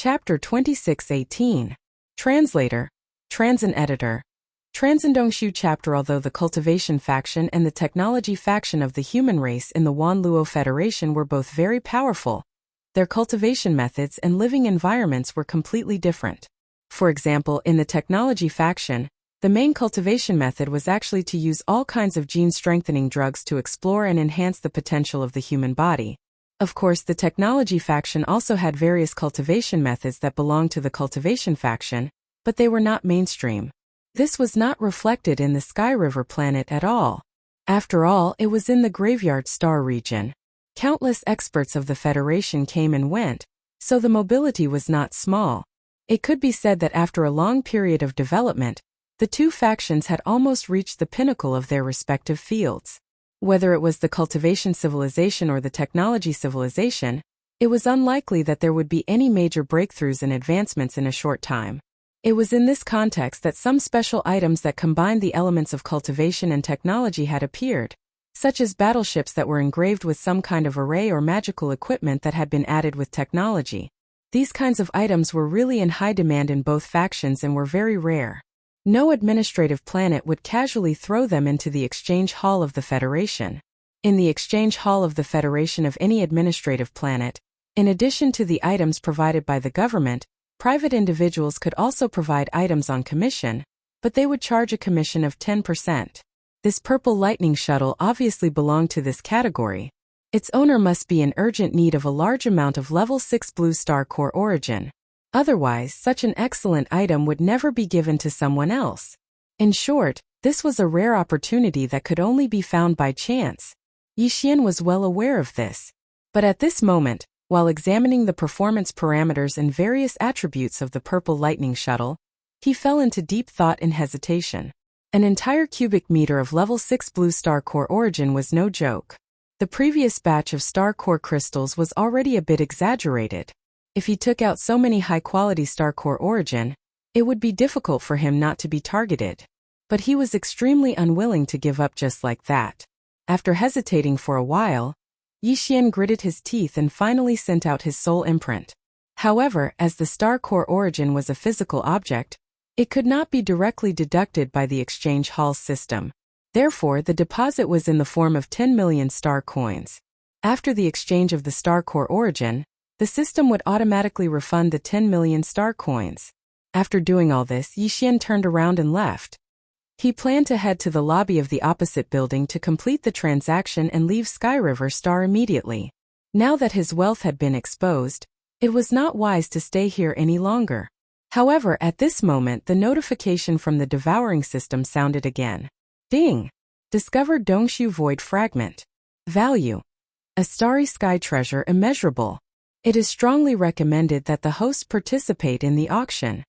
Chapter 2618. Translator, Transin Editor. Transindongshu Chapter. Although the cultivation faction and the technology faction of the human race in the Wanluo Federation were both very powerful, their cultivation methods and living environments were completely different. For example, in the technology faction, the main cultivation method was actually to use all kinds of gene-strengthening drugs to explore and enhance the potential of the human body. Of course, the technology faction also had various cultivation methods that belonged to the cultivation faction, but they were not mainstream. This was not reflected in the Sky River planet at all. After all, it was in the Graveyard Star region. Countless experts of the Federation came and went, so the mobility was not small. It could be said that after a long period of development, the two factions had almost reached the pinnacle of their respective fields. Whether it was the cultivation civilization or the technology civilization, it was unlikely that there would be any major breakthroughs and advancements in a short time. It was in this context that some special items that combined the elements of cultivation and technology had appeared, such as battleships that were engraved with some kind of array or magical equipment that had been added with technology. These kinds of items were really in high demand in both factions and were very rare. No administrative planet would casually throw them into the exchange hall of the Federation. In the exchange hall of the Federation of any administrative planet, in addition to the items provided by the government, private individuals could also provide items on commission, but they would charge a commission of 10%. This purple lightning shuttle obviously belonged to this category. Its owner must be in urgent need of a large amount of level 6 blue star core origin. Otherwise, such an excellent item would never be given to someone else. In short, this was a rare opportunity that could only be found by chance. Yixian was well aware of this. But at this moment, while examining the performance parameters and various attributes of the purple lightning shuttle, he fell into deep thought and hesitation. An entire cubic meter of level 6 blue star core origin was no joke. The previous batch of star core crystals was already a bit exaggerated. If he took out so many high-quality star core origin, it would be difficult for him not to be targeted. But he was extremely unwilling to give up just like that. After hesitating for a while, Yixian gritted his teeth and finally sent out his soul imprint. However, as the star core origin was a physical object, it could not be directly deducted by the exchange hall system. Therefore, the deposit was in the form of 10 million star coins. After the exchange of the star core origin, the system would automatically refund the 10 million star coins. After doing all this, Yixian turned around and left. He planned to head to the lobby of the opposite building to complete the transaction and leave Sky River Star immediately. Now that his wealth had been exposed, it was not wise to stay here any longer. However, at this moment the notification from the Devouring system sounded again. Ding! Discovered Dongshu Void Fragment. Value: a starry sky treasure immeasurable. It is strongly recommended that the host participate in the auction.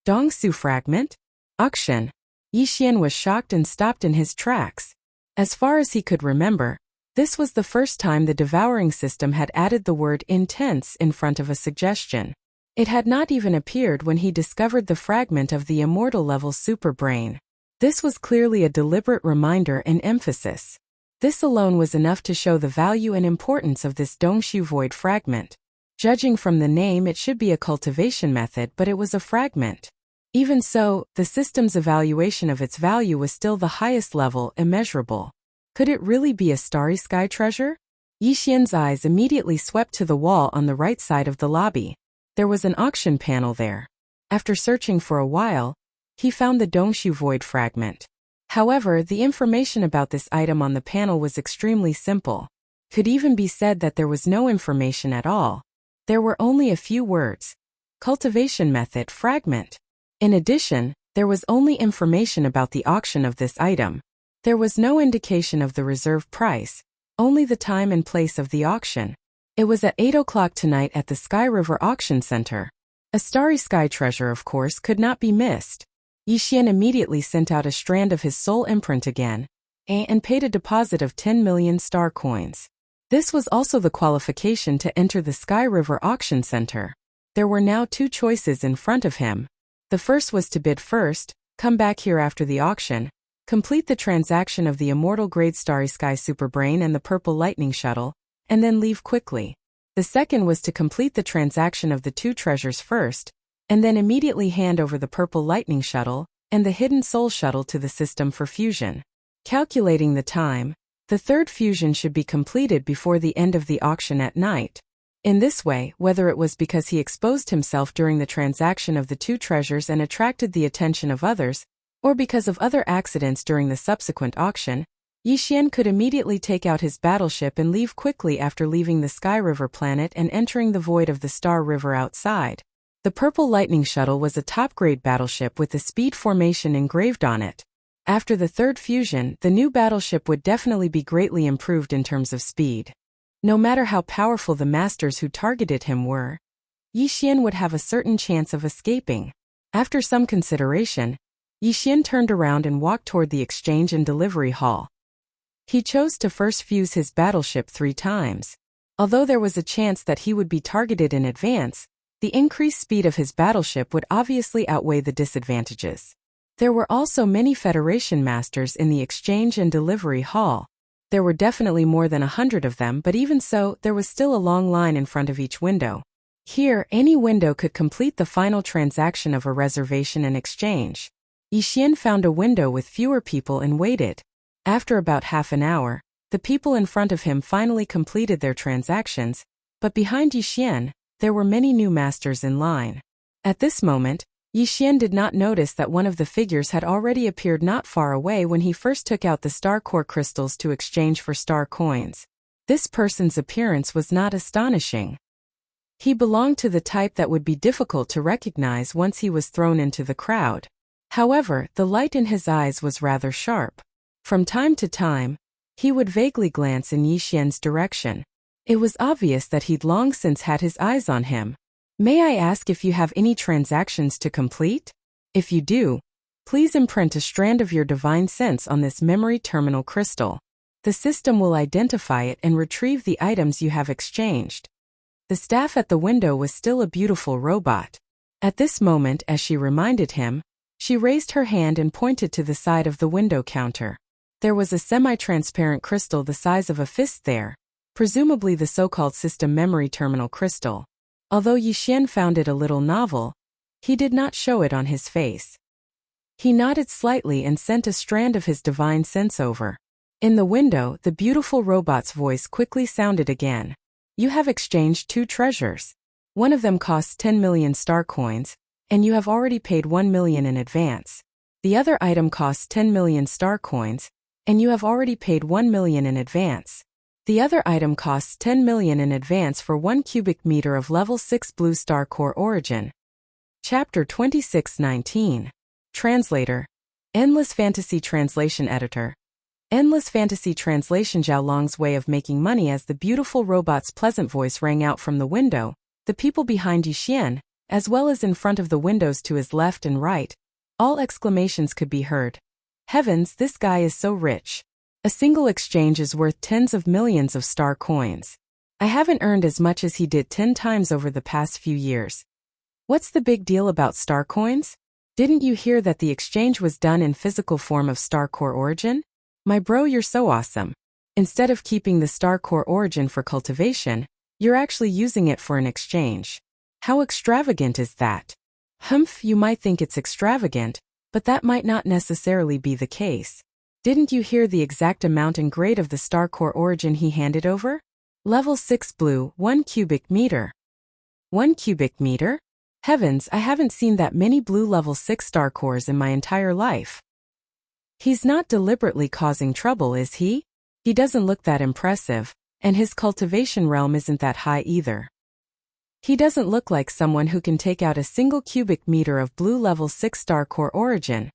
Dongshu Fragment? Auction? Yixian was shocked and stopped in his tracks. As far as he could remember, this was the first time the Devouring system had added the word intense in front of a suggestion. It had not even appeared when he discovered the fragment of the immortal level super brain. This was clearly a deliberate reminder and emphasis. This alone was enough to show the value and importance of this Dongshu Void Fragment. Judging from the name, it should be a cultivation method, but it was a fragment. Even so, the system's evaluation of its value was still the highest level, immeasurable. Could it really be a starry sky treasure? Yixian's eyes immediately swept to the wall on the right side of the lobby. There was an auction panel there. After searching for a while, he found the Dongshu Void Fragment. However, the information about this item on the panel was extremely simple. Could even be said that there was no information at all. There were only a few words. Cultivation method fragment. In addition, there was only information about the auction of this item. There was no indication of the reserve price, only the time and place of the auction. It was at 8 o'clock tonight at the Sky River Auction Center. A starry sky treasure, of course, could not be missed. Yixian immediately sent out a strand of his soul imprint again, and paid a deposit of 10 million star coins. This was also the qualification to enter the Sky River Auction Center. There were now two choices in front of him. The first was to bid first, come back here after the auction, complete the transaction of the immortal grade starry sky superbrain and the purple lightning shuttle, and then leave quickly. The second was to complete the transaction of the 2 treasures first, and then immediately hand over the purple lightning shuttle and the hidden soul shuttle to the system for fusion. Calculating the time, the third fusion should be completed before the end of the auction at night. In this way, whether it was because he exposed himself during the transaction of the 2 treasures and attracted the attention of others, or because of other accidents during the subsequent auction, Yixian could immediately take out his battleship and leave quickly after leaving the Sky River planet and entering the void of the Star River outside. The Purple Lightning Shuttle was a top-grade battleship with the speed formation engraved on it. After the third fusion, the new battleship would definitely be greatly improved in terms of speed. No matter how powerful the masters who targeted him were, Yixian would have a certain chance of escaping. After some consideration, Yixian turned around and walked toward the exchange and delivery hall. He chose to first fuse his battleship 3 times. Although there was a chance that he would be targeted in advance, the increased speed of his battleship would obviously outweigh the disadvantages. There were also many Federation masters in the exchange and delivery hall. There were definitely more than 100 of them, but even so, there was still a long line in front of each window. Here, any window could complete the final transaction of a reservation and exchange. Yixian found a window with fewer people and waited. After about half an hour, the people in front of him finally completed their transactions, but behind Yixian, there were many new masters in line. At this moment, Yixian did not notice that one of the figures had already appeared not far away when he first took out the star core crystals to exchange for star coins. This person's appearance was not astonishing. He belonged to the type that would be difficult to recognize once he was thrown into the crowd. However, the light in his eyes was rather sharp. From time to time, he would vaguely glance in Yixian's direction. It was obvious that he'd long since had his eyes on him. May I ask if you have any transactions to complete? If you do, please imprint a strand of your divine sense on this memory terminal crystal. The system will identify it and retrieve the items you have exchanged. The staff at the window was still a beautiful robot. At this moment, as she reminded him, she raised her hand and pointed to the side of the window counter. There was a semi-transparent crystal the size of a fist there, presumably the so-called system memory terminal crystal. Although Yixian found it a little novel, he did not show it on his face. He nodded slightly and sent a strand of his divine sense over. In the window, the beautiful robot's voice quickly sounded again. You have exchanged 2 treasures. One of them costs 10 million star coins, and you have already paid 1 million in advance. The other item costs 10 million star coins, and you have already paid 1 million in advance. The other item costs 10 million in advance for 1 cubic meter of level 6 blue star core origin. Chapter 2619. Translator. Endless Fantasy Translation Editor. Endless Fantasy Translation. Zhao Long's way of making money. As the beautiful robot's pleasant voice rang out from the window, the people behind Yixian, as well as in front of the windows to his left and right, all exclamations could be heard. Heavens, this guy is so rich. A single exchange is worth tens of millions of star coins. I haven't earned as much as he did 10 times over the past few years. What's the big deal about star coins? Didn't you hear that the exchange was done in physical form of star core origin? My bro, you're so awesome. Instead of keeping the star core origin for cultivation, you're actually using it for an exchange. How extravagant is that? Humph, you might think it's extravagant, but that might not necessarily be the case. Didn't you hear the exact amount and grade of the star core origin he handed over? Level 6 blue, 1 cubic meter. 1 cubic meter? Heavens, I haven't seen that many blue level 6 star cores in my entire life. He's not deliberately causing trouble, is he? He doesn't look that impressive, and his cultivation realm isn't that high either. He doesn't look like someone who can take out a single cubic meter of blue level 6 star core origin.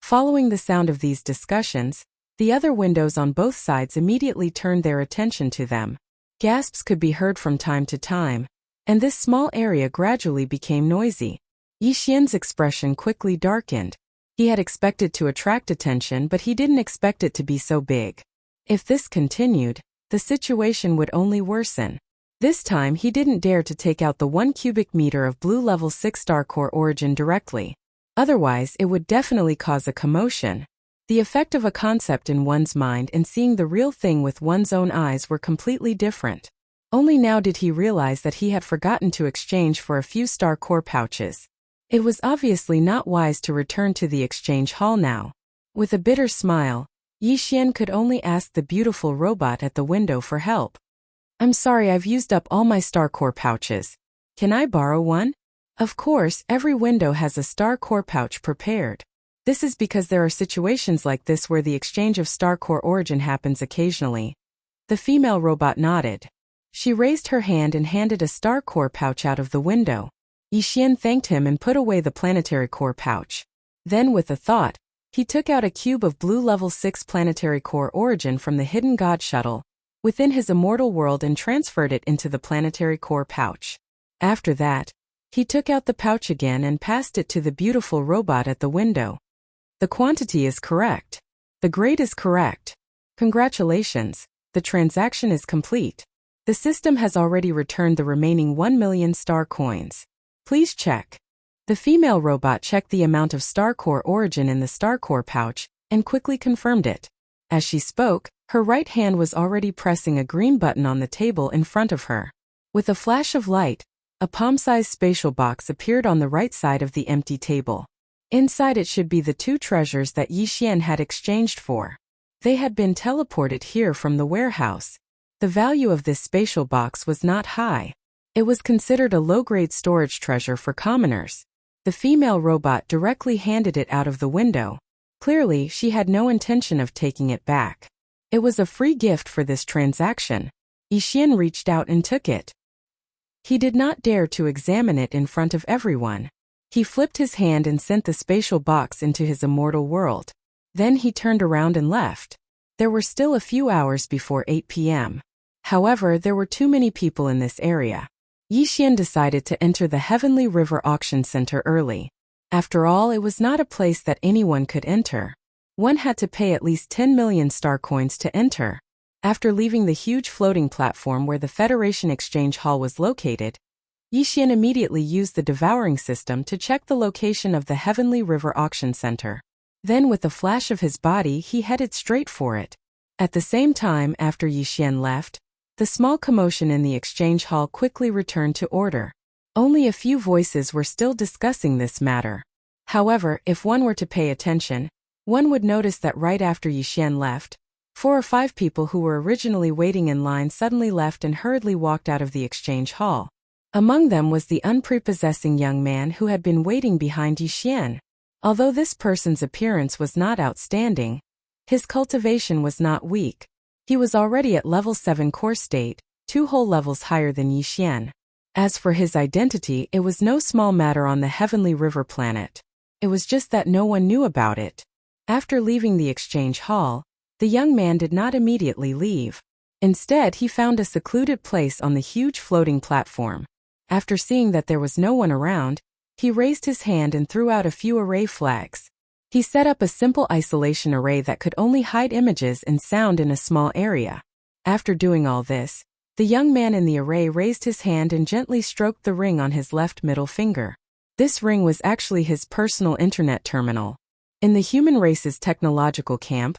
Following the sound of these discussions, the other windows on both sides immediately turned their attention to them. Gasps could be heard from time to time, and this small area gradually became noisy. Yixian's expression quickly darkened. He had expected to attract attention, but he didn't expect it to be so big. If this continued, the situation would only worsen. This time he didn't dare to take out the 1 cubic meter of blue level 6 star core origin directly. Otherwise, it would definitely cause a commotion. The effect of a concept in one's mind and seeing the real thing with one's own eyes were completely different. Only now did he realize that he had forgotten to exchange for a few star core pouches. It was obviously not wise to return to the exchange hall now. With a bitter smile, Yi Xian could only ask the beautiful robot at the window for help. "I'm sorry, I've used up all my star core pouches. Can I borrow one?" Of course, every window has a star core pouch prepared. This is because there are situations like this where the exchange of star core origin happens occasionally. The female robot nodded. She raised her hand and handed a star core pouch out of the window. Yi Xian thanked him and put away the planetary core pouch. Then, with a thought, he took out a cube of blue level 6 planetary core origin from the hidden god shuttle within his immortal world and transferred it into the planetary core pouch. After that, he took out the pouch again and passed it to the beautiful robot at the window. "The quantity is correct. The grade is correct. Congratulations, the transaction is complete. The system has already returned the remaining 1 million star coins. Please check." The female robot checked the amount of star core origin in the star core pouch and quickly confirmed it. As she spoke, her right hand was already pressing a green button on the table in front of her. With a flash of light, a palm-sized spatial box appeared on the right side of the empty table. Inside it should be the 2 treasures that Yi Xian had exchanged for. They had been teleported here from the warehouse. The value of this spatial box was not high. It was considered a low-grade storage treasure for commoners. The female robot directly handed it out of the window. Clearly, she had no intention of taking it back. It was a free gift for this transaction. Yi Xian reached out and took it. He did not dare to examine it in front of everyone. He flipped his hand and sent the spatial box into his immortal world. Then he turned around and left. There were still a few hours before 8 p.m. However, there were too many people in this area. Yi Xian decided to enter the Heavenly River Auction Center early. After all, it was not a place that anyone could enter. One had to pay at least 10 million star coins to enter. After leaving the huge floating platform where the Federation Exchange Hall was located, Yi Xian immediately used the Devouring system to check the location of the Heavenly River Auction Center. Then with a flash of his body, he headed straight for it. At the same time, after Yi Xian left, the small commotion in the exchange hall quickly returned to order. Only a few voices were still discussing this matter. However, if one were to pay attention, one would notice that right after Yi Xian left, 4 or 5 people who were originally waiting in line suddenly left and hurriedly walked out of the exchange hall. Among them was the unprepossessing young man who had been waiting behind Yi Xian. Although this person's appearance was not outstanding, his cultivation was not weak. He was already at level 7 core state, 2 whole levels higher than Yi Xian. As for his identity, it was no small matter on the Heavenly River planet. It was just that no one knew about it. After leaving the exchange hall, the young man did not immediately leave. Instead, he found a secluded place on the huge floating platform. After seeing that there was no one around, he raised his hand and threw out a few array flags. He set up a simple isolation array that could only hide images and sound in a small area. After doing all this, the young man in the array raised his hand and gently stroked the ring on his left middle finger. This ring was actually his personal internet terminal. In the human race's technological camp,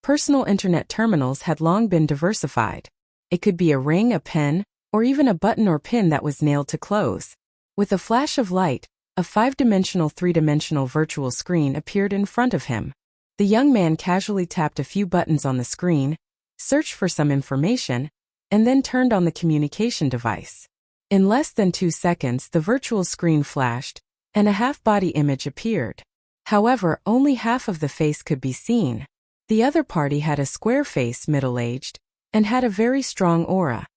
personal internet terminals had long been diversified. It could be a ring, a pen, or even a button or pin that was nailed to clothes. With a flash of light, a 5-dimensional 3-dimensional virtual screen appeared in front of him. The young man casually tapped a few buttons on the screen, searched for some information, and then turned on the communication device. In less than 2 seconds, the virtual screen flashed, and a half-body image appeared. However, only half of the face could be seen. The other party had a square face, middle-aged, and had a very strong aura.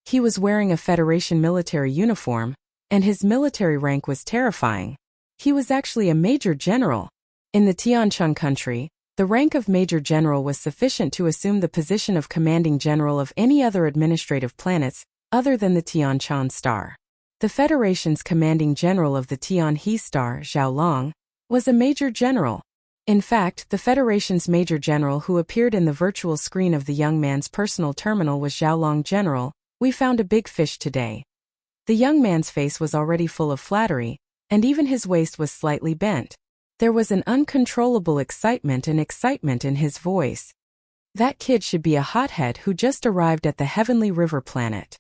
He was wearing a Federation military uniform, and his military rank was terrifying. He was actually a major general. In the Tiancheng country, the rank of major general was sufficient to assume the position of commanding general of any other administrative planets other than the Tiancheng star. The Federation's commanding general of the Tianhe star, Zhao Long, was a major general. In fact, the Federation's major general who appeared in the virtual screen of the young man's personal terminal was Zhao Long General. "We found a big fish today." The young man's face was already full of flattery, and even his waist was slightly bent. There was an uncontrollable excitement in his voice. That kid should be a hothead who just arrived at the Heavenly River planet.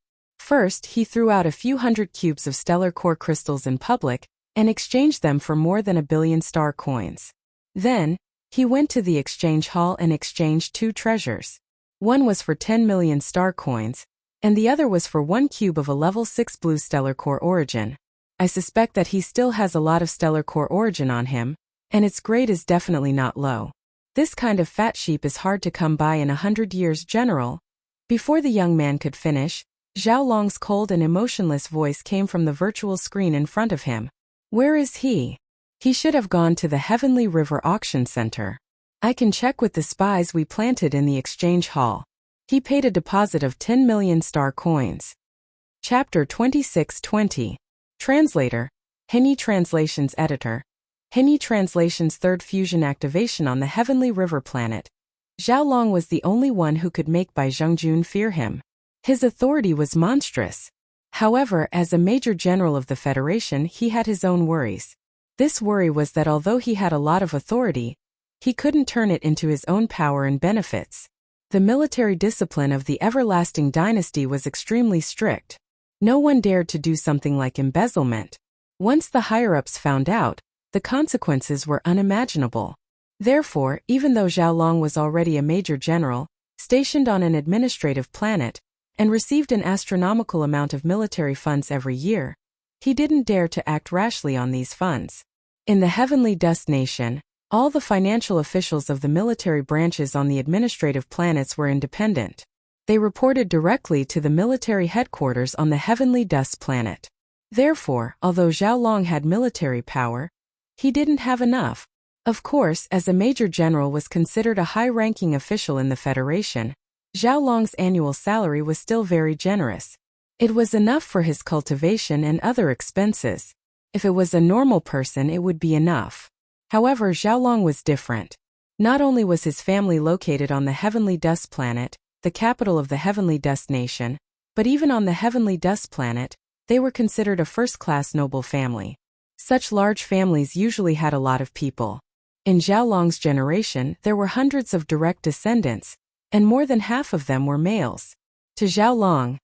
First, he threw out a few hundred cubes of stellar core crystals in public and exchanged them for more than 1 billion star coins. Then, he went to the exchange hall and exchanged 2 treasures. One was for 10 million star coins, and the other was for 1 cube of a level 6 blue stellar core origin. I suspect that he still has a lot of stellar core origin on him, and its grade is definitely not low. This kind of fat sheep is hard to come by in 100 years, General. Before the young man could finish, Zhao Long's cold and emotionless voice came from the virtual screen in front of him. Where is he? He should have gone to the Heavenly River Auction Center. I can check with the spies we planted in the exchange hall. He paid a deposit of 10 million star coins. Chapter 2620. Translator. Henny Translations Editor. Henny Translations' third fusion activation on the Heavenly River planet. Zhao Long was the only one who could make Bai Zhengjun fear him. His authority was monstrous. However, as a major general of the Federation, he had his own worries. This worry was that although he had a lot of authority, he couldn't turn it into his own power and benefits. The military discipline of the Everlasting Dynasty was extremely strict. No one dared to do something like embezzlement. Once the higher-ups found out, the consequences were unimaginable. Therefore, even though Zhao Long was already a major general, stationed on an administrative planet, and received an astronomical amount of military funds every year, he didn't dare to act rashly on these funds. In the Heavenly Dust Nation, all the financial officials of the military branches on the administrative planets were independent. They reported directly to the military headquarters on the Heavenly Dust planet. Therefore, although Zhao Long had military power, he didn't have enough. Of course, as a major general was considered a high-ranking official in the Federation, Zhao Long's annual salary was still very generous. It was enough for his cultivation and other expenses. If it was a normal person, it would be enough. However, Zhao Long was different. Not only was his family located on the Heavenly Dust planet, the capital of the Heavenly Dust Nation, but even on the Heavenly Dust planet, they were considered a first-class noble family. Such large families usually had a lot of people. In Zhao Long's generation, there were hundreds of direct descendants, and more than half of them were males. To Zhao Long,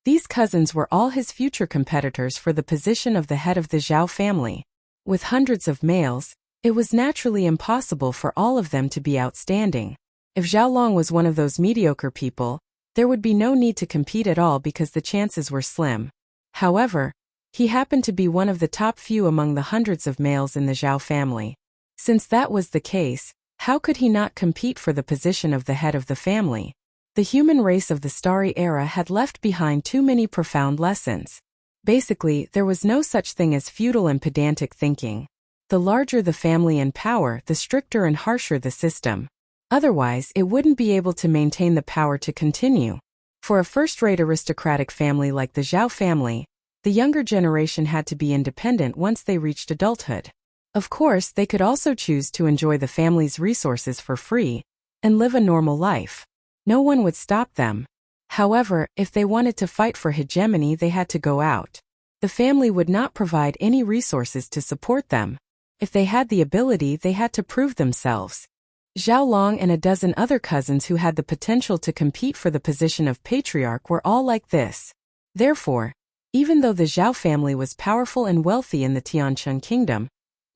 these cousins were all his future competitors for the position of the head of the Zhao family. With hundreds of males, it was naturally impossible for all of them to be outstanding. If Zhao Long was one of those mediocre people, there would be no need to compete at all because the chances were slim. However, he happened to be one of the top few among the hundreds of males in the Zhao family. Since that was the case, how could he not compete for the position of the head of the family? The human race of the Starry Era had left behind too many profound lessons. Basically, there was no such thing as futile and pedantic thinking. The larger the family and power, the stricter and harsher the system. Otherwise, it wouldn't be able to maintain the power to continue. For a first-rate aristocratic family like the Zhao family, the younger generation had to be independent once they reached adulthood. Of course, they could also choose to enjoy the family's resources for free and live a normal life. No one would stop them. However, if they wanted to fight for hegemony, they had to go out. The family would not provide any resources to support them. If they had the ability, they had to prove themselves. Zhao Long and a dozen other cousins who had the potential to compete for the position of patriarch were all like this. Therefore, even though the Zhao family was powerful and wealthy in the Tiancheng kingdom,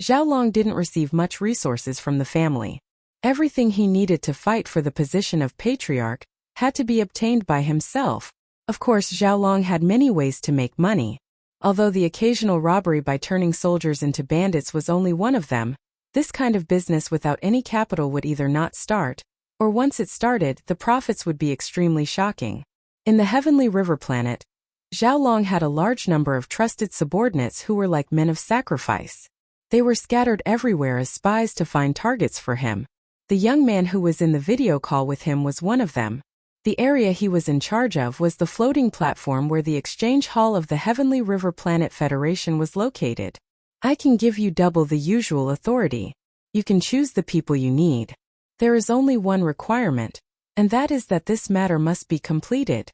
Zhao Long didn't receive much resources from the family. Everything he needed to fight for the position of patriarch had to be obtained by himself. Of course, Zhao Long had many ways to make money. Although the occasional robbery by turning soldiers into bandits was only one of them, this kind of business without any capital would either not start, or once it started, the profits would be extremely shocking. In the Heavenly River planet, Zhao Long had a large number of trusted subordinates who were like men of sacrifice. They were scattered everywhere as spies to find targets for him. The young man who was in the video call with him was one of them. The area he was in charge of was the floating platform where the exchange hall of the Heavenly River Planet Federation was located. I can give you double the usual authority. You can choose the people you need. There is only one requirement, and that is that this matter must be completed.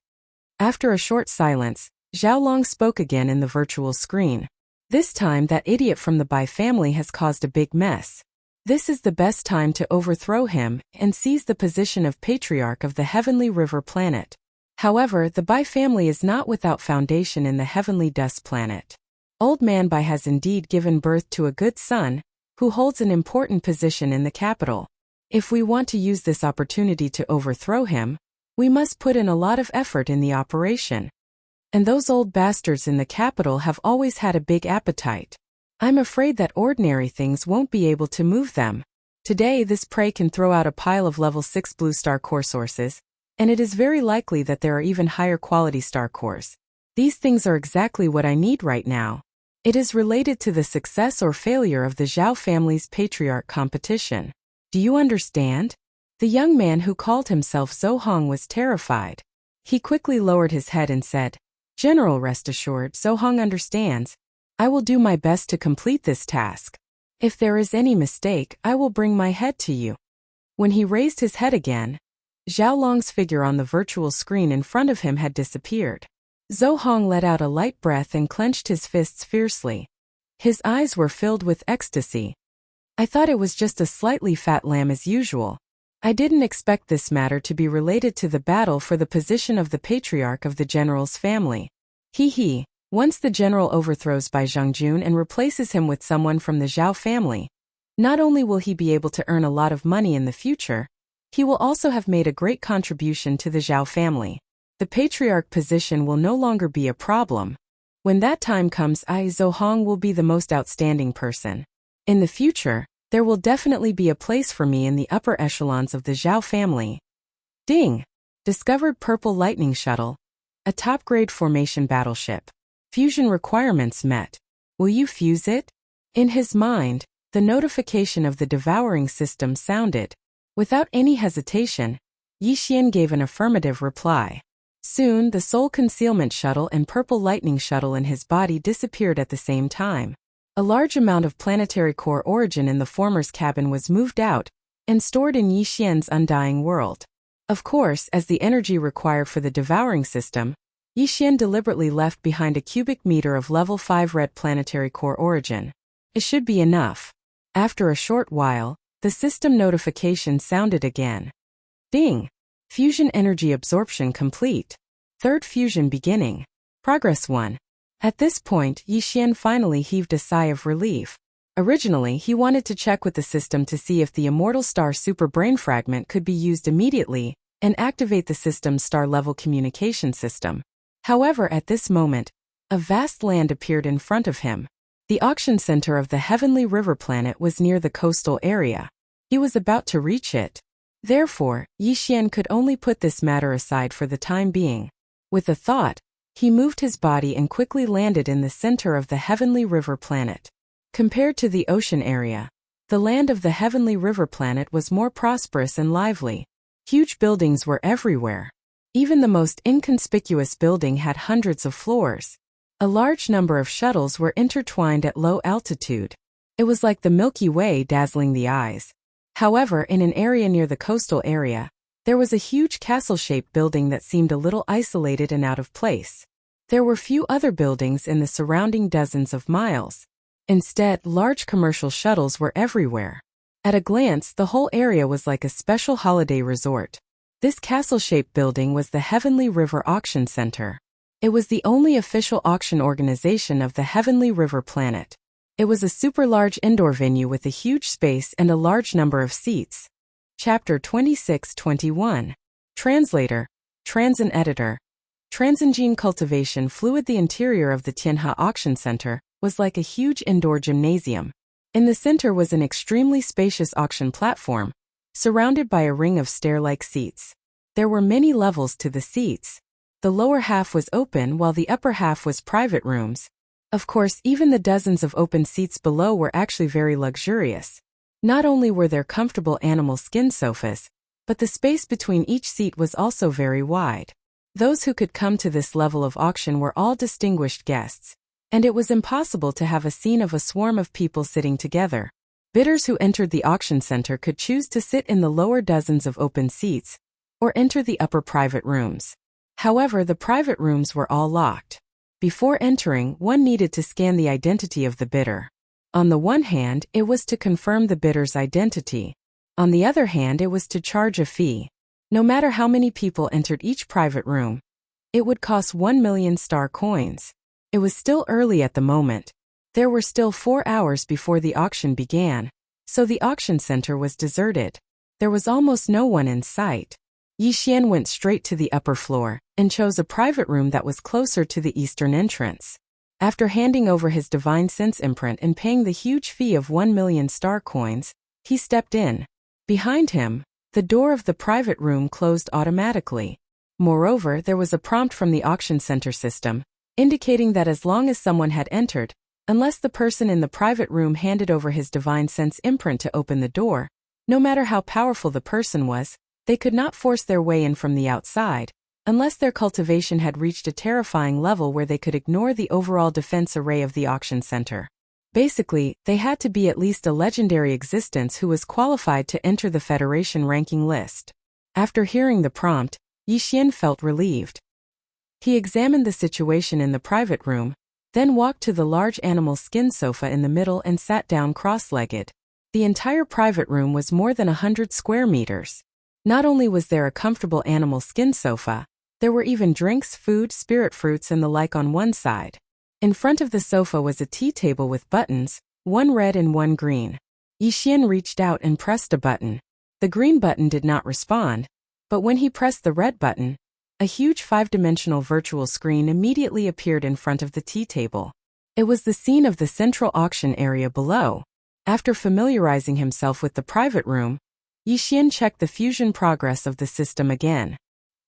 After a short silence, Zhao Long spoke again in the virtual screen. This time that idiot from the Bai family has caused a big mess. This is the best time to overthrow him and seize the position of Patriarch of the Heavenly River planet. However, the Bai family is not without foundation in the heavenly dust planet. Old Man Bai has indeed given birth to a good son, who holds an important position in the capital. If we want to use this opportunity to overthrow him, we must put in a lot of effort in the operation. And those old bastards in the capital have always had a big appetite. I'm afraid that ordinary things won't be able to move them. Today this prey can throw out a pile of level 6 blue star core sources, and it is very likely that there are even higher quality star cores. These things are exactly what I need right now. It is related to the success or failure of the Zhao family's patriarch competition. Do you understand? The young man who called himself Zhou Hong was terrified. He quickly lowered his head and said, "General, rest assured, Zhou Hong understands. I will do my best to complete this task. If there is any mistake, I will bring my head to you." When he raised his head again, Zhao Long's figure on the virtual screen in front of him had disappeared. Zhou Hong let out a light breath and clenched his fists fiercely. His eyes were filled with ecstasy. "I thought it was just a slightly fat lamb as usual. I didn't expect this matter to be related to the battle for the position of the patriarch of the general's family. He. Once the general overthrows Bai Zhongjun and replaces him with someone from the Zhao family, not only will he be able to earn a lot of money in the future, he will also have made a great contribution to the Zhao family. The patriarch position will no longer be a problem. When that time comes, Zhou Hong will be the most outstanding person. In the future, there will definitely be a place for me in the upper echelons of the Zhao family." Ding! Discovered Purple Lightning Shuttle. A top-grade formation battleship. Fusion requirements met. Will you fuse it? In his mind, the notification of the Devouring system sounded. Without any hesitation, Yi Xian gave an affirmative reply. Soon, the Soul Concealment Shuttle and Purple Lightning Shuttle in his body disappeared at the same time. A large amount of planetary core origin in the former's cabin was moved out and stored in Yi Xian's undying world. Of course, as the energy required for the Devouring system, Yi Xian deliberately left behind a cubic meter of level 5 red planetary core origin. It should be enough. After a short while, the system notification sounded again. Ding! Fusion energy absorption complete. Third fusion beginning. Progress 1. At this point, Yi Xian finally heaved a sigh of relief. Originally, he wanted to check with the system to see if the Immortal Star Super Brain Fragment could be used immediately and activate the system's star-level communication system. However, at this moment, a vast land appeared in front of him. The auction center of the Heavenly River planet was near the coastal area. He was about to reach it. Therefore, Yi Xian could only put this matter aside for the time being. With a thought, he moved his body and quickly landed in the center of the Heavenly River planet. Compared to the ocean area, the land of the Heavenly River planet was more prosperous and lively. Huge buildings were everywhere. Even the most inconspicuous building had hundreds of floors. A large number of shuttles were intertwined at low altitude. It was like the Milky Way dazzling the eyes. However, in an area near the coastal area, there was a huge castle-shaped building that seemed a little isolated and out of place. There were few other buildings in the surrounding dozens of miles. Instead, large commercial shuttles were everywhere. At a glance, the whole area was like a special holiday resort. This castle-shaped building was the Heavenly River Auction Center. It was the only official auction organization of the Heavenly River planet. It was a super-large indoor venue with a huge space and a large number of seats. Chapter 26-21. Translator, Transin Editor. Transengene cultivation fluid. The interior of the Tianhe Auction Center was like a huge indoor gymnasium. In the center was an extremely spacious auction platform, surrounded by a ring of stair-like seats. There were many levels to the seats. The lower half was open while the upper half was private rooms. Of course, even the dozens of open seats below were actually very luxurious. Not only were there comfortable animal skin sofas, but the space between each seat was also very wide. Those who could come to this level of auction were all distinguished guests, and it was impossible to have a scene of a swarm of people sitting together. Bidders who entered the auction center could choose to sit in the lower dozens of open seats, or enter the upper private rooms. However, the private rooms were all locked. Before entering, one needed to scan the identity of the bidder. On the one hand, it was to confirm the bidder's identity. On the other hand, it was to charge a fee. No matter how many people entered each private room, It would cost 1 million star coins. It was still early at the moment. There were still 4 hours before the auction began, so the auction center was deserted. There was almost no one in sight. Yixian went straight to the upper floor and chose a private room that was closer to the eastern entrance. After handing over his divine sense imprint and paying the huge fee of 1 million star coins, he stepped in. Behind him, the door of the private room closed automatically. Moreover, there was a prompt from the auction center system, indicating that as long as someone had entered, unless the person in the private room handed over his divine sense imprint to open the door, no matter how powerful the person was, they could not force their way in from the outside, unless their cultivation had reached a terrifying level where they could ignore the overall defense array of the auction center. Basically, they had to be at least a legendary existence who was qualified to enter the Federation ranking list. After hearing the prompt, Yixian felt relieved. He examined the situation in the private room, then walked to the large animal skin sofa in the middle and sat down cross-legged. The entire private room was more than 100 square meters. Not only was there a comfortable animal skin sofa, there were even drinks, food, spirit fruits and the like on one side. In front of the sofa was a tea table with buttons, one red and one green. Yixian reached out and pressed a button. The green button did not respond, but when he pressed the red button, a huge 5-dimensional virtual screen immediately appeared in front of the tea table. It was the scene of the central auction area below. After familiarizing himself with the private room, Yixian checked the fusion progress of the system again.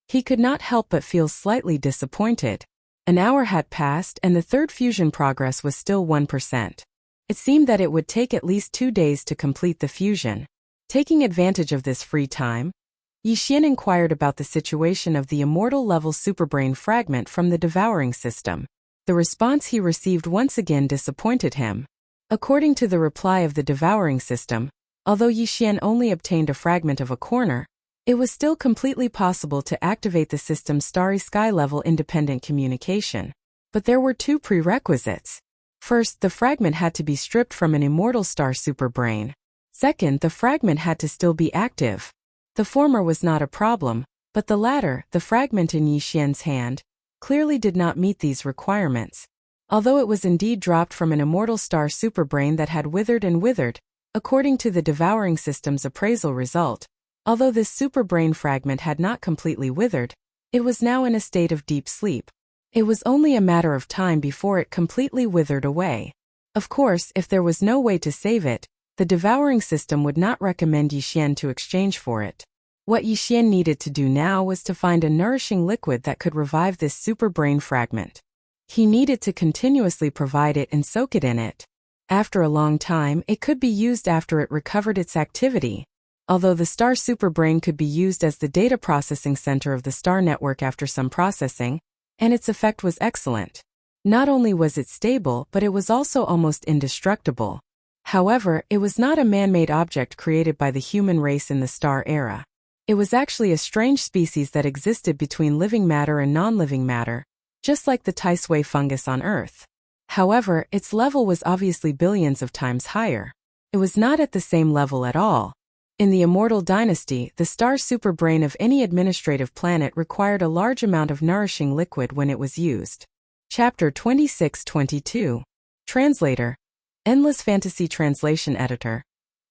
He could not help but feel slightly disappointed. An hour had passed and the third fusion progress was still 1%. It seemed that it would take at least 2 days to complete the fusion. Taking advantage of this free time, Yixian inquired about the situation of the immortal-level superbrain fragment from the Devouring system. The response he received once again disappointed him. According to the reply of the Devouring system, although Yixian only obtained a fragment of a corner, it was still completely possible to activate the system's starry sky-level independent communication. But there were 2 prerequisites. First, the fragment had to be stripped from an immortal star superbrain. Second, the fragment had to still be active. The former was not a problem, but the latter, the fragment in Yixian's hand, clearly did not meet these requirements. Although it was indeed dropped from an immortal star superbrain that had withered and withered, according to the Devouring system's appraisal result, although this superbrain fragment had not completely withered, it was now in a state of deep sleep. It was only a matter of time before it completely withered away. Of course, if there was no way to save it, the Devouring system would not recommend Yixian to exchange for it. What Yixian needed to do now was to find a nourishing liquid that could revive this superbrain fragment. He needed to continuously provide it and soak it in it. After a long time, it could be used after it recovered its activity. Although the star superbrain could be used as the data processing center of the star network after some processing, and its effect was excellent. Not only was it stable, but it was also almost indestructible. However, it was not a man-made object created by the human race in the star era. It was actually a strange species that existed between living matter and non-living matter, just like the Taisui fungus on Earth. However, its level was obviously billions of times higher. It was not at the same level at all. In the Immortal Dynasty, the star superbrain of any administrative planet required a large amount of nourishing liquid when it was used. Chapter 26-22. Translator. Endless Fantasy Translation Editor.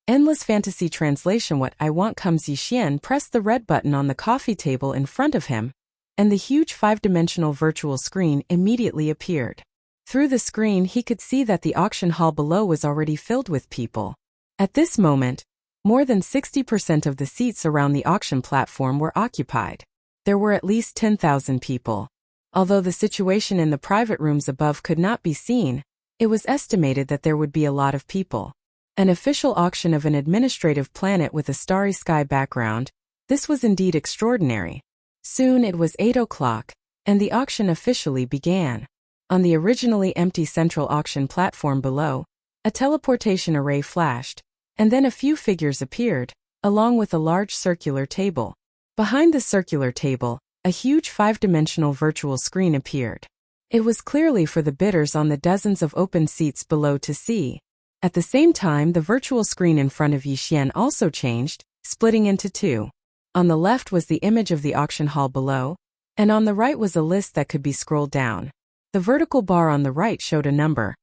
Endless Fantasy Translation. What I want comes. Yixian pressed the red button on the coffee table in front of him, and the huge 5-dimensional virtual screen immediately appeared. Through the screen he could see that the auction hall below was already filled with people. At this moment, more than 60% of the seats around the auction platform were occupied. There were at least 10,000 people. Although the situation in the private rooms above could not be seen, it was estimated that there would be a lot of people. An official auction of an administrative planet with a starry sky background, this was indeed extraordinary. Soon it was 8 o'clock, and the auction officially began. On the originally empty central auction platform below, a teleportation array flashed, and then a few figures appeared, along with a large circular table. Behind the circular table, a huge 5-dimensional virtual screen appeared. It was clearly for the bidders on the dozens of open seats below to see. At the same time, the virtual screen in front of Yixian also changed, splitting into 2. On the left was the image of the auction hall below, And on the right was a list that could be scrolled down. The vertical bar on the right showed a number.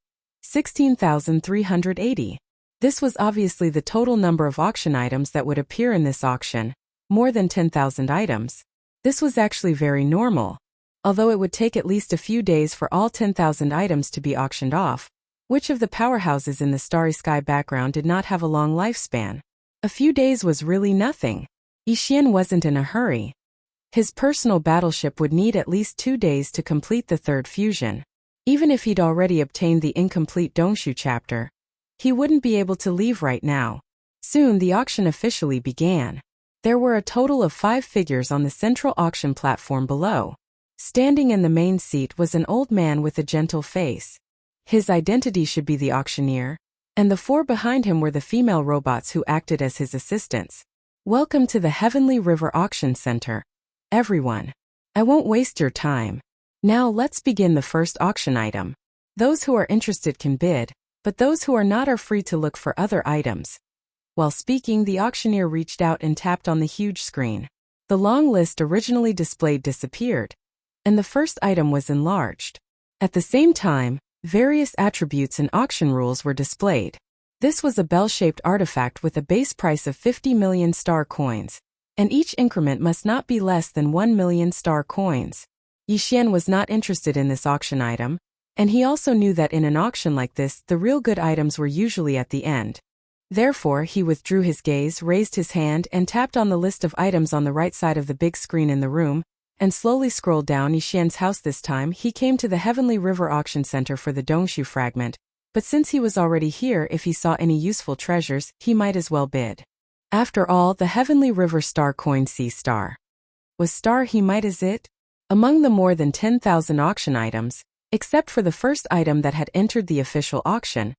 16,380. This was obviously the total number of auction items that would appear in this auction, more than 10,000 items. This was actually very normal, although it would take at least a few days for all 10,000 items to be auctioned off. Which of the powerhouses in the starry sky background did not have a long lifespan? A few days was really nothing. Yixian wasn't in a hurry. His personal battleship would need at least 2 days to complete the third fusion. Even if he'd already obtained the incomplete Dongshu chapter, he wouldn't be able to leave right now. Soon the auction officially began. There were a total of 5 figures on the central auction platform below. Standing in the main seat was an old man with a gentle face. His identity should be the auctioneer, and the 4 behind him were the female robots who acted as his assistants. Welcome to the Heavenly River Auction Center, everyone. I won't waste your time. Now let's begin the first auction item. Those who are interested can bid, but those who are not are free to look for other items. While speaking, the auctioneer reached out and tapped on the huge screen. The long list originally displayed disappeared, and the first item was enlarged. At the same time, various attributes and auction rules were displayed. This was a bell-shaped artifact with a base price of 50 million star coins, and each increment must not be less than 1 million star coins. Yixian was not interested in this auction item, and he also knew that in an auction like this, the real good items were usually at the end. Therefore, he withdrew his gaze, raised his hand, and tapped on the list of items on the right side of the big screen in the room, and slowly scrolled down Yixian's house. This time, he came to the Heavenly River Auction Center for the Dongshu fragment, but since he was already here, if he saw any useful treasures, he might as well bid. After all, the Heavenly River Star Coin C Star was star, he might as it? Among the more than 10,000 auction items, except for the first item that had entered the official auction,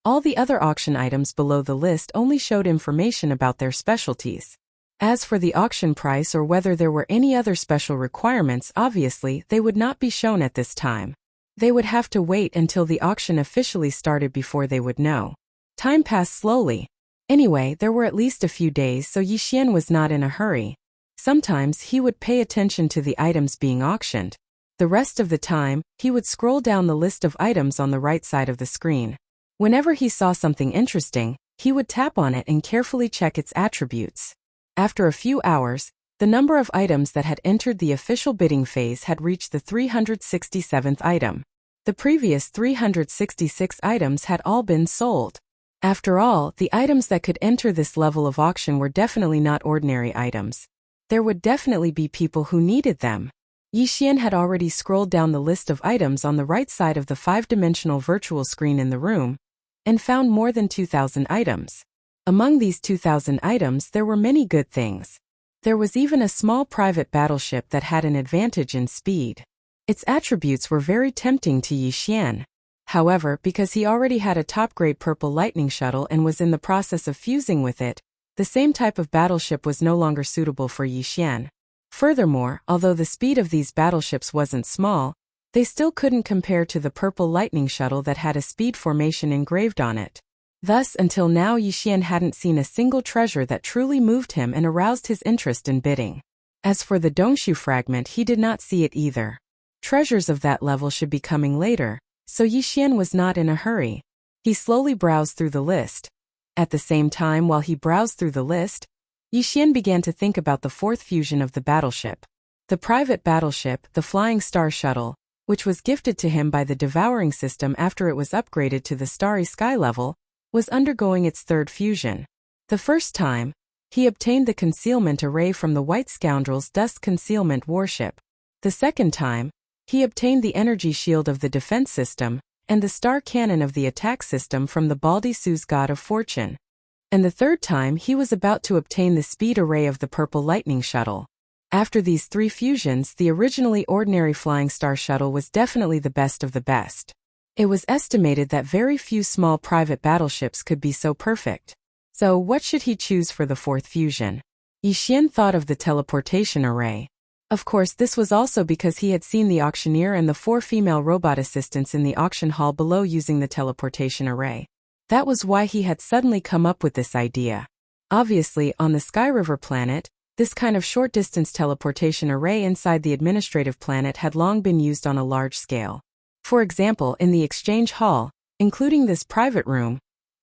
all the other auction items below the list only showed information about their specialties. As for the auction price or whether there were any other special requirements, obviously, they would not be shown at this time. They would have to wait until the auction officially started before they would know. Time passed slowly. Anyway, there were at least a few days, so Yixian was not in a hurry. Sometimes he would pay attention to the items being auctioned. The rest of the time, he would scroll down the list of items on the right side of the screen. Whenever he saw something interesting, he would tap on it and carefully check its attributes. After a few hours, the number of items that had entered the official bidding phase had reached the 367th item. The previous 366 items had all been sold. After all, the items that could enter this level of auction were definitely not ordinary items. There would definitely be people who needed them. Yixian had already scrolled down the list of items on the right side of the 5-dimensional virtual screen in the room, and found more than 2,000 items. Among these 2,000 items, there were many good things. There was even a small private battleship that had an advantage in speed. Its attributes were very tempting to Yixian. However, because he already had a top-grade purple lightning shuttle and was in the process of fusing with it, the same type of battleship was no longer suitable for Yixian. Furthermore, although the speed of these battleships wasn't small, they still couldn't compare to the purple lightning shuttle that had a speed formation engraved on it. Thus, until now, Yixian hadn't seen a single treasure that truly moved him and aroused his interest in bidding. As for the Dongshu fragment, he did not see it either. Treasures of that level should be coming later, so Yixian was not in a hurry. He slowly browsed through the list. At the same time, while he browsed through the list, Yixian began to think about the fourth fusion of the battleship. The private battleship, the Flying Star Shuttle, which was gifted to him by the Devouring system after it was upgraded to the Starry Sky level, was undergoing its third fusion. The first time, he obtained the concealment array from the White Scoundrel's Dust Concealment warship. The second time, he obtained the energy shield of the defense system and the star cannon of the attack system from the Baldi Su's God of Fortune. And the third time, he was about to obtain the speed array of the Purple Lightning Shuttle. After these 3 fusions, the originally ordinary Flying Star Shuttle was definitely the best of the best. It was estimated that very few small private battleships could be so perfect. So what should he choose for the fourth fusion? Yixian thought of the teleportation array. Of course, this was also because he had seen the auctioneer and the 4 female robot assistants in the auction hall below using the teleportation array. That was why he had suddenly come up with this idea. Obviously, on the Sky River planet, This kind of short-distance teleportation array inside the administrative planet had long been used on a large scale. For example, in the exchange hall, including this private room,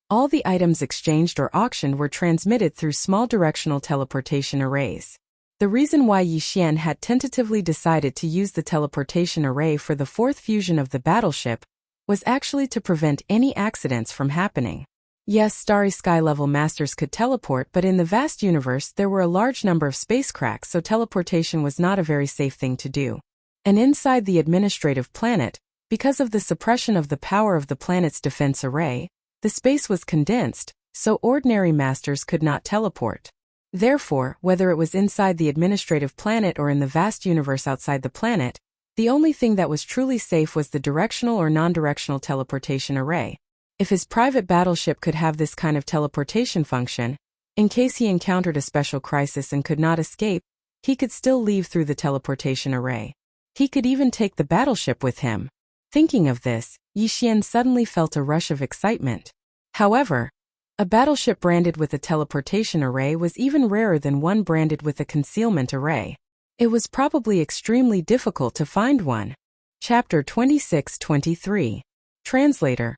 all the items exchanged or auctioned were transmitted through small directional teleportation arrays. The reason why Yi Xian had tentatively decided to use the teleportation array for the fourth fusion of the battleship was actually to prevent any accidents from happening. Yes, starry sky-level masters could teleport, but in the vast universe there were a large number of space cracks, so teleportation was not a very safe thing to do. And inside the administrative planet, because of the suppression of the power of the planet's defense array, the space was condensed, so ordinary masters could not teleport. Therefore, whether it was inside the administrative planet or in the vast universe outside the planet, the only thing that was truly safe was the directional or non-directional teleportation array. If his private battleship could have this kind of teleportation function, in case he encountered a special crisis and could not escape, he could still leave through the teleportation array. He could even take the battleship with him. Thinking of this, Yi Xian suddenly felt a rush of excitement. However, a battleship branded with a teleportation array was even rarer than one branded with a concealment array. It was probably extremely difficult to find one. Chapter 26-23. Translator.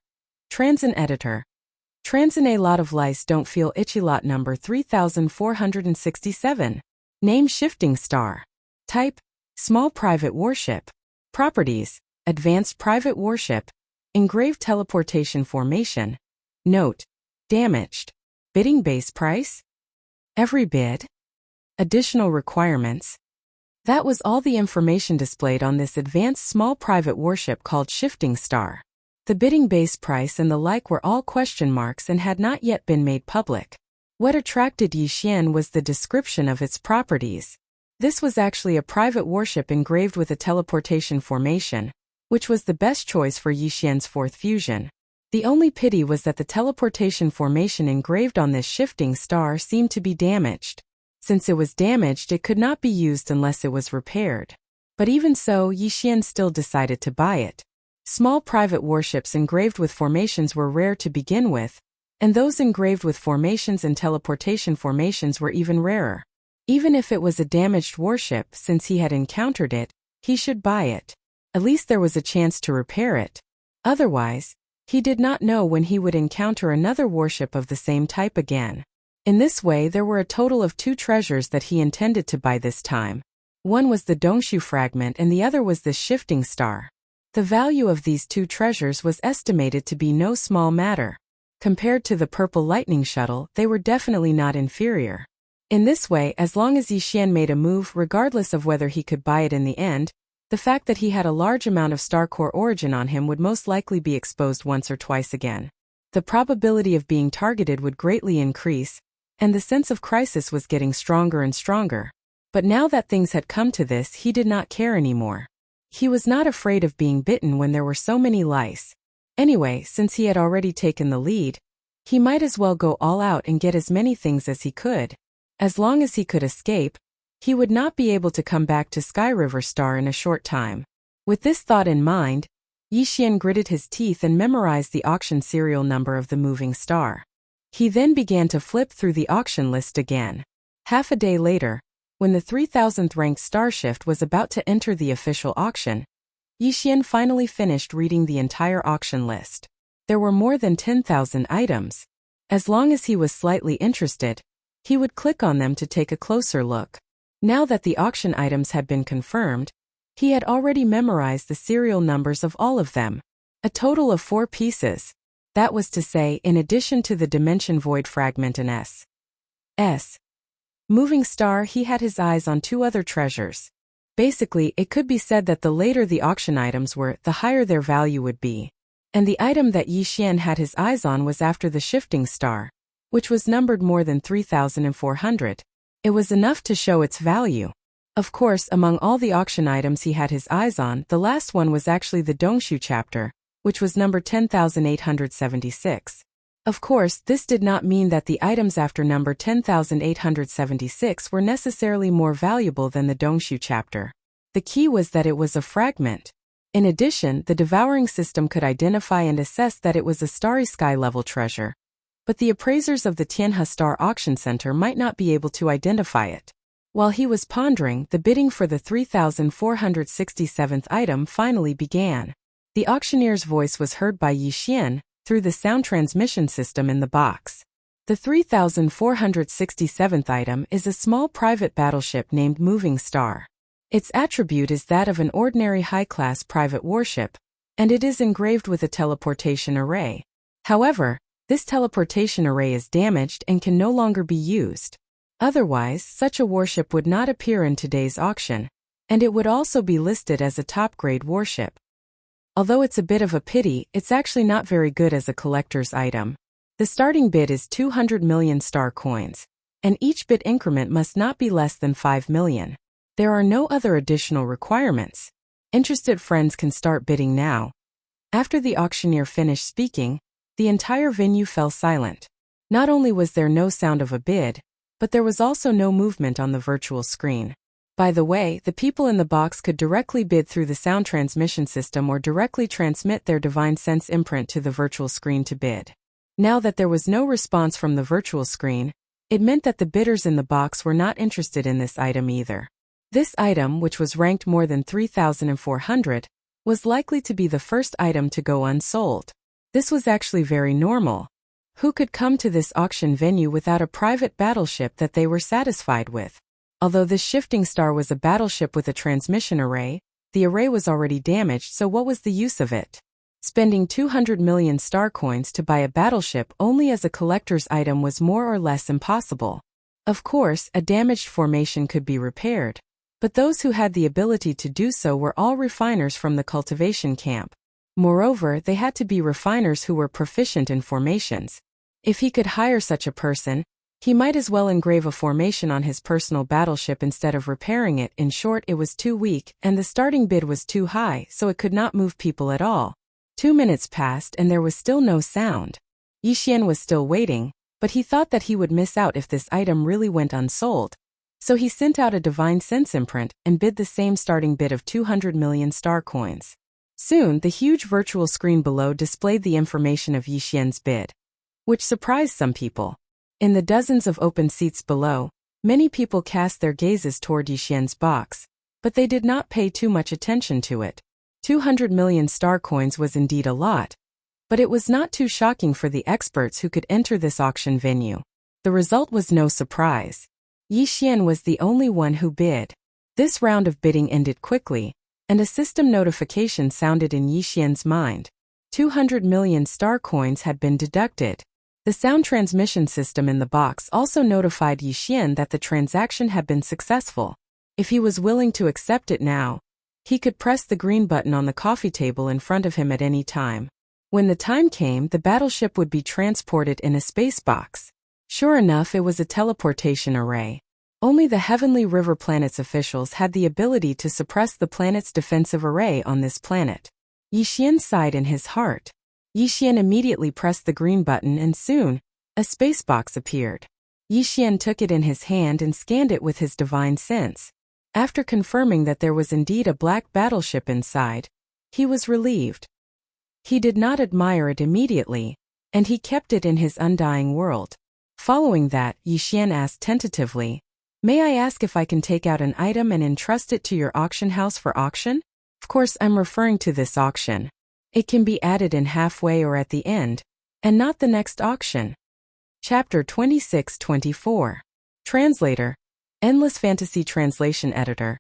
Transin Editor. Transin A lot of lice don't feel itchy. Lot number 3467. Name Shifting Star. Type: Small Private Warship. Properties: Advanced Private Warship. Engraved Teleportation Formation. Note: Damaged. Bidding base price? Every bid. Additional requirements. That was all the information displayed on this advanced small private warship called Shifting Star. The bidding base price and the like were all question marks and had not yet been made public. What attracted Yi Xian was the description of its properties. This was actually a private warship engraved with a teleportation formation, which was the best choice for Yi Xian's fourth fusion. The only pity was that the teleportation formation engraved on this shifting star seemed to be damaged. Since it was damaged, it could not be used unless it was repaired. But even so, Yi Xian still decided to buy it. Small private warships engraved with formations were rare to begin with, and those engraved with formations and teleportation formations were even rarer. Even if it was a damaged warship, since he had encountered it, he should buy it. At least there was a chance to repair it. Otherwise, he did not know when he would encounter another warship of the same type again. In this way, there were a total of 2 treasures that he intended to buy this time. One was the Dongshu fragment and the other was the shifting star. The value of these 2 treasures was estimated to be no small matter. Compared to the purple lightning shuttle, they were definitely not inferior. In this way, as long as Yi Xian made a move regardless of whether he could buy it in the end, the fact that he had a large amount of star core origin on him would most likely be exposed once or twice again. The probability of being targeted would greatly increase, and the sense of crisis was getting stronger and stronger. But now that things had come to this, he did not care anymore. He was not afraid of being bitten when there were so many lice. Anyway, since he had already taken the lead, he might as well go all out and get as many things as he could. As long as he could escape, he would not be able to come back to Sky River Star in a short time. With this thought in mind, Yi Xian gritted his teeth and memorized the auction serial number of the moving star. He then began to flip through the auction list again. Half a day later, when the 3000th ranked starshift was about to enter the official auction, Yi Xian finally finished reading the entire auction list. There were more than 10,000 items. As long as he was slightly interested, he would click on them to take a closer look. Now that the auction items had been confirmed, he had already memorized the serial numbers of all of them. A total of 4 pieces. That was to say, in addition to the Dimension Void fragment and S. Moving star, he had his eyes on 2 other treasures. Basically, it could be said that the later the auction items were, the higher their value would be. And the item that Yi Xian had his eyes on was after the shifting star, which was numbered more than 3,400. It was enough to show its value. Of course, among all the auction items he had his eyes on, the last one was actually the Dongshu chapter, which was number 10,876. Of course, this did not mean that the items after number 10,876 were necessarily more valuable than the Dongshu chapter. The key was that it was a fragment. In addition, the Devouring system could identify and assess that it was a starry sky level treasure. But the appraisers of the Tianhe Star Auction Center might not be able to identify it. While he was pondering, the bidding for the 3,467th item finally began. The auctioneer's voice was heard by Yixian through the sound transmission system in the box. The 3,467th item is a small private battleship named Moving Star. Its attribute is that of an ordinary high-class private warship, and it is engraved with a teleportation array. However, this teleportation array is damaged and can no longer be used. Otherwise, such a warship would not appear in today's auction, and it would also be listed as a top-grade warship. Although it's a bit of a pity, it's actually not very good as a collector's item. The starting bid is 200 million star coins, and each bid increment must not be less than 5 million. There are no other additional requirements. Interested friends can start bidding now. After the auctioneer finished speaking, the entire venue fell silent. Not only was there no sound of a bid, but there was also no movement on the virtual screen. By the way, the people in the box could directly bid through the sound transmission system or directly transmit their divine sense imprint to the virtual screen to bid. Now that there was no response from the virtual screen, it meant that the bidders in the box were not interested in this item either. This item, which was ranked more than 3,400, was likely to be the first item to go unsold. This was actually very normal. Who could come to this auction venue without a private battleship that they were satisfied with? Although this shifting star was a battleship with a transmission array, the array was already damaged, so what was the use of it? Spending 200 million star coins to buy a battleship only as a collector's item was more or less impossible. Of course, a damaged formation could be repaired, but those who had the ability to do so were all refiners from the cultivation camp. Moreover, they had to be refiners who were proficient in formations. If he could hire such a person, he might as well engrave a formation on his personal battleship instead of repairing it. In short, it was too weak, and the starting bid was too high, so it could not move people at all. 2 minutes passed and there was still no sound. Yixian was still waiting, but he thought that he would miss out if this item really went unsold. So he sent out a divine sense imprint and bid the same starting bid of 200 million star coins. Soon, the huge virtual screen below displayed the information of Yixian's bid, which surprised some people. In the dozens of open seats below, many people cast their gazes toward Yixian's box, but they did not pay too much attention to it. 200 million star coins was indeed a lot, but it was not too shocking for the experts who could enter this auction venue. The result was no surprise. Yixian was the only one who bid. This round of bidding ended quickly, and a system notification sounded in Yixian's mind. 200 million star coins had been deducted. The sound transmission system in the box also notified Yixian that the transaction had been successful. If he was willing to accept it now, he could press the green button on the coffee table in front of him at any time. When the time came, the battleship would be transported in a space box. Sure enough, it was a teleportation array. Only the Heavenly River Planet's officials had the ability to suppress the planet's defensive array on this planet. Yixian sighed in his heart. Yixian immediately pressed the green button and soon, a space box appeared. Yixian took it in his hand and scanned it with his divine sense. After confirming that there was indeed a black battleship inside, he was relieved. He did not admire it immediately, and he kept it in his undying world. Following that, Yixian asked tentatively, "May I ask if I can take out an item and entrust it to your auction house for auction?" Of course, I'm referring to this auction. It can be added in halfway or at the end, and not the next auction. Chapter 26-24. Translator. Endless Fantasy Translation Editor.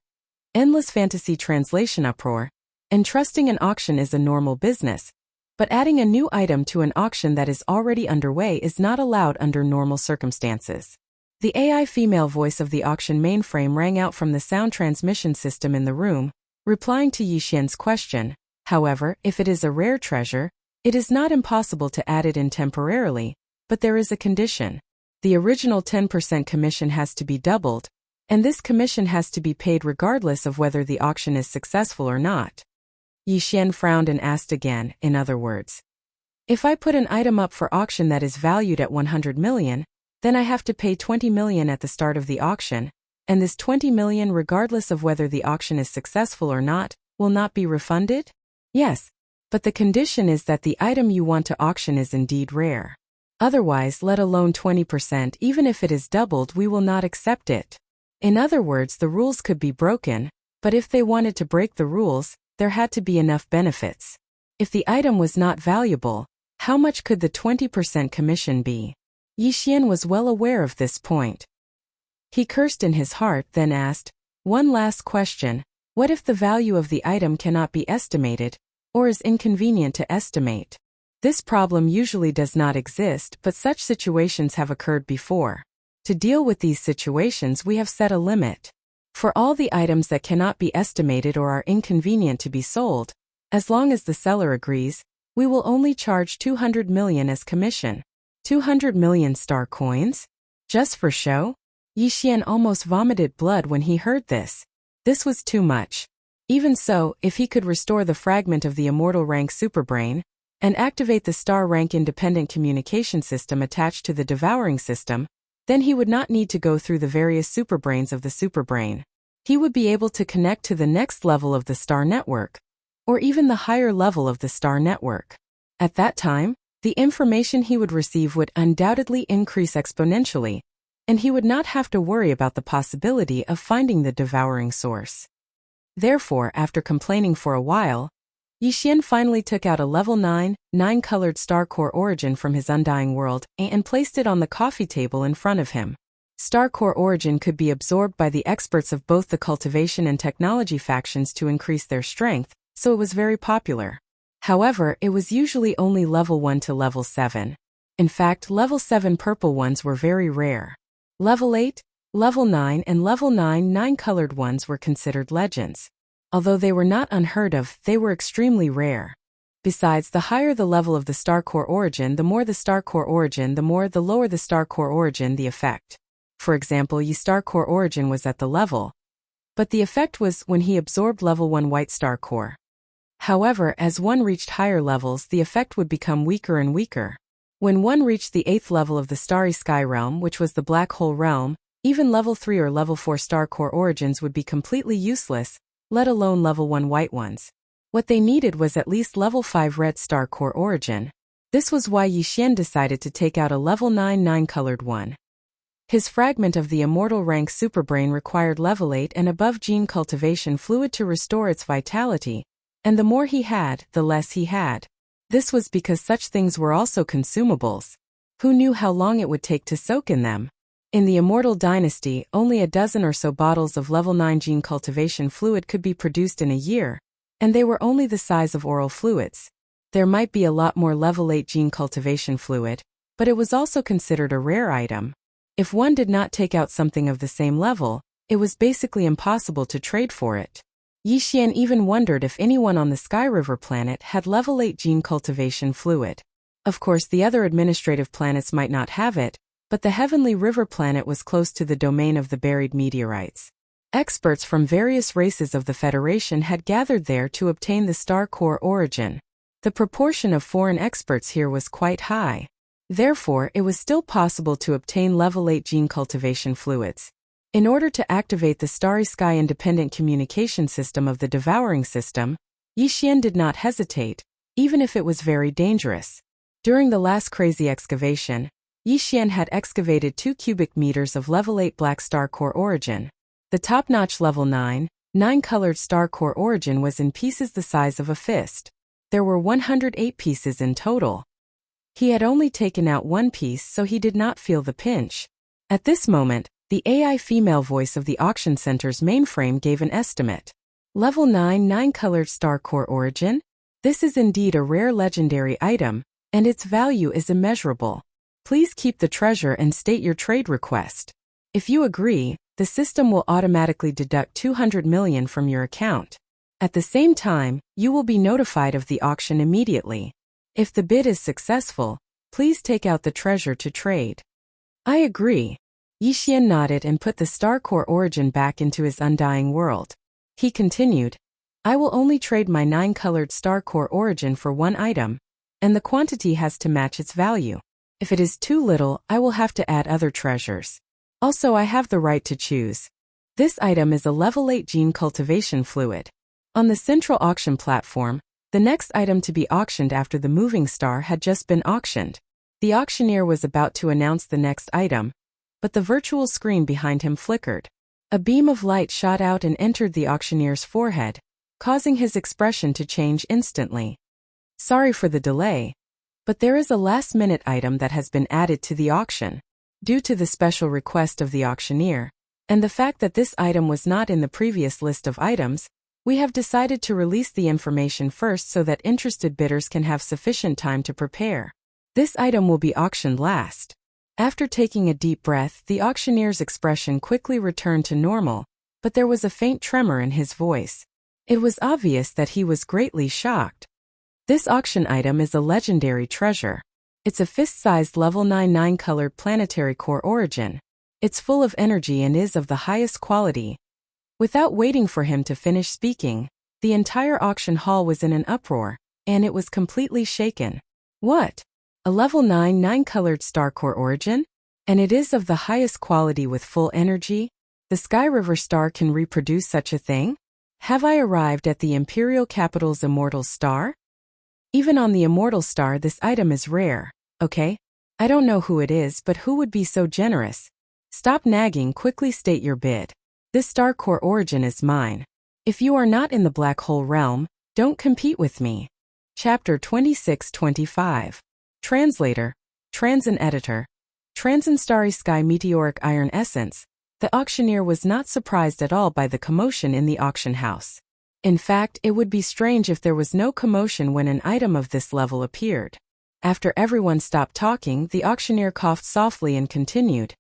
Endless Fantasy Translation Uproar. Entrusting an auction is a normal business, but adding a new item to an auction that is already underway is not allowed under normal circumstances. The AI female voice of the auction mainframe rang out from the sound transmission system in the room, replying to Yixian's question. However, if it is a rare treasure, it is not impossible to add it in temporarily, but there is a condition. The original 10% commission has to be doubled, and this commission has to be paid regardless of whether the auction is successful or not. Yixian frowned and asked again, in other words, if I put an item up for auction that is valued at 100 million, then I have to pay 20 million at the start of the auction, and this 20 million, regardless of whether the auction is successful or not, will not be refunded? Yes, but the condition is that the item you want to auction is indeed rare. Otherwise, let alone 20%, even if it is doubled, we will not accept it. In other words, the rules could be broken, but if they wanted to break the rules, there had to be enough benefits. If the item was not valuable, how much could the 20% commission be? Yixian was well aware of this point. He cursed in his heart, then asked, "One last question. What if the value of the item cannot be estimated, or is inconvenient to estimate?" This problem usually does not exist, but such situations have occurred before. To deal with these situations, we have set a limit. For all the items that cannot be estimated or are inconvenient to be sold, as long as the seller agrees, we will only charge 200 million as commission. 200 million star coins? Just for show? Yixian almost vomited blood when he heard this. This was too much. Even so, if he could restore the fragment of the immortal rank superbrain, and activate the star rank independent communication system attached to the devouring system, then he would not need to go through the various superbrains of the superbrain. He would be able to connect to the next level of the star network, or even the higher level of the star network. At that time, the information he would receive would undoubtedly increase exponentially, and he would not have to worry about the possibility of finding the devouring source. Therefore, after complaining for a while, Yixian finally took out a level 9, 9-colored star core origin from his undying world and placed it on the coffee table in front of him. Star core origin could be absorbed by the experts of both the cultivation and technology factions to increase their strength, so it was very popular. However, it was usually only level 1 to level 7. In fact, level 7 purple ones were very rare. Level 8, level 9 and level 9 9-colored ones were considered legends. Although they were not unheard of, they were extremely rare. Besides, the higher the level of the star core origin, the more the star core origin, the lower the star core origin, the effect. For example, Yi star core origin was at the level, but the effect was when he absorbed level 1 white star core. However, as one reached higher levels, the effect would become weaker and weaker. When one reached the 8th level of the starry sky realm, which was the black hole realm, even level 3 or level 4 star core origins would be completely useless, let alone level 1 white ones. What they needed was at least level 5 red star core origin. This was why Yixian decided to take out a level 9 9-colored one. His fragment of the immortal rank superbrain required level 8 and above gene cultivation fluid to restore its vitality, and the more he had, the less he had. This was because such things were also consumables. Who knew how long it would take to soak in them? In the Immortal Dynasty, only a dozen or so bottles of level 9 gene cultivation fluid could be produced in a year, and they were only the size of oral fluids. There might be a lot more level 8 gene cultivation fluid, but it was also considered a rare item. If one did not take out something of the same level, it was basically impossible to trade for it. Yixian even wondered if anyone on the Sky River planet had level 8 gene cultivation fluid. Of course, the other administrative planets might not have it, but the Heavenly River planet was close to the domain of the buried meteorites. Experts from various races of the Federation had gathered there to obtain the star core origin. The proportion of foreign experts here was quite high. Therefore, it was still possible to obtain level 8 gene cultivation fluids. In order to activate the Starry Sky independent communication system of the Devouring system, Yixian did not hesitate, even if it was very dangerous. During the last crazy excavation, Yixian had excavated 2 cubic meters of level 8 black star core origin. The top-notch level 9, 9-colored star core origin was in pieces the size of a fist. There were 108 pieces in total. He had only taken out one piece, so he did not feel the pinch. At this moment, the AI female voice of the auction center's mainframe gave an estimate. Level 9 9-colored star core origin? This is indeed a rare legendary item, and its value is immeasurable. Please keep the treasure and state your trade request. If you agree, the system will automatically deduct 200 million from your account. At the same time, you will be notified of the auction immediately. If the bid is successful, please take out the treasure to trade. I agree. Yixian nodded and put the star core origin back into his undying world. He continued, I will only trade my 9-colored star core origin for one item, and the quantity has to match its value. If it is too little, I will have to add other treasures. Also, I have the right to choose. This item is a level 8 gene cultivation fluid. On the central auction platform, the next item to be auctioned after the moving star had just been auctioned. The auctioneer was about to announce the next item, but the virtual screen behind him flickered. A beam of light shot out and entered the auctioneer's forehead, causing his expression to change instantly. Sorry for the delay, but there is a last-minute item that has been added to the auction. Due to the special request of the auctioneer, and the fact that this item was not in the previous list of items, we have decided to release the information first so that interested bidders can have sufficient time to prepare. This item will be auctioned last. After taking a deep breath, the auctioneer's expression quickly returned to normal, but there was a faint tremor in his voice. It was obvious that he was greatly shocked. This auction item is a legendary treasure. It's a fist-sized level 9 colored planetary core origin. It's full of energy and is of the highest quality. Without waiting for him to finish speaking, the entire auction hall was in an uproar, and it was completely shaken. What? A level 9 colored star core origin? And it is of the highest quality with full energy? The Sky River star can reproduce such a thing? Have I arrived at the Imperial Capital's immortal star? Even on the immortal star, this item is rare, okay? I don't know who it is, but who would be so generous? Stop nagging, quickly state your bid. This star core origin is mine. If you are not in the black hole realm, don't compete with me. Chapter 26-25. Translator, Transin Editor. Transin Starry Sky Meteoric Iron Essence. The auctioneer was not surprised at all by the commotion in the auction house. In fact, it would be strange if there was no commotion when an item of this level appeared. After everyone stopped talking, the auctioneer coughed softly and continued.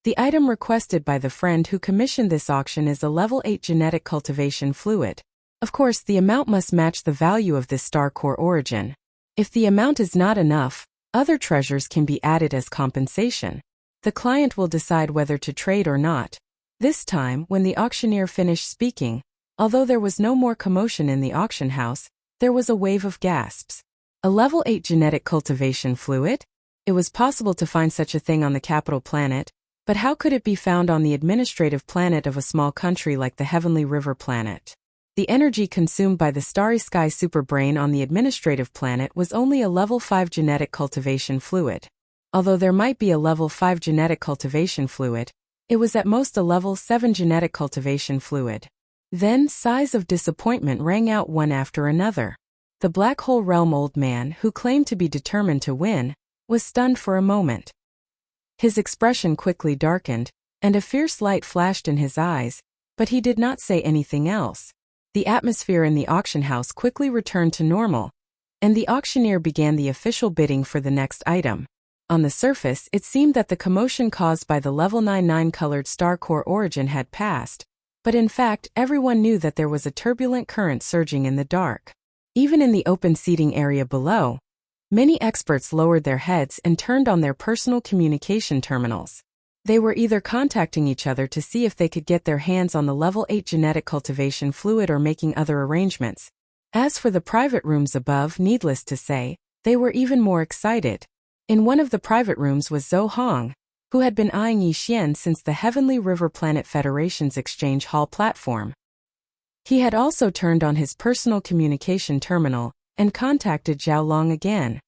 The item requested by the friend who commissioned this auction is a level 8 genetic cultivation fluid. Of course, the amount must match the value of this star core origin. If the amount is not enough, other treasures can be added as compensation. The client will decide whether to trade or not. This time, when the auctioneer finished speaking, although there was no more commotion in the auction house, there was a wave of gasps. A level 8 genetic cultivation fluid? It was possible to find such a thing on the capital planet, but how could it be found on the administrative planet of a small country like the Heavenly River planet? The energy consumed by the Starry Sky superbrain on the administrative planet was only a level 5 genetic cultivation fluid. Although there might be a level 5 genetic cultivation fluid, it was at most a level 7 genetic cultivation fluid. Then, sighs of disappointment rang out one after another. The Black Hole Realm old man, who claimed to be determined to win, was stunned for a moment. His expression quickly darkened, and a fierce light flashed in his eyes, but he did not say anything else. The atmosphere in the auction house quickly returned to normal, and the auctioneer began the official bidding for the next item. On the surface, it seemed that the commotion caused by the level 9 colored star core origin had passed, but in fact, everyone knew that there was a turbulent current surging in the dark. Even in the open seating area below, many experts lowered their heads and turned on their personal communication terminals. They were either contacting each other to see if they could get their hands on the level 8 genetic cultivation fluid or making other arrangements. As for the private rooms above, needless to say, they were even more excited. In one of the private rooms was Zhou Hong, who had been eyeing Yi Xian since the Heavenly River Planet Federation's Exchange Hall platform. He had also turned on his personal communication terminal and contacted Zhao Long again.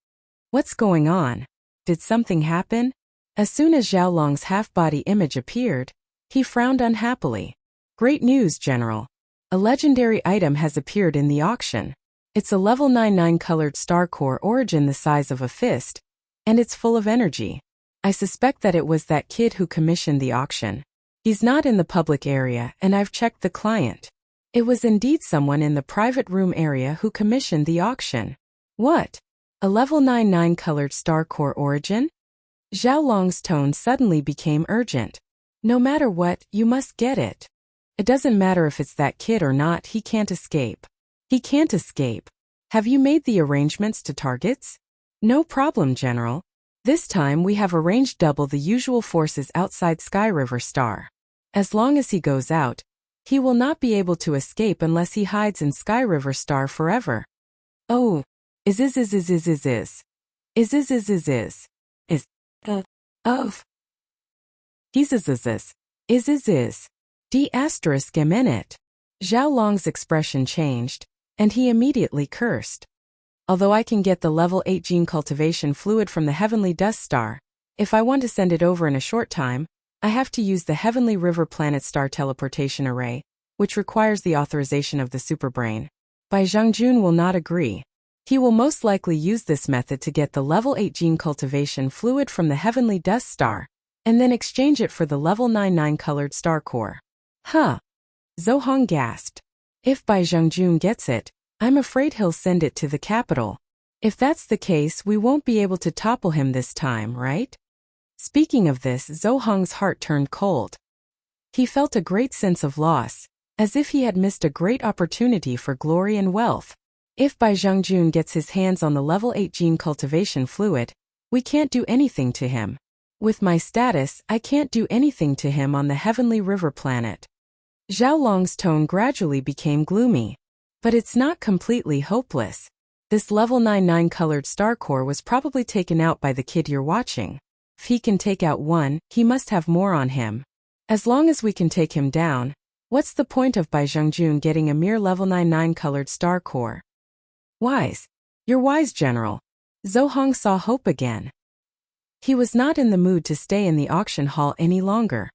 What's going on? Did something happen? As soon as Zhao Long's half-body image appeared, he frowned unhappily. Great news, General. A legendary item has appeared in the auction. It's a level 9 colored star core origin the size of a fist, and it's full of energy. I suspect that it was that kid who commissioned the auction. He's not in the public area, and I've checked the client. It was indeed someone in the private room area who commissioned the auction. What? A level 9 colored star core origin? Zhao Long's tone suddenly became urgent. No matter what, you must get it. It doesn't matter if it's that kid or not, he can't escape. He can't escape. Have you made the arrangements to targets? No problem, General. This time we have arranged double the usual forces outside Sky River Star. As long as he goes out, he will not be able to escape unless he hides in Sky River Star forever. Oh, is the of is d asterisk m in it. Zhao Long's expression changed, and he immediately cursed. Although I can get the level 8 gene cultivation fluid from the Heavenly Dust Star, if I want to send it over in a short time, I have to use the Heavenly River Planet Star Teleportation Array, which requires the authorization of the Superbrain. Bai Zhengjun will not agree. He will most likely use this method to get the level 8 gene cultivation fluid from the Heavenly Dust Star, and then exchange it for the level 99 colored star core. Huh. Zhou Hong gasped. If Bai Zhengjun gets it, I'm afraid he'll send it to the capital. If that's the case, we won't be able to topple him this time, right? Speaking of this, Zhou Hong's heart turned cold. He felt a great sense of loss, as if he had missed a great opportunity for glory and wealth. If Bai Zhengjun gets his hands on the level 8 gene cultivation fluid, we can't do anything to him. With my status, I can't do anything to him on the Heavenly River Planet. Zhao Long's tone gradually became gloomy. But it's not completely hopeless. This level 99 colored star core was probably taken out by the kid you're watching. If he can take out one, he must have more on him. As long as we can take him down, what's the point of Bai Zhengjun getting a mere level 99 colored star core? Wise. You're wise, General. Zhou Hong saw hope again. He was not in the mood to stay in the auction hall any longer.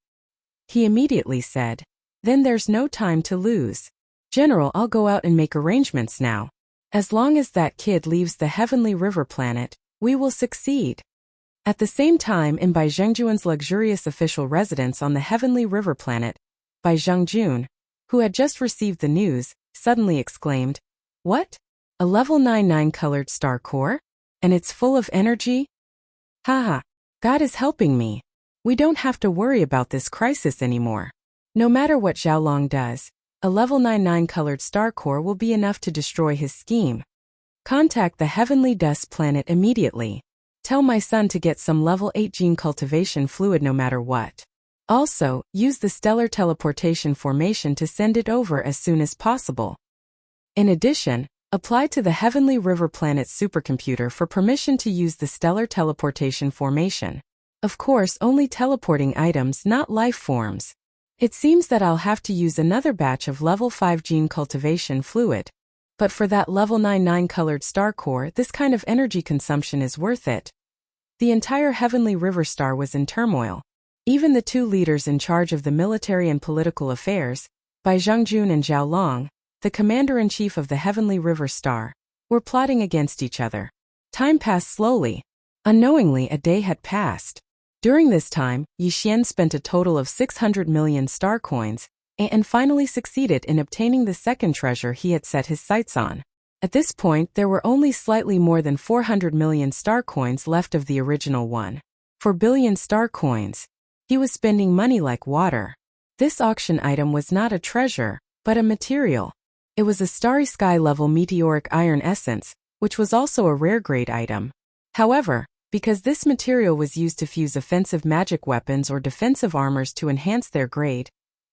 He immediately said, "Then there's no time to lose. General, I'll go out and make arrangements now. As long as that kid leaves the Heavenly River Planet, we will succeed." At the same time, in Bai Zhengjun's luxurious official residence on the Heavenly River Planet, Bai Zhengjun, who had just received the news, suddenly exclaimed, "What? A level 99 colored star core? And it's full of energy? Haha, God is helping me. We don't have to worry about this crisis anymore. No matter what Zhao Long does, a level 99 colored star core will be enough to destroy his scheme. Contact the Heavenly Dust Planet immediately. Tell my son to get some level 8 gene cultivation fluid no matter what. Also, use the stellar teleportation formation to send it over as soon as possible. In addition, apply to the Heavenly River Planet supercomputer for permission to use the stellar teleportation formation. Of course, only teleporting items, not life forms. It seems that I'll have to use another batch of level 5 gene cultivation fluid. But for that level 99 colored star core, this kind of energy consumption is worth it. The entire Heavenly River Star was in turmoil. Even the two leaders in charge of the military and political affairs, Bai Zhengjun and Zhao Long, the commander-in-chief of the Heavenly River Star, were plotting against each other. Time passed slowly. Unknowingly, a day had passed. During this time, Yi Xian spent a total of 600 million star coins, and finally succeeded in obtaining the second treasure he had set his sights on. At this point, there were only slightly more than 400 million star coins left of the original 1.4 billion star coins. He was spending money like water. This auction item was not a treasure, but a material. It was a starry sky level meteoric iron essence, which was also a rare grade item. However, because this material was used to fuse offensive magic weapons or defensive armors to enhance their grade,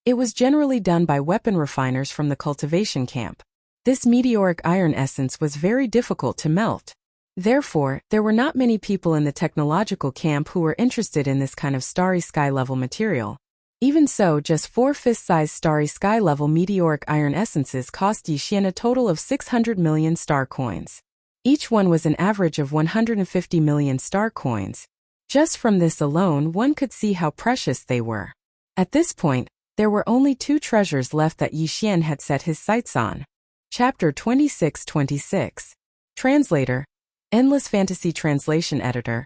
it was generally done by weapon refiners from the cultivation camp. This meteoric iron essence was very difficult to melt. Therefore, there were not many people in the technological camp who were interested in this kind of starry sky level material. Even so, just 4 fist-sized starry sky level meteoric iron essences cost Yi Xian a total of 600 million star coins. Each one was an average of 150 million star coins. Just from this alone, one could see how precious they were. At this point, there were only 2 treasures left that Yi Xian had set his sights on. Chapter 26-26. Translator. Endless Fantasy Translation Editor.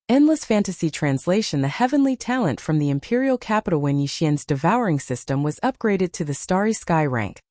Endless Fantasy Translation. The heavenly talent from the Imperial capital when Yi Xian's Devouring system was upgraded to the Starry Sky rank.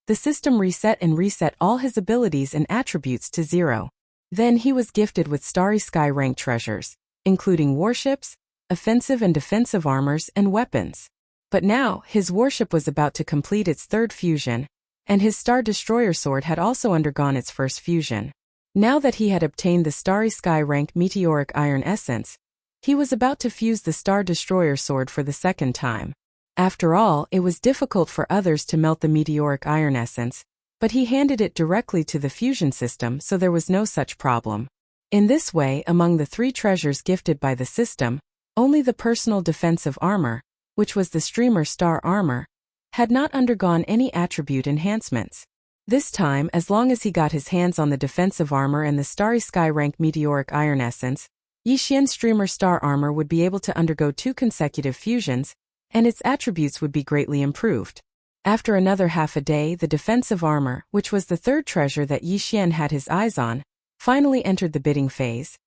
The system reset all his abilities and attributes to 0. Then he was gifted with Starry Sky rank treasures, including warships, offensive and defensive armors, and weapons. But now, his warship was about to complete its 3rd fusion, and his Star Destroyer sword had also undergone its 1st fusion. Now that he had obtained the Starry Sky rank meteoric iron essence, he was about to fuse the Star Destroyer sword for the 2nd time. After all, it was difficult for others to melt the meteoric iron essence, but he handed it directly to the fusion system, so there was no such problem. In this way, among the 3 treasures gifted by the system, only the personal defensive armor, which was the Streamer Star Armor, had not undergone any attribute enhancements. This time, as long as he got his hands on the defensive armor and the Starry Sky rank meteoric iron essence, Yixian's Streamer Star armor would be able to undergo 2 consecutive fusions, and its attributes would be greatly improved. After another half a day, the defensive armor, which was the third treasure that Yixian had his eyes on, finally entered the bidding phase.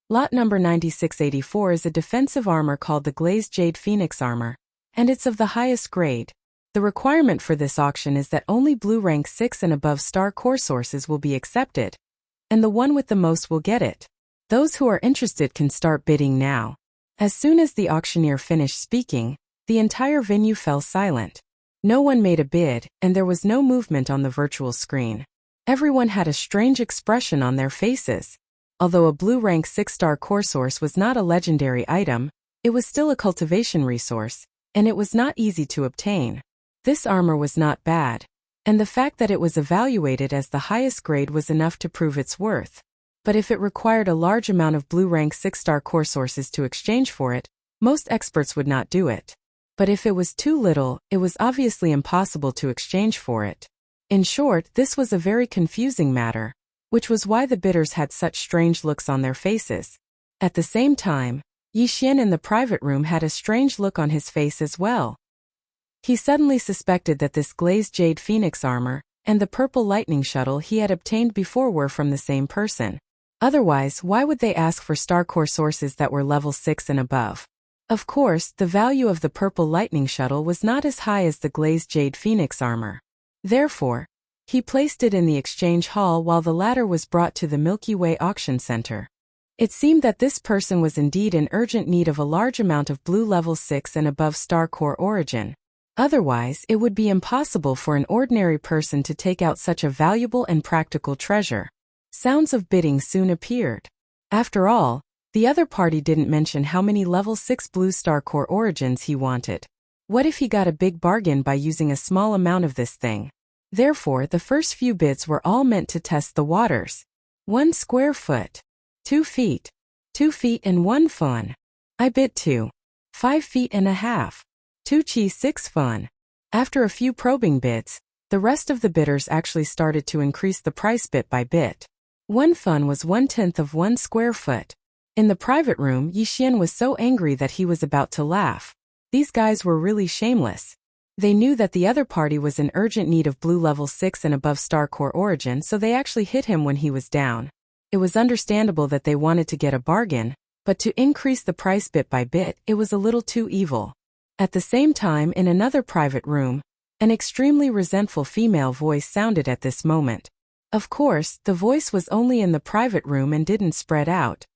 Lot number 9684 is a defensive armor called the Glazed Jade Phoenix armor, and it's of the highest grade. The requirement for this auction is that only blue rank 6 and above star core sources will be accepted, and the one with the most will get it. Those who are interested can start bidding now. As soon as the auctioneer finished speaking, the entire venue fell silent. No one made a bid, and there was no movement on the virtual screen. Everyone had a strange expression on their faces. Although a blue rank 6-star core source was not a legendary item, it was still a cultivation resource, and it was not easy to obtain. This armor was not bad, and the fact that it was evaluated as the highest grade was enough to prove its worth. But if it required a large amount of blue rank 6-star core sources to exchange for it, most experts would not do it. But if it was too little, it was obviously impossible to exchange for it. In short, this was a very confusing matter, which was why the bidders had such strange looks on their faces. At the same time, Yixian in the private room had a strange look on his face as well. He suddenly suspected that this glazed jade phoenix armor and the purple lightning shuttle he had obtained before were from the same person. Otherwise, why would they ask for star core sources that were level 6 and above? Of course, the value of the purple lightning shuttle was not as high as the glazed jade phoenix armor. Therefore, he placed it in the exchange hall while the latter was brought to the Milky Way auction center. It seemed that this person was indeed in urgent need of a large amount of blue level 6 and above star core origin. Otherwise, it would be impossible for an ordinary person to take out such a valuable and practical treasure. Sounds of bidding soon appeared. After all, the other party didn't mention how many level 6 blue star core origins he wanted. What if he got a big bargain by using a small amount of this thing? Therefore, the first few bids were all meant to test the waters. 1 square foot. 2 feet. 2 feet and 1 fun. I bid 2. 5 feet and a half. 2 chi 6 fun. After a few probing bids, the rest of the bidders actually started to increase the price bit by bit. 1 fun was 1/10 of 1 square foot. In the private room, Yixian was so angry that he was about to laugh. These guys were really shameless. They knew that the other party was in urgent need of blue level 6 and above star core origin, so they actually hit him when he was down. It was understandable that they wanted to get a bargain, but to increase the price bit by bit, it was a little too evil. At the same time, in another private room, an extremely resentful female voice sounded at this moment. Of course, the voice was only in the private room and didn't spread out.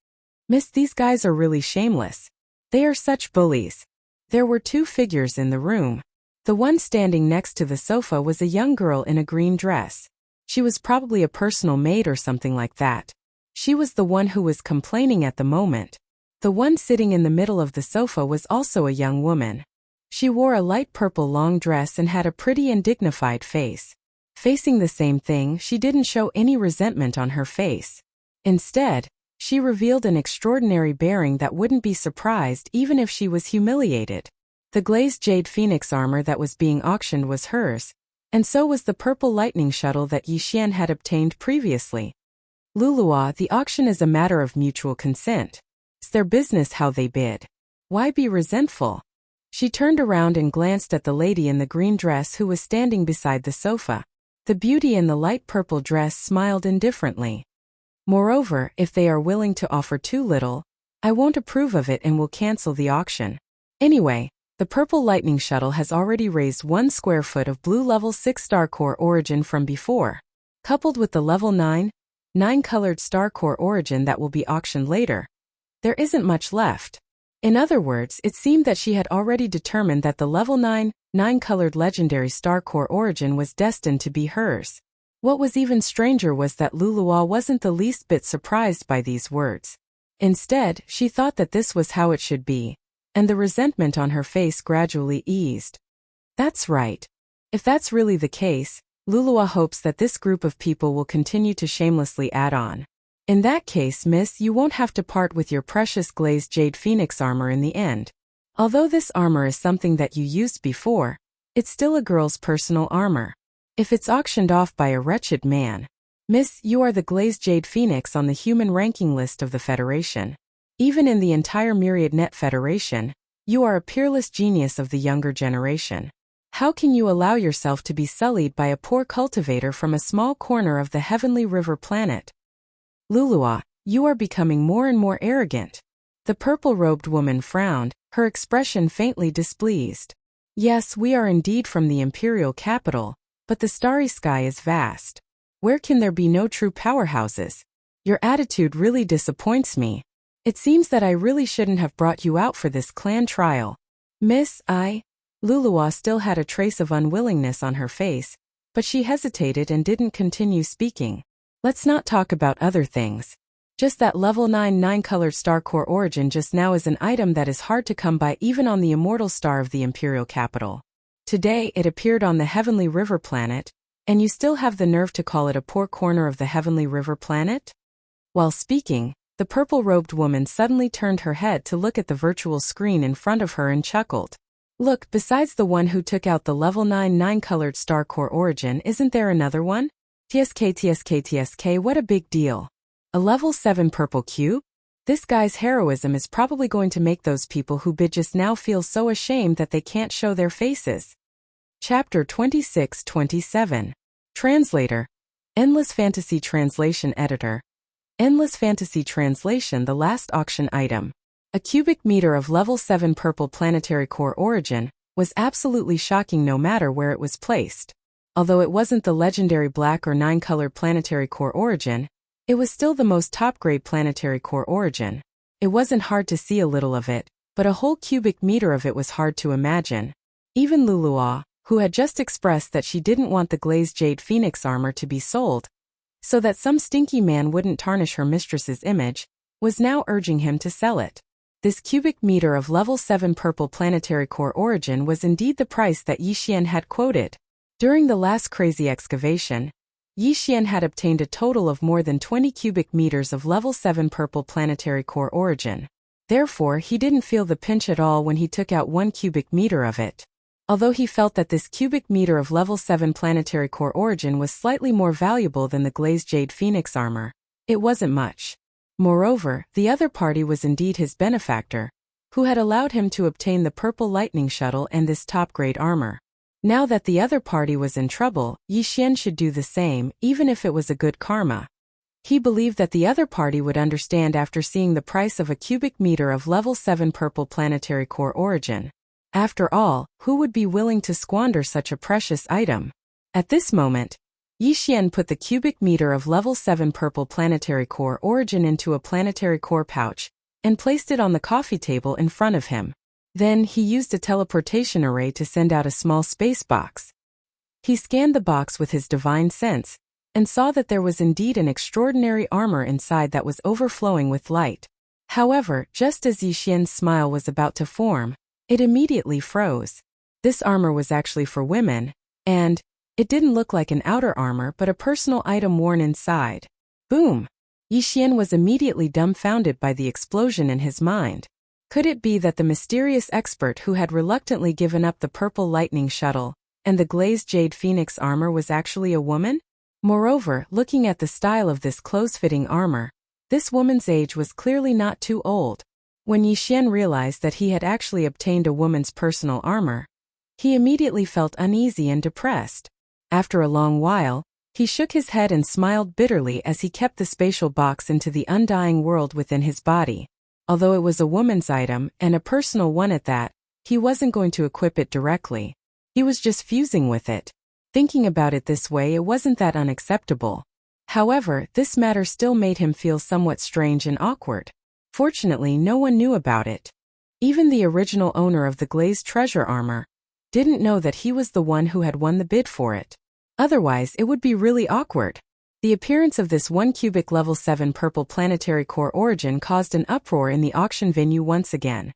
Miss, these guys are really shameless. They are such bullies. There were 2 figures in the room. The one standing next to the sofa was a young girl in a green dress. She was probably a personal maid or something like that. She was the one who was complaining at the moment. The one sitting in the middle of the sofa was also a young woman. She wore a light purple long dress and had a pretty and dignified face. Facing the same thing, she didn't show any resentment on her face. Instead, she revealed an extraordinary bearing that wouldn't be surprised even if she was humiliated. The glazed jade phoenix armor that was being auctioned was hers, and so was the purple lightning shuttle that Yixian had obtained previously. Lulua, the auction is a matter of mutual consent. It's their business how they bid. Why be resentful? She turned around and glanced at the lady in the green dress who was standing beside the sofa. The beauty in the light purple dress smiled indifferently. Moreover, if they are willing to offer too little, I won't approve of it and will cancel the auction. Anyway, the purple lightning shuttle has already raised 1 square foot of blue level 6 star core origin from before, coupled with the level 9 colored star core origin that will be auctioned later. There isn't much left. In other words, it seemed that she had already determined that the level 9 colored legendary star core origin was destined to be hers. What was even stranger was that Lulua wasn't the least bit surprised by these words. Instead, she thought that this was how it should be, and the resentment on her face gradually eased. That's right. If that's really the case, Lulua hopes that this group of people will continue to shamelessly add on. In that case, miss, you won't have to part with your precious glazed jade phoenix armor in the end. Although this armor is something that you used before, it's still a girl's personal armor. If it's auctioned off by a wretched man, miss, you are the glazed jade phoenix on the human ranking list of the Federation. Even in the entire Myriad Net Federation, you are a peerless genius of the younger generation. How can you allow yourself to be sullied by a poor cultivator from a small corner of the Heavenly River planet? Lulua, you are becoming more and more arrogant. The purple-robed woman frowned, her expression faintly displeased. Yes, we are indeed from the imperial capital, but the starry sky is vast. Where can there be no true powerhouses? Your attitude really disappoints me. It seems that I really shouldn't have brought you out for this clan trial. Miss, Lulua still had a trace of unwillingness on her face, but she hesitated and didn't continue speaking. Let's not talk about other things. Just that level 9 colored star core origin just now is an item that is hard to come by even on the immortal star of the imperial capital. Today it appeared on the Heavenly River planet, and you still have the nerve to call it a poor corner of the Heavenly River planet? While speaking, the purple-robed woman suddenly turned her head to look at the virtual screen in front of her and chuckled. Look, besides the one who took out the level 9 colored star core origin, isn't there another one? TSK, what a big deal. A level 7 purple cube? This guy's heroism is probably going to make those people who bid just now feel so ashamed that they can't show their faces. Chapter 26-27. Translator. Endless Fantasy Translation Editor. Endless Fantasy Translation. The last auction item, a cubic meter of level 7 purple planetary core origin, was absolutely shocking no matter where it was placed. Although it wasn't the legendary black or 9-colored planetary core origin, it was still the most top-grade planetary core origin. It wasn't hard to see a little of it, but a whole cubic meter of it was hard to imagine. Even Lulua, who had just expressed that she didn't want the glazed jade phoenix armor to be sold, so that some stinky man wouldn't tarnish her mistress's image, was now urging him to sell it. This cubic meter of level 7 purple planetary core origin was indeed the price that Yixian had quoted. During the last crazy excavation, Yixian had obtained a total of more than 20 cubic meters of level 7 purple planetary core origin. Therefore, he didn't feel the pinch at all when he took out 1 cubic meter of it. Although he felt that this cubic meter of level 7 planetary core origin was slightly more valuable than the glazed jade phoenix armor, it wasn't much. Moreover, the other party was indeed his benefactor, who had allowed him to obtain the purple lightning shuttle and this top-grade armor. Now that the other party was in trouble, Yixian should do the same, even if it was a good karma. He believed that the other party would understand after seeing the price of a cubic meter of level 7 purple planetary core origin. After all, who would be willing to squander such a precious item? At this moment, Yixian put the cubic meter of level 7 purple planetary core origin into a planetary core pouch, and placed it on the coffee table in front of him. Then he used a teleportation array to send out a small space box. He scanned the box with his divine sense, and saw that there was indeed an extraordinary armor inside that was overflowing with light. However, just as Yixian's smile was about to form, it immediately froze. This armor was actually for women, and it didn't look like an outer armor but a personal item worn inside. Boom! Yixian was immediately dumbfounded by the explosion in his mind. Could it be that the mysterious expert who had reluctantly given up the purple lightning shuttle and the glazed jade phoenix armor was actually a woman? Moreover, looking at the style of this close-fitting armor, this woman's age was clearly not too old. When Yixian realized that he had actually obtained a woman's personal armor, he immediately felt uneasy and depressed. After a long while, he shook his head and smiled bitterly as he kept the spatial box into the undying world within his body. Although it was a woman's item, and a personal one at that, he wasn't going to equip it directly. He was just fusing with it. Thinking about it this way, it wasn't that unacceptable. However, this matter still made him feel somewhat strange and awkward. Fortunately, no one knew about it. Even the original owner of the glazed treasure armor didn't know that he was the one who had won the bid for it. Otherwise, it would be really awkward. The appearance of this 1 cubic level 7 purple planetary core origin caused an uproar in the auction venue once again.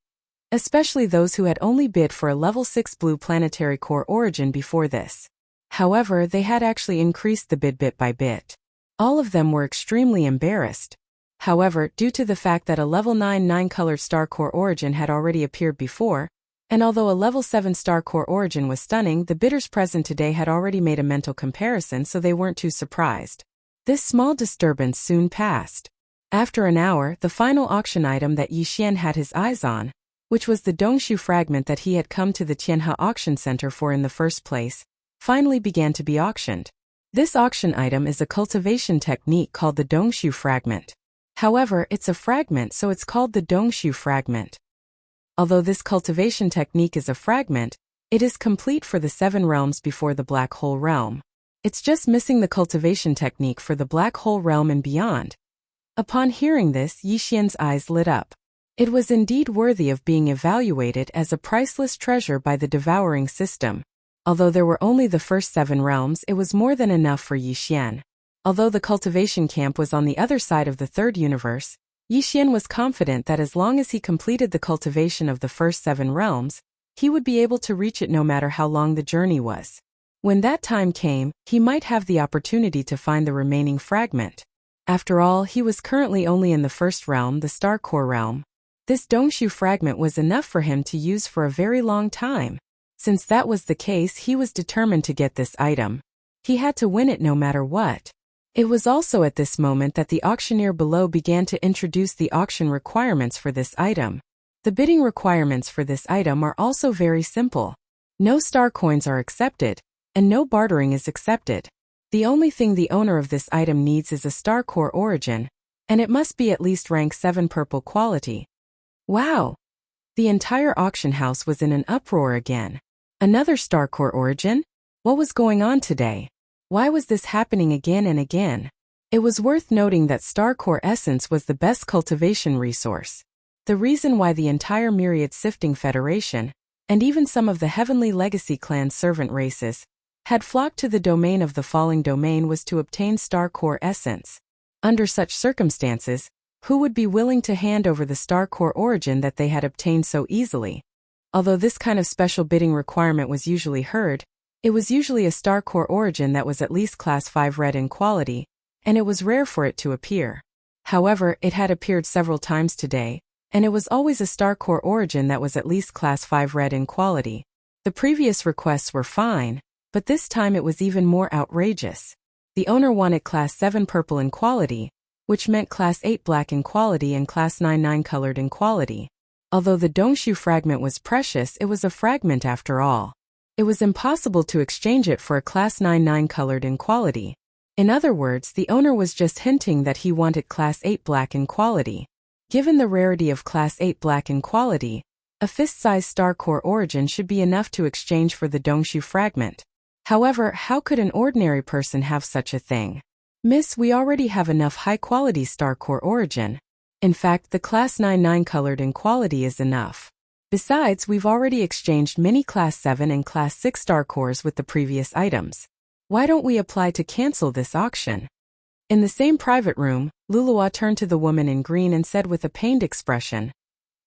Especially those who had only bid for a level 6 blue planetary core origin before this. However, they had actually increased the bid bit by bit. All of them were extremely embarrassed. However, due to the fact that a level 9 colored star core origin had already appeared before, and although a level 7 star core origin was stunning, the bidders present today had already made a mental comparison, so they weren't too surprised. This small disturbance soon passed. After an hour, the final auction item that Yixian had his eyes on, which was the Dongshu fragment that he had come to the Tianhe auction center for in the first place, finally began to be auctioned. This auction item is a cultivation technique called the Dongshu fragment. However, it's a fragment, so it's called the Dongshu fragment. Although this cultivation technique is a fragment, it is complete for the 7 realms before the black hole realm. It's just missing the cultivation technique for the black hole realm and beyond. Upon hearing this, Yixian's eyes lit up. It was indeed worthy of being evaluated as a priceless treasure by the Devouring system. Although there were only the first 7 realms, it was more than enough for Yixian. Although the cultivation camp was on the other side of the 3rd universe, Yixian was confident that as long as he completed the cultivation of the first 7 realms, he would be able to reach it no matter how long the journey was. When that time came, he might have the opportunity to find the remaining fragment. After all, he was currently only in the first realm, the Star Core realm. This Dongshu fragment was enough for him to use for a very long time. Since that was the case, he was determined to get this item. He had to win it no matter what. It was also at this moment that the auctioneer below began to introduce the auction requirements for this item. The bidding requirements for this item are also very simple. No star coins are accepted, and no bartering is accepted. The only thing the owner of this item needs is a star core origin, and it must be at least rank 7 purple quality. Wow! The entire auction house was in an uproar again. Another star core origin? What was going on today? Why was this happening again and again? It was worth noting that star core essence was the best cultivation resource. The reason why the entire Myriad Sifting Federation, and even some of the Heavenly Legacy clan servant races, had flocked to the domain of the Falling Domain was to obtain star core essence. Under such circumstances, who would be willing to hand over the star core origin that they had obtained so easily? Although this kind of special bidding requirement was usually heard, it was usually a star core origin that was at least class 5 red in quality, and it was rare for it to appear. However, it had appeared several times today, and it was always a star core origin that was at least class 5 red in quality. The previous requests were fine, but this time it was even more outrageous. The owner wanted class 7 purple in quality, which meant class 8 black in quality and class 9 colored in quality. Although the Dongshu fragment was precious, it was a fragment after all. It was impossible to exchange it for a class 9 colored in quality. In other words, the owner was just hinting that he wanted class 8 black in quality. Given the rarity of class 8 black in quality, a fist-sized star core origin should be enough to exchange for the Dongshu fragment. However, how could an ordinary person have such a thing? Miss, we already have enough high-quality star core origin. In fact, the class 9 colored in quality is enough. Besides, we've already exchanged many class 7 and class 6 star cores with the previous items. Why don't we apply to cancel this auction? In the same private room, Lulua turned to the woman in green and said with a pained expression,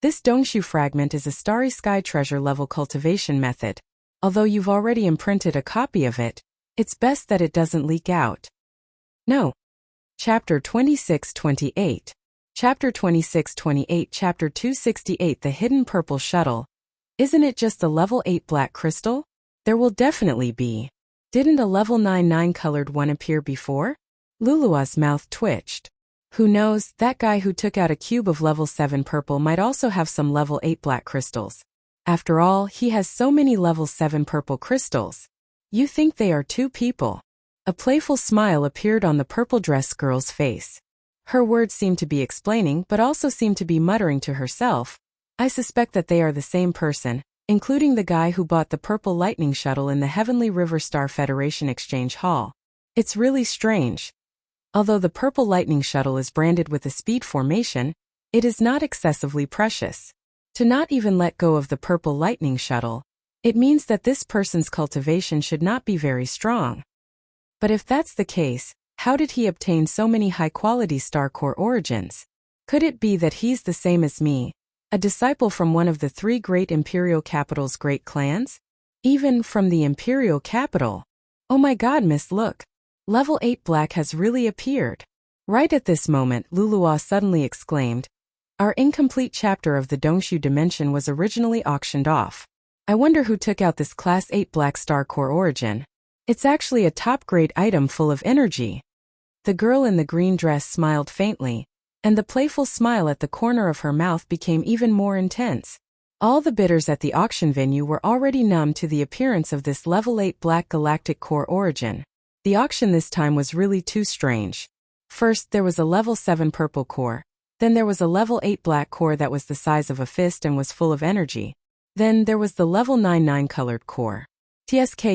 "This Dongshu fragment is a starry sky treasure level cultivation method. Although you've already imprinted a copy of it, it's best that it doesn't leak out." No. Chapter 26-28. Chapter 26-28. Chapter 268. The Hidden Purple Shuttle. Isn't it just a level 8 black crystal? There will definitely be. Didn't a level 9 colored one appear before? Lulua's mouth twitched. Who knows, that guy who took out a cube of level 7 purple might also have some level 8 black crystals. After all, he has so many level 7 purple crystals. You think they are 2 people? A playful smile appeared on the purple-dressed girl's face. Her words seemed to be explaining but also seemed to be muttering to herself. I suspect that they are the same person, including the guy who bought the purple lightning shuttle in the Heavenly River Star Federation Exchange Hall. It's really strange. Although the purple lightning shuttle is branded with a speed formation, it is not excessively precious. To not even let go of the purple lightning shuttle, it means that this person's cultivation should not be very strong. But if that's the case, how did he obtain so many high-quality star core origins? Could it be that he's the same as me, a disciple from one of the 3 great imperial capital's great clans? Even from the imperial capital? Oh my god, miss, look. Level 8 black has really appeared. Right at this moment, Lulua suddenly exclaimed, "Our incomplete chapter of the Dongshu dimension was originally auctioned off. I wonder who took out this class 8 black star core origin. It's actually a top-grade item full of energy." The girl in the green dress smiled faintly. and the playful smile at the corner of her mouth became even more intense. All the bidders at the auction venue were already numb to the appearance of this level 8 black galactic core origin. The auction this time was really too strange. First, there was a level 7 purple core. Then there was a level 8 black core that was the size of a fist and was full of energy. Then there was the level 9 colored core. TSK.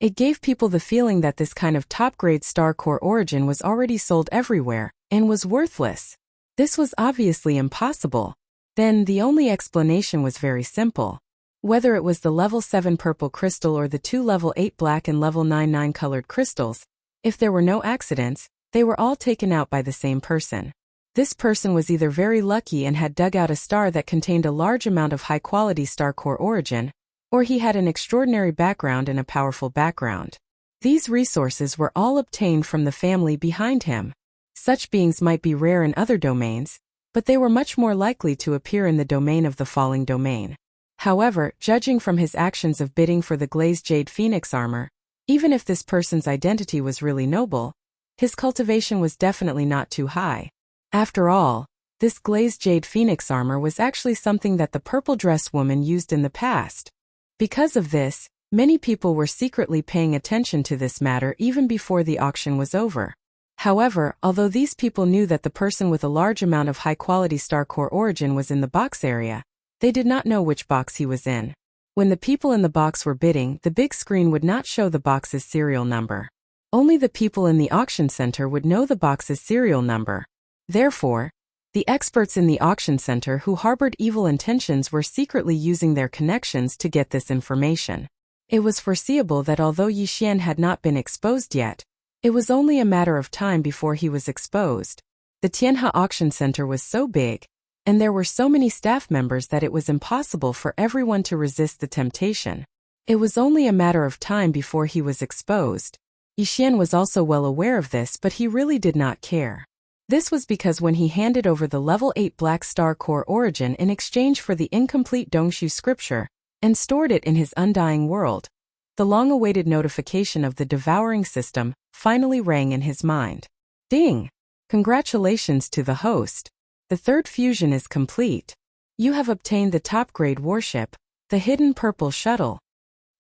It gave people the feeling that this kind of top-grade star core origin was already sold everywhere and was worthless. This was obviously impossible. Then the only explanation was very simple. Whether it was the level 7 purple crystal or the two level 8 black and level 9 colored crystals, if there were no accidents, they were all taken out by the same person. This person was either very lucky and had dug out a star that contained a large amount of high-quality star core origin, or he had an extraordinary background and a powerful background. These resources were all obtained from the family behind him. Such beings might be rare in other domains, but they were much more likely to appear in the domain of the falling domain. However, judging from his actions of bidding for the glazed jade phoenix armor, even if this person's identity was really noble, his cultivation was definitely not too high. After all, this glazed jade phoenix armor was actually something that the purple dress woman used in the past. Because of this, many people were secretly paying attention to this matter even before the auction was over. However, although these people knew that the person with a large amount of high-quality star core origin was in the box area, they did not know which box he was in. When the people in the box were bidding, the big screen would not show the box's serial number. Only the people in the auction center would know the box's serial number. Therefore, the experts in the auction center who harbored evil intentions were secretly using their connections to get this information. It was foreseeable that although Yi Xian had not been exposed yet, it was only a matter of time before he was exposed. The Tianhe auction center was so big, and there were so many staff members that it was impossible for everyone to resist the temptation. It was only a matter of time before he was exposed. Yi Xian was also well aware of this, but he really did not care. This was because when he handed over the level 8 black star core origin in exchange for the incomplete Dongshu scripture, and stored it in his undying world, the long-awaited notification of the Devouring system finally rang in his mind. Ding! Congratulations to the host. The third fusion is complete. You have obtained the top-grade warship, the hidden purple shuttle.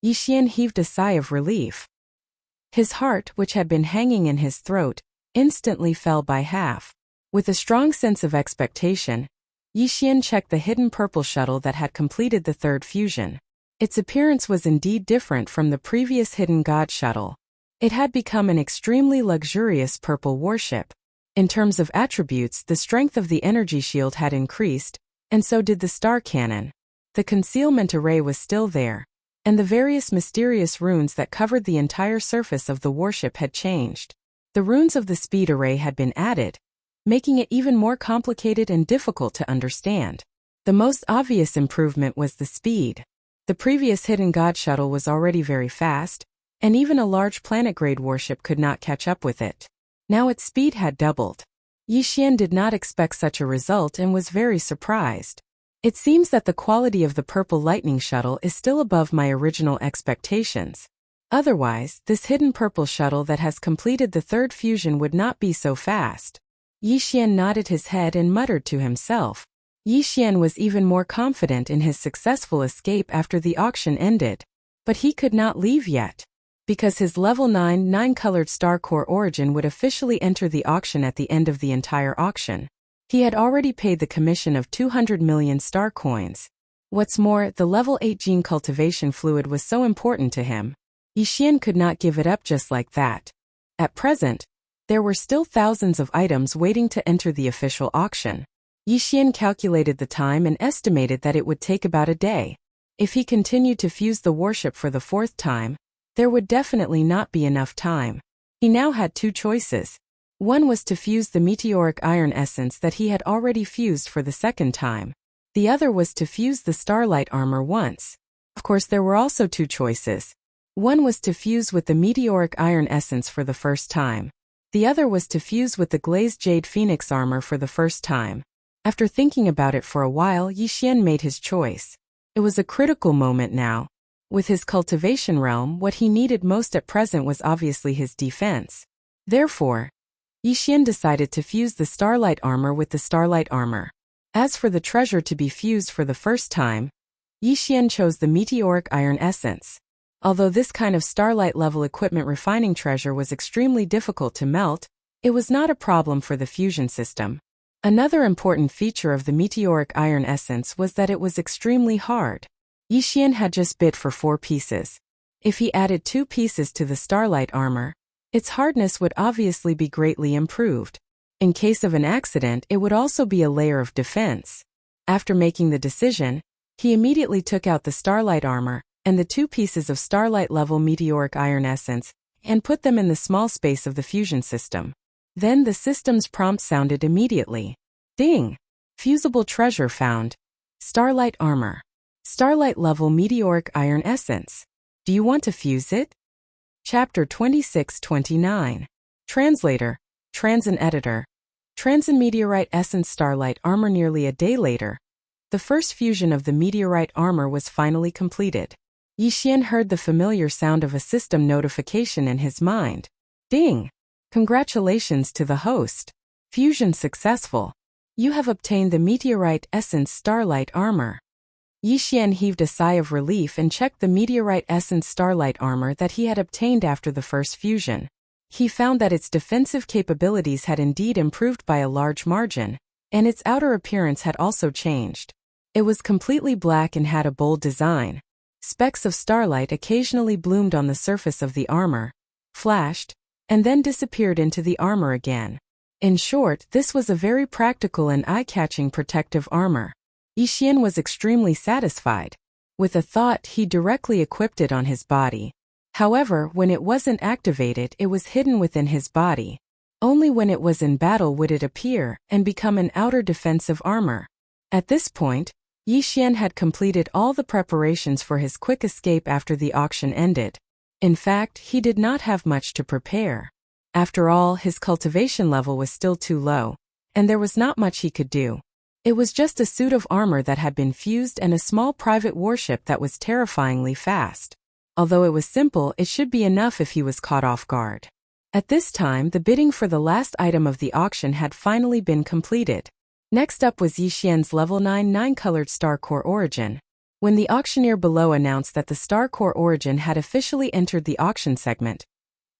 Yi Xian heaved a sigh of relief. His heart, which had been hanging in his throat, instantly fell by half. With a strong sense of expectation, Yi Xian checked the hidden purple shuttle that had completed the third fusion. Its appearance was indeed different from the previous hidden god shuttle. It had become an extremely luxurious purple warship. In terms of attributes, the strength of the energy shield had increased, and so did the star cannon. The concealment array was still there, and the various mysterious runes that covered the entire surface of the warship had changed. The runes of the speed array had been added, making it even more complicated and difficult to understand. The most obvious improvement was the speed. The previous hidden god shuttle was already very fast, and even a large planet-grade warship could not catch up with it. Now its speed had doubled. Yi Xian did not expect such a result and was very surprised. It seems that the quality of the purple lightning shuttle is still above my original expectations. Otherwise, this hidden purple shuttle that has completed the third fusion would not be so fast. Yi Xian nodded his head and muttered to himself. Yi Xian was even more confident in his successful escape after the auction ended. But he could not leave yet, because his level 9 colored star core origin would officially enter the auction at the end of the entire auction. He had already paid the commission of 200 million star coins. What's more, the level 8 gene cultivation fluid was so important to him. Yi Xian could not give it up just like that. At present, there were still thousands of items waiting to enter the official auction. Yi Xian calculated the time and estimated that it would take about a day. If he continued to fuse the warship for the fourth time, there would definitely not be enough time. He now had two choices. One was to fuse the meteoric iron essence that he had already fused for the second time. The other was to fuse the starlight armor once. Of course, there were also two choices. One was to fuse with the meteoric iron essence for the first time. The other was to fuse with the glazed jade phoenix armor for the first time. After thinking about it for a while, Yi Xian made his choice. It was a critical moment now. With his cultivation realm, what he needed most at present was obviously his defense. Therefore, Yixian decided to fuse the starlight armor with the starlight armor. As for the treasure to be fused for the first time, Yixian chose the meteoric iron essence. Although this kind of starlight-level equipment refining treasure was extremely difficult to melt, it was not a problem for the fusion system. Another important feature of the meteoric iron essence was that it was extremely hard. Yixian had just bid for 4 pieces. If he added 2 pieces to the starlight armor, its hardness would obviously be greatly improved. In case of an accident, it would also be a layer of defense. After making the decision, he immediately took out the starlight armor and the 2 pieces of starlight-level meteoric iron essence and put them in the small space of the fusion system. Then the system's prompt sounded immediately. Ding! Fusible treasure found. Starlight armor. Starlight-level meteoric iron essence. Do you want to fuse it? Chapter 26-29. Translator, Transin Editor. Transin Meteorite Essence Starlight Armor. Nearly a day later, the first fusion of the meteorite armor was finally completed. Yixian heard the familiar sound of a system notification in his mind. Ding! Congratulations to the host. Fusion successful. You have obtained the Meteorite Essence Starlight Armor. Yixian heaved a sigh of relief and checked the Meteorite Essence Starlight Armor that he had obtained after the first fusion. He found that its defensive capabilities had indeed improved by a large margin, and its outer appearance had also changed. It was completely black and had a bold design. Specks of starlight occasionally bloomed on the surface of the armor, flashed, and then disappeared into the armor again. In short, this was a very practical and eye-catching protective armor. Yixian was extremely satisfied. With a thought, he directly equipped it on his body. However, when it wasn't activated, it was hidden within his body. Only when it was in battle would it appear and become an outer defensive armor. At this point, Yixian had completed all the preparations for his quick escape after the auction ended. In fact, he did not have much to prepare. After all, his cultivation level was still too low, and there was not much he could do. It was just a suit of armor that had been fused and a small private warship that was terrifyingly fast. Although it was simple, it should be enough if he was caught off guard. At this time, the bidding for the last item of the auction had finally been completed. Next up was Yixian's level 9 9-colored Star Core Origin. When the auctioneer below announced that the Star Core Origin had officially entered the auction segment,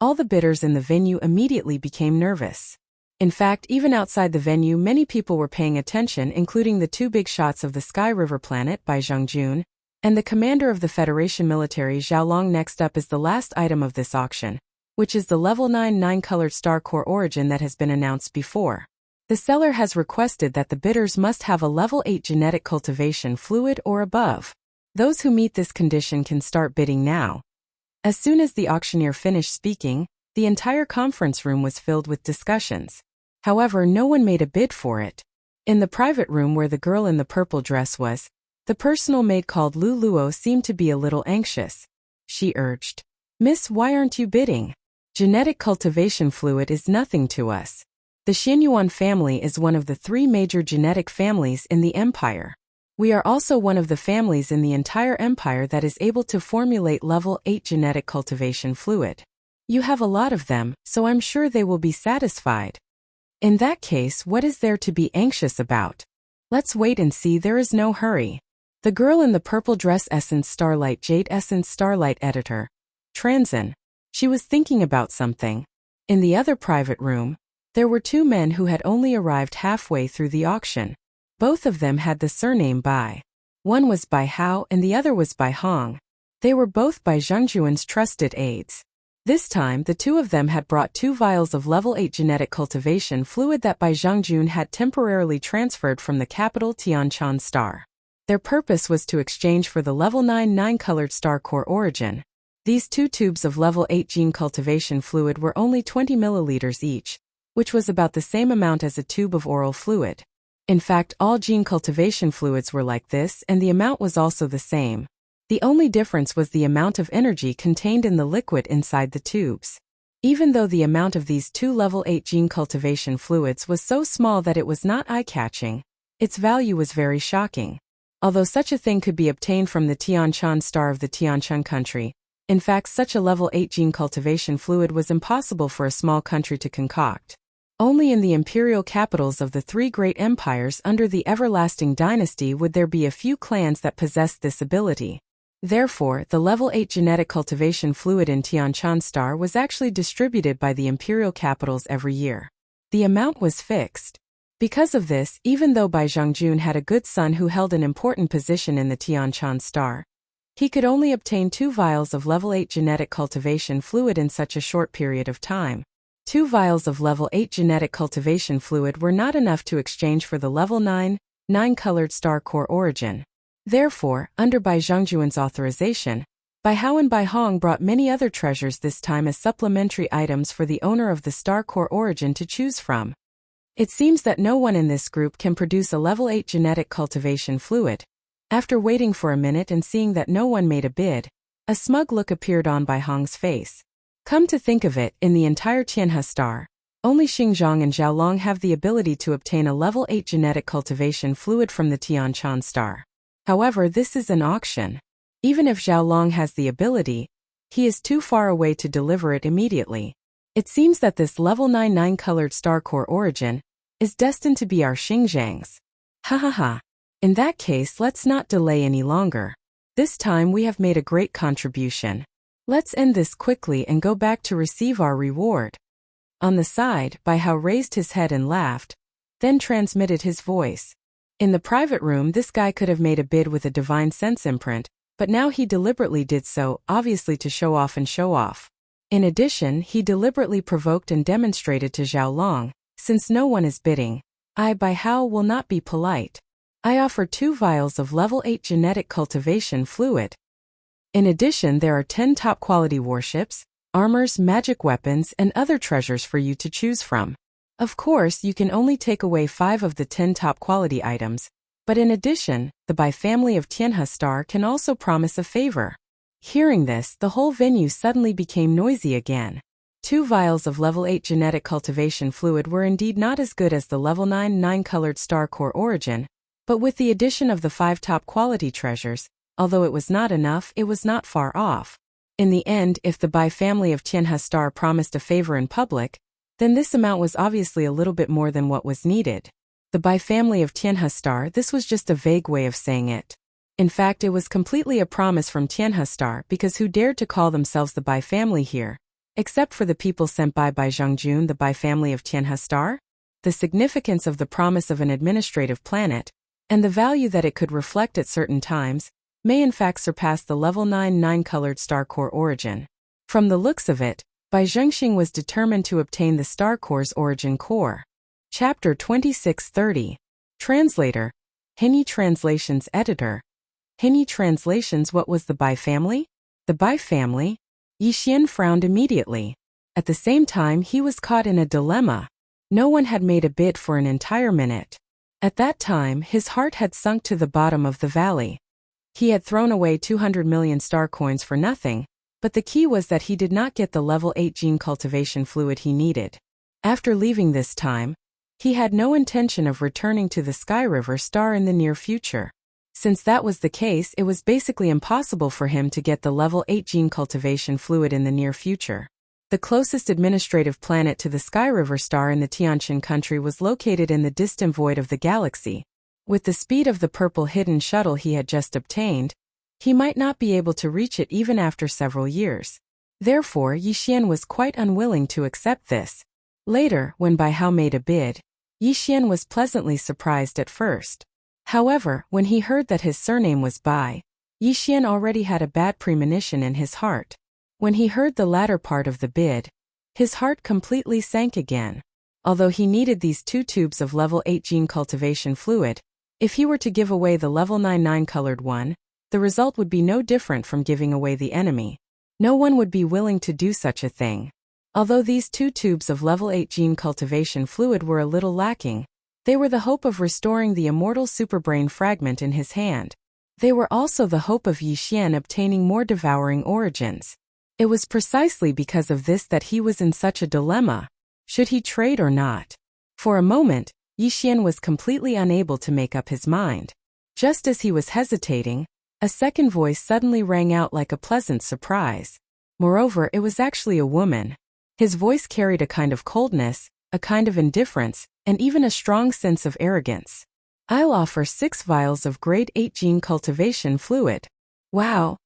all the bidders in the venue immediately became nervous. In fact, even outside the venue, many people were paying attention, including the 2 big shots of the Sky River planet by Zhongjun and the commander of the Federation military Xiaolong. Next up is the last item of this auction, which is the level 9 9-colored Star Core Origin that has been announced before. The seller has requested that the bidders must have a level 8 genetic cultivation fluid or above. Those who meet this condition can start bidding now. As soon as the auctioneer finished speaking, the entire conference room was filled with discussions. However, no one made a bid for it. In the private room where the girl in the purple dress was, the personal maid called Lu Luo seemed to be a little anxious. She urged, "Miss, why aren't you bidding? Genetic cultivation fluid is nothing to us. The Xianyuan family is one of the 3 major genetic families in the empire. We are also one of the families in the entire empire that is able to formulate level 8 genetic cultivation fluid. You have a lot of them, so I'm sure they will be satisfied. In that case, what is there to be anxious about? Let's wait and see. There is no hurry." The girl in the purple dress Essence Starlight Jade Essence Starlight Editor. Transin. She was thinking about something. In the other private room, there were 2 men who had only arrived halfway through the auction. Both of them had the surname Bai. One was Bai Hao and the other was Bai Hong. They were both Bai Zhangjuan's trusted aides. This time, the 2 of them had brought 2 vials of level 8 genetic cultivation fluid that Bai Zhangjun had temporarily transferred from the capital Tianchan Star. Their purpose was to exchange for the level 9 9-colored Star Core Origin. These 2 tubes of level 8 gene cultivation fluid were only 20 milliliters each, which was about the same amount as a tube of oral fluid. In fact, all gene cultivation fluids were like this, and the amount was also the same. The only difference was the amount of energy contained in the liquid inside the tubes. Even though the amount of these 2 level 8 gene cultivation fluids was so small that it was not eye-catching, its value was very shocking. Although such a thing could be obtained from the Tianchan Star of the Tianchan country, in fact such a level 8 gene cultivation fluid was impossible for a small country to concoct. Only in the imperial capitals of the three great empires under the everlasting dynasty would there be a few clans that possessed this ability. Therefore, the level 8 genetic cultivation fluid in Tianshan Star was actually distributed by the imperial capitals every year. The amount was fixed. Because of this, even though Bai Zhongjun had a good son who held an important position in the Tianshan Star, he could only obtain 2 vials of level 8 genetic cultivation fluid in such a short period of time. 2 vials of level 8 genetic cultivation fluid were not enough to exchange for the level 9-colored star core origin. Therefore, under Bai Zhongjun's authorization, Bai Hao and Bai Hong brought many other treasures this time as supplementary items for the owner of the star core origin to choose from. It seems that no one in this group can produce a level 8 genetic cultivation fluid. After waiting for a minute and seeing that no one made a bid, a smug look appeared on Bai Hong's face. Come to think of it, in the entire Tianhe Star, only Xingzhang and Xiaolong have the ability to obtain a level 8 genetic cultivation fluid from the Tianshan Star. However, this is an auction. Even if Xiaolong has the ability, he is too far away to deliver it immediately. It seems that this level 9-colored star core origin is destined to be our Xingzhang's. Ha ha ha. In that case, let's not delay any longer. This time we have made a great contribution. Let's end this quickly and go back to receive our reward. On the side, Bai Hao raised his head and laughed, then transmitted his voice. In the private room, this guy could have made a bid with a divine sense imprint, but now he deliberately did so, obviously to show off and show off. In addition, he deliberately provoked and demonstrated to Xiaolong, since no one is bidding, I, Bai Hao, will not be polite. I offer 2 vials of level 8 genetic cultivation fluid. In addition, there are 10 top-quality warships, armors, magic weapons, and other treasures for you to choose from. Of course, you can only take away 5 of the 10 top-quality items, but in addition, the Bai family of Tianhe Star can also promise a favor. Hearing this, the whole venue suddenly became noisy again. 2 vials of level 8 genetic cultivation fluid were indeed not as good as the level 9-colored star core origin, but with the addition of the 5 top-quality treasures, although it was not enough, it was not far off. In the end, if the Bai family of Tianhe Star promised a favor in public, then this amount was obviously a little bit more than what was needed. The Bai family of Tianhe Star, this was just a vague way of saying it. In fact, it was completely a promise from Tianhe Star, because who dared to call themselves the Bai family here? Except for the people sent by Bai Zhongjun, the Bai family of Tianhe Star? The significance of the promise of an administrative planet, and the value that it could reflect at certain times, may in fact surpass the level 9-colored star core origin. From the looks of it, Bai Zhengxing was determined to obtain the star core's origin core. Chapter 2630. Translator. Henyi Translations Editor. Henyi Translations. What was the Bai family? The Bai family? Yi Xian frowned immediately. At the same time, he was caught in a dilemma. No one had made a bid for an entire minute. At that time, his heart had sunk to the bottom of the valley. He had thrown away 200 million star coins for nothing, but the key was that he did not get the level 8 gene cultivation fluid he needed. After leaving this time, he had no intention of returning to the Sky River Star in the near future. Since that was the case, it was basically impossible for him to get the level 8 gene cultivation fluid in the near future. The closest administrative planet to the Sky River Star in the Tianjin country was located in the distant void of the galaxy. With the speed of the purple hidden shuttle he had just obtained, he might not be able to reach it even after several years. Therefore, Yi Xian was quite unwilling to accept this. Later, when Bai Hao made a bid, Yi Xian was pleasantly surprised at first. However, when he heard that his surname was Bai, Yi Xian already had a bad premonition in his heart. When he heard the latter part of the bid, his heart completely sank again. Although he needed these 2 tubes of level 8 gene cultivation fluid, if he were to give away the level 9-colored one, the result would be no different from giving away the enemy. No one would be willing to do such a thing. Although these 2 tubes of level 8 gene cultivation fluid were a little lacking, they were the hope of restoring the immortal superbrain fragment in his hand. They were also the hope of Yi Xian obtaining more devouring origins. It was precisely because of this that he was in such a dilemma. Should he trade or not? For a moment, Yi Xian was completely unable to make up his mind. Just as he was hesitating, a second voice suddenly rang out like a pleasant surprise. Moreover, it was actually a woman. His voice carried a kind of coldness, a kind of indifference, and even a strong sense of arrogance. I'll offer 6 vials of grade 8 gene cultivation fluid. Wow!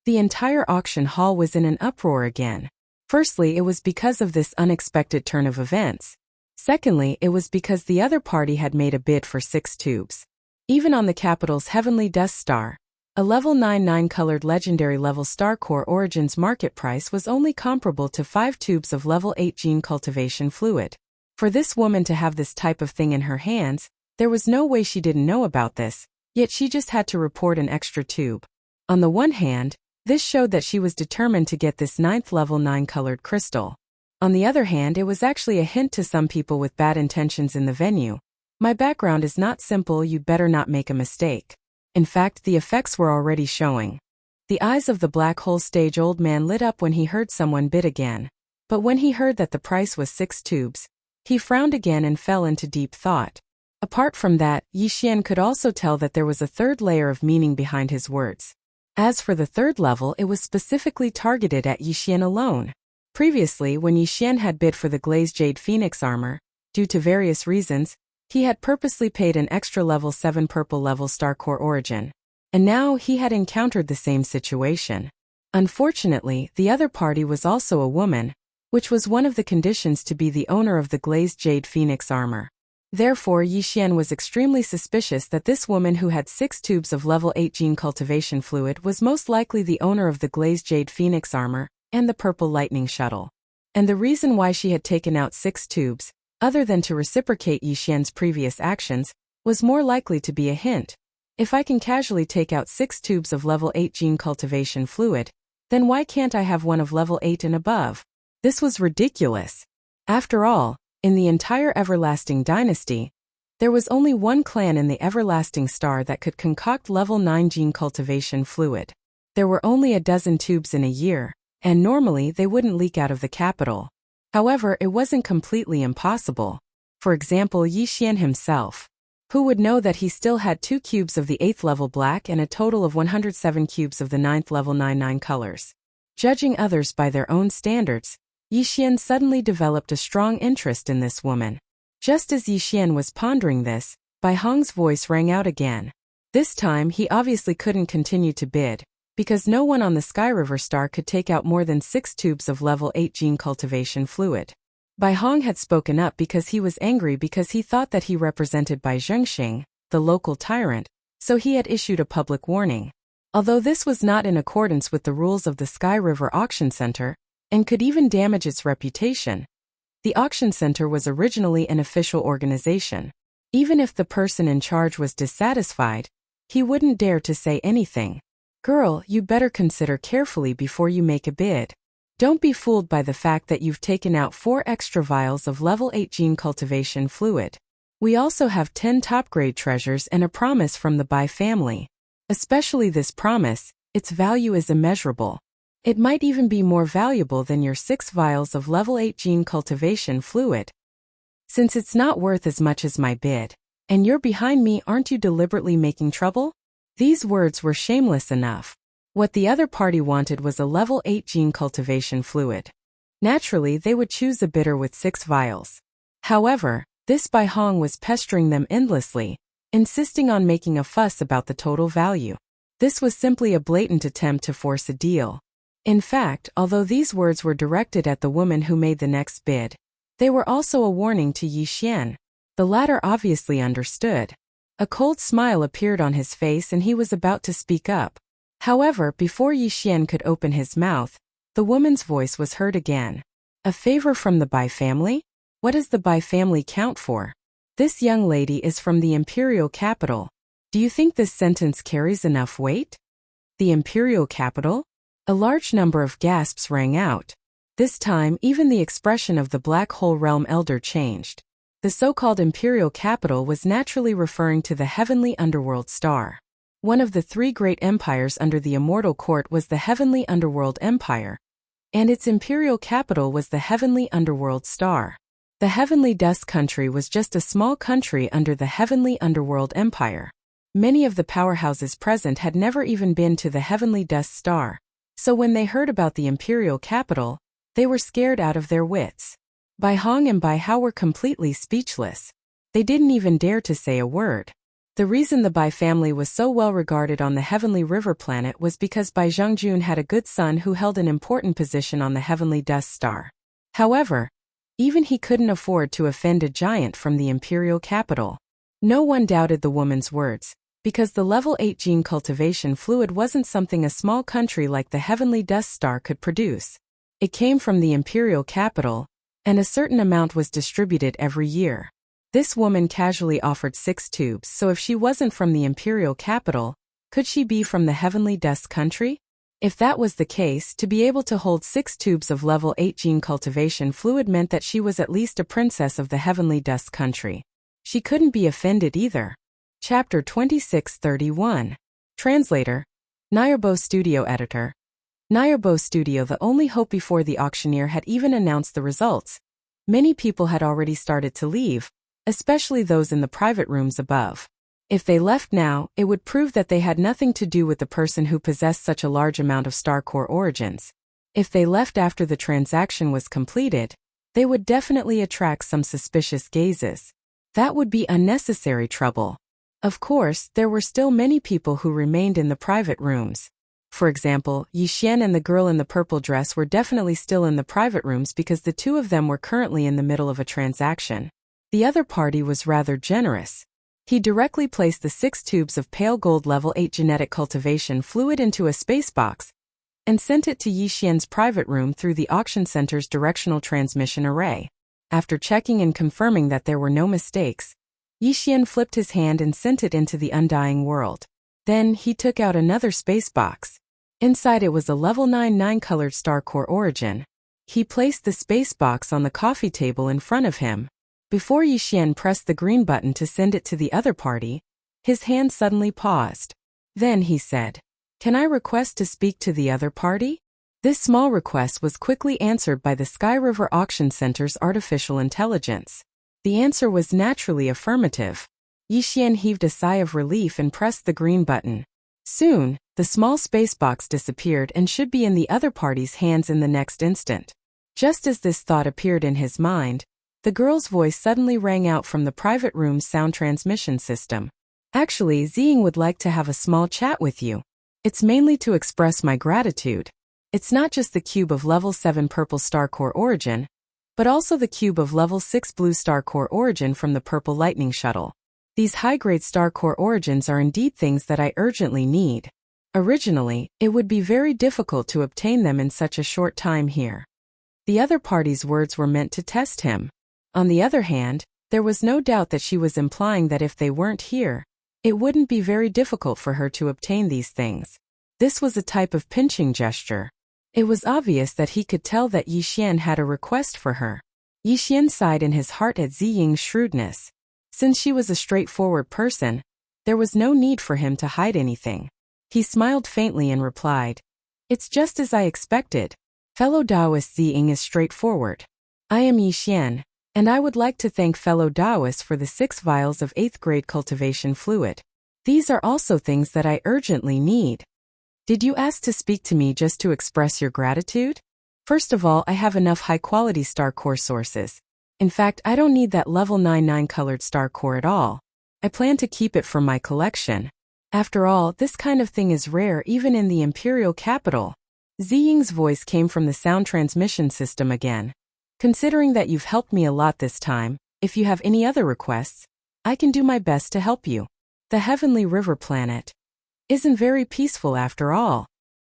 The entire auction hall was in an uproar again. Firstly, it was because of this unexpected turn of events. Secondly, it was because the other party had made a bid for 6 tubes. Even on the capital's Heavenly Dust Star, a level 9 colored legendary level star core Origins market price was only comparable to 5 tubes of level 8 gene cultivation fluid. For this woman to have this type of thing in her hands, there was no way she didn't know about this, yet she just had to report an extra tube. On the one hand, this showed that she was determined to get this 9th level 9 colored crystal. On the other hand, it was actually a hint to some people with bad intentions in the venue. My background is not simple, you'd better not make a mistake. In fact, the effects were already showing. The eyes of the black hole stage old man lit up when he heard someone bid again. But when he heard that the price was 6 tubes, he frowned again and fell into deep thought. Apart from that, Yixian could also tell that there was a third layer of meaning behind his words. As for the third level, it was specifically targeted at Yixian alone. Previously, when Yixian had bid for the glazed jade phoenix armor, due to various reasons, he had purposely paid an extra level 7 purple level star core origin. And now he had encountered the same situation. Unfortunately, the other party was also a woman, which was one of the conditions to be the owner of the glazed jade phoenix armor. Therefore, Yixian was extremely suspicious that this woman who had 6 tubes of level 8 gene cultivation fluid was most likely the owner of the glazed jade phoenix armor and the purple lightning shuttle. And the reason why she had taken out 6 tubes, other than to reciprocate Yixian's previous actions, was more likely to be a hint. If I can casually take out 6 tubes of level 8 gene cultivation fluid, then why can't I have one of level 8 and above? This was ridiculous. After all, in the entire Everlasting Dynasty, there was only one clan in the Everlasting Star that could concoct level 9 gene cultivation fluid. There were only a dozen tubes in a year, and normally they wouldn't leak out of the capital. However, it wasn't completely impossible. For example, Yixian himself. Who would know that he still had 2 cubes of the 8th level black and a total of 107 cubes of the 9th level 9 colors? Judging others by their own standards, Yixian suddenly developed a strong interest in this woman. Just as Yixian was pondering this, Bai Hong's voice rang out again. This time he obviously couldn't continue to bid, because no one on the Sky River Star could take out more than 6 tubes of level 8 gene cultivation fluid. Bai Hong had spoken up because he was angry because he thought that he represented Bai Zhengxing, the local tyrant, so he had issued a public warning. Although this was not in accordance with the rules of the Sky River Auction Center, and could even damage its reputation, the auction center was originally an official organization. Even if the person in charge was dissatisfied, he wouldn't dare to say anything. Girl, you better consider carefully before you make a bid. Don't be fooled by the fact that you've taken out 4 extra vials of level 8 gene cultivation fluid. We also have 10 top-grade treasures and a promise from the Bai family. Especially this promise, its value is immeasurable. It might even be more valuable than your 6 vials of level 8 gene cultivation fluid. Since it's not worth as much as my bid, and you're behind me, aren't you deliberately making trouble? These words were shameless enough. What the other party wanted was a level 8 gene cultivation fluid. Naturally, they would choose a bidder with 6 vials. However, this Bai Hong was pestering them endlessly, insisting on making a fuss about the total value. This was simply a blatant attempt to force a deal. In fact, although these words were directed at the woman who made the next bid, they were also a warning to Yixian. The latter obviously understood. A cold smile appeared on his face and he was about to speak up. However, before Yixian could open his mouth, the woman's voice was heard again. A favor from the Bai family? What does the Bai family count for? This young lady is from the imperial capital. Do you think this sentence carries enough weight? The imperial capital? A large number of gasps rang out. This time, even the expression of the Black Hole Realm elder changed. The so-called imperial capital was naturally referring to the heavenly underworld star. One of the 3 great empires under the immortal court was the heavenly underworld empire, and its imperial capital was the heavenly underworld star. The heavenly dust country was just a small country under the heavenly underworld empire. Many of the powerhouses present had never even been to the heavenly dust star, so when they heard about the imperial capital, they were scared out of their wits. Bai Hong and Bai Hao were completely speechless. They didn't even dare to say a word. The reason the Bai family was so well regarded on the Heavenly River planet was because Bai Zhongjun had a good son who held an important position on the Heavenly Dust Star. However, even he couldn't afford to offend a giant from the imperial capital. No one doubted the woman's words, because the level 8 gene cultivation fluid wasn't something a small country like the Heavenly Dust Star could produce. It came from the imperial capital, and a certain amount was distributed every year. This woman casually offered 6 tubes, so if she wasn't from the imperial capital, could she be from the Heavenly Dust country? If that was the case, to be able to hold 6 tubes of level 8 gene cultivation fluid meant that she was at least a princess of the Heavenly Dust country. She couldn't be offended either. Chapter 2631. Translator. Nayarbo Studio Editor. Nayarbo Studio. The only hope before the auctioneer had even announced the results. Many people had already started to leave, especially those in the private rooms above. If they left now, it would prove that they had nothing to do with the person who possessed such a large amount of star core origins. If they left after the transaction was completed, they would definitely attract some suspicious gazes. That would be unnecessary trouble. Of course, there were still many people who remained in the private rooms. For example, Yi Xian and the girl in the purple dress were definitely still in the private rooms because the two of them were currently in the middle of a transaction. The other party was rather generous. He directly placed the 6 tubes of pale gold level 8 genetic cultivation fluid into a space box and sent it to Yi Xian's private room through the auction center's directional transmission array. After checking and confirming that there were no mistakes, Yi Xian flipped his hand and sent it into the undying world. Then he took out another space box. Inside it was a level 9 colored star core origin. He placed the space box on the coffee table in front of him. Before Yi Xian pressed the green button to send it to the other party, his hand suddenly paused. Then he said, "Can I request to speak to the other party?" This small request was quickly answered by the Sky River Auction Center's artificial intelligence. The answer was naturally affirmative. Yi Xian heaved a sigh of relief and pressed the green button. Soon, the small space box disappeared and should be in the other party's hands in the next instant. Just as this thought appeared in his mind, the girl's voice suddenly rang out from the private room's sound transmission system. "Actually, Ziying would like to have a small chat with you. It's mainly to express my gratitude. It's not just the cube of level 7 purple star core origin, but also the cube of level 6 blue star core origin from the purple lightning shuttle. These high-grade star core origins are indeed things that I urgently need. Originally, it would be very difficult to obtain them in such a short time here." The other party's words were meant to test him. On the other hand, there was no doubt that she was implying that if they weren't here, it wouldn't be very difficult for her to obtain these things. This was a type of pinching gesture. It was obvious that he could tell that Yi Xian had a request for her. Yi Xian sighed in his heart at Ziying's shrewdness. Since she was a straightforward person, there was no need for him to hide anything. He smiled faintly and replied, "It's just as I expected. Fellow Taoist Ziying is straightforward. I am Yi Xian, and I would like to thank fellow Taoists for the 6 vials of 8th grade cultivation fluid. These are also things that I urgently need." "Did you ask to speak to me just to express your gratitude?" "First of all, I have enough high-quality star core sources. In fact, I don't need that level 9 colored star core at all. I plan to keep it for my collection. After all, this kind of thing is rare even in the imperial capital." Ziying's voice came from the sound transmission system again. "Considering that you've helped me a lot this time, if you have any other requests, I can do my best to help you. The Heavenly River planet isn't very peaceful after all."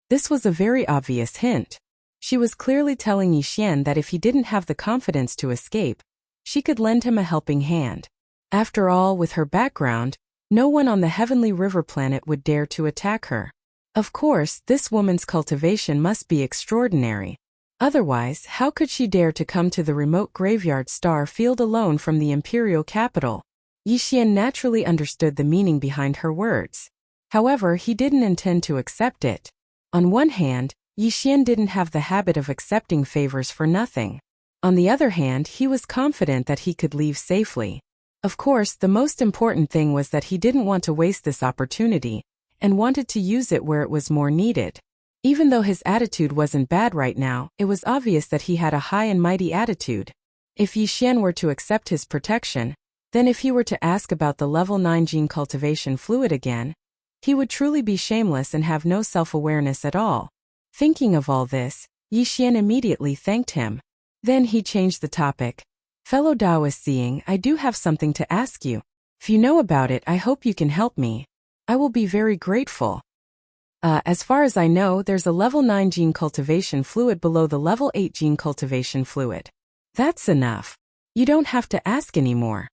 This was a very obvious hint. She was clearly telling Yi Xian that if he didn't have the confidence to escape, she could lend him a helping hand. After all, with her background, no one on the Heavenly River planet would dare to attack her. Of course, this woman's cultivation must be extraordinary. Otherwise, how could she dare to come to the remote graveyard star field alone from the imperial capital? Yi Xian naturally understood the meaning behind her words. However, he didn't intend to accept it. On one hand, Yi Xian didn't have the habit of accepting favors for nothing. On the other hand, he was confident that he could leave safely. Of course, the most important thing was that he didn't want to waste this opportunity, and wanted to use it where it was more needed. Even though his attitude wasn't bad right now, it was obvious that he had a high and mighty attitude. If Yixian were to accept his protection, then if he were to ask about the level 9 gene cultivation fluid again, he would truly be shameless and have no self-awareness at all. Thinking of all this, Yixian immediately thanked him. Then he changed the topic. Fellow Taoist Ziying, I do have something to ask you. If you know about it, I hope you can help me. I will be very grateful. As far as I know, there's a level 9 gene cultivation fluid below the level 8 gene cultivation fluid. That's enough. You don't have to ask anymore.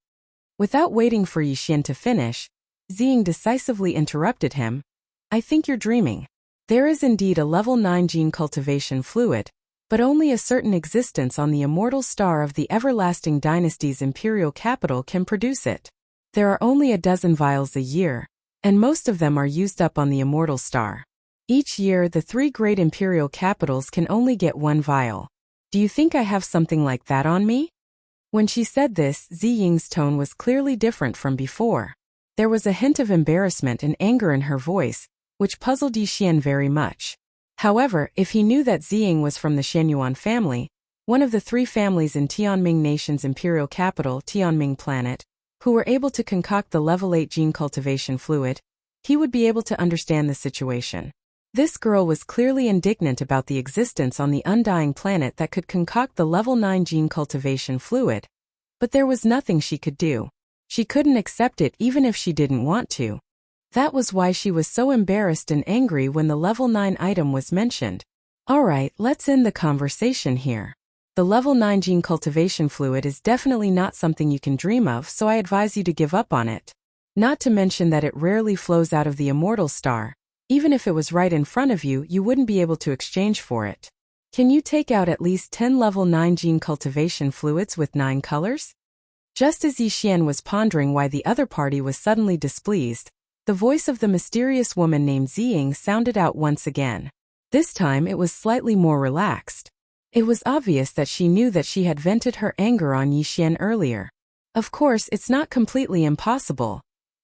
Without waiting for Yixian to finish, Ziying decisively interrupted him. I think you're dreaming. There is indeed a level 9 gene cultivation fluid, but only a certain existence on the immortal star of the everlasting dynasty's imperial capital can produce it. There are only a dozen vials a year, and most of them are used up on the immortal star. Each year, the 3 great imperial capitals can only get 1 vial. Do you think I have something like that on me? When she said this, Ziying's tone was clearly different from before. There was a hint of embarrassment and anger in her voice, which puzzled Yixian very much. However, if he knew that Ziying was from the Shenyuan family, one of the 3 families in Tianming Nation's imperial capital, Tianming Planet, who were able to concoct the level 8 gene cultivation fluid, he would be able to understand the situation. This girl was clearly indignant about the existence on the undying planet that could concoct the level 9 gene cultivation fluid, but there was nothing she could do. She couldn't accept it even if she didn't want to. That was why she was so embarrassed and angry when the level 9 item was mentioned. Alright, let's end the conversation here. The level 9 gene cultivation fluid is definitely not something you can dream of, so I advise you to give up on it. Not to mention that it rarely flows out of the immortal star. Even if it was right in front of you, you wouldn't be able to exchange for it. Can you take out at least 10 level 9 gene cultivation fluids with 9 colors? Just as Yixian was pondering why the other party was suddenly displeased, the voice of the mysterious woman named Ziying sounded out once again. This time it was slightly more relaxed. It was obvious that she knew that she had vented her anger on Yixian earlier. Of course, it's not completely impossible.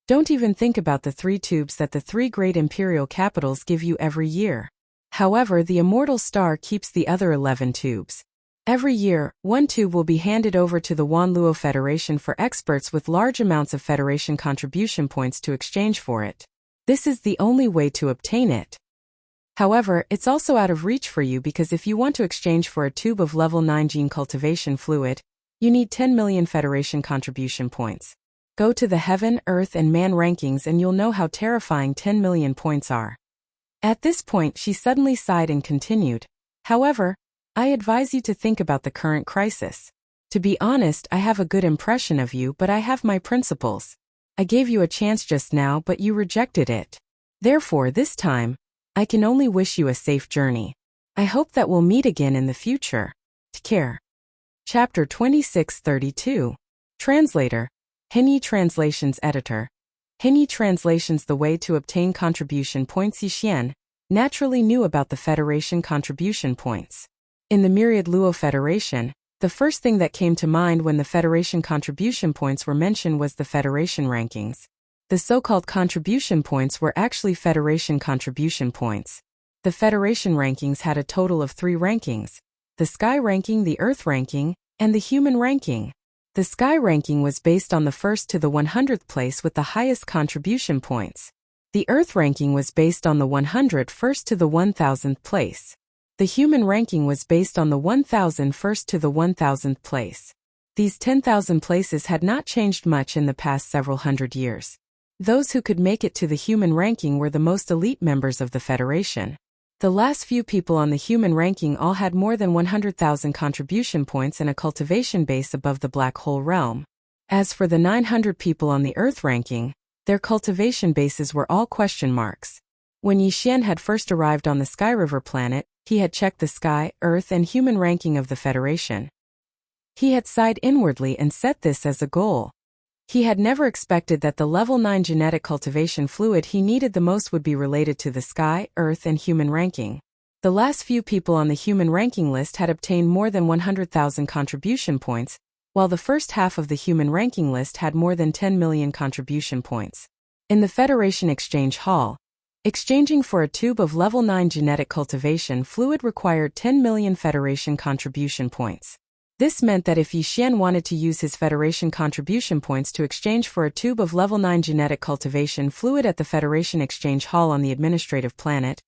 Don't even think about the 3 tubes that the 3 great imperial capitals give you every year. However, the immortal star keeps the other 11 tubes. Every year, 1 tube will be handed over to the Wanluo Federation for experts with large amounts of Federation contribution points to exchange for it. This is the only way to obtain it. However, it's also out of reach for you because if you want to exchange for a tube of level 9 gene cultivation fluid, you need 10 million Federation contribution points. Go to the Heaven, Earth and Man rankings and you'll know how terrifying 10 million points are. At this point, she suddenly sighed and continued. However, I advise you to think about the current crisis. To be honest, I have a good impression of you, but I have my principles. I gave you a chance just now, but you rejected it. Therefore, this time, I can only wish you a safe journey. I hope that we'll meet again in the future. Take care. Chapter 2632. Translator. Henyi Translations Editor. Henyi Translations. The way to obtain contribution points. Yixian naturally knew about the Federation contribution points. In the Myriad Luo Federation, the first thing that came to mind when the Federation contribution points were mentioned was the Federation rankings. The so-called contribution points were actually Federation contribution points. The Federation rankings had a total of 3 rankings: the Sky ranking, the Earth ranking, and the Human ranking. The Sky ranking was based on the 1st to the 100th place with the highest contribution points. The Earth ranking was based on the 101st to the 1000th place. The Human ranking was based on the 1001st to the 1000th place. These 10,000 places had not changed much in the past several hundred years. Those who could make it to the Human ranking were the most elite members of the Federation. The last few people on the Human ranking all had more than 100,000 contribution points and a cultivation base above the Black Hole realm. As for the 900 people on the Earth ranking, their cultivation bases were all question marks. When Yixian had first arrived on the Sky River planet, he had checked the Sky, Earth and Human ranking of the Federation. He had sighed inwardly and set this as a goal. He had never expected that the level 9 genetic cultivation fluid he needed the most would be related to the Sky, Earth and Human ranking. The last few people on the Human ranking list had obtained more than 100,000 contribution points, while the first half of the Human ranking list had more than 10 million contribution points. In the Federation Exchange Hall, exchanging for a tube of level 9 genetic cultivation fluid required 10 million Federation contribution points. This meant that if Yi Xian wanted to use his Federation contribution points to exchange for a tube of level 9 genetic cultivation fluid at the Federation Exchange Hall on the administrative planet,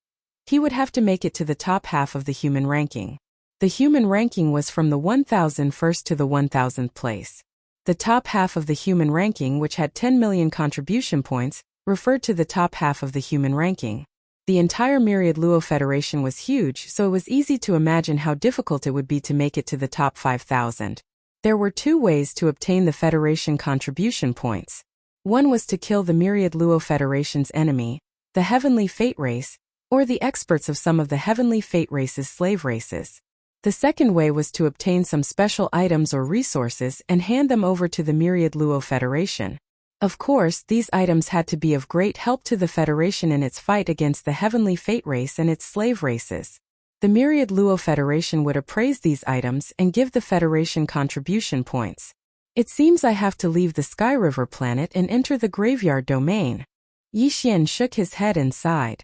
he would have to make it to the top half of the human ranking. The human ranking was from the 1001st to the 1000th place. The top half of the human ranking, which had 10 million contribution points, referred to the top half of the human ranking. The entire Myriad Luo Federation was huge, so it was easy to imagine how difficult it would be to make it to the top 5,000. There were two ways to obtain the Federation contribution points. One was to kill the Myriad Luo Federation's enemy, the Heavenly Fate race, or the experts of some of the Heavenly Fate race's slave races. The second way was to obtain some special items or resources and hand them over to the Myriad Luo Federation. Of course, these items had to be of great help to the Federation in its fight against the Heavenly Fate race and its slave races. The Myriad Luo Federation would appraise these items and give the Federation contribution points. It seems I have to leave the Sky River planet and enter the graveyard domain. Yi Xian shook his head and sighed.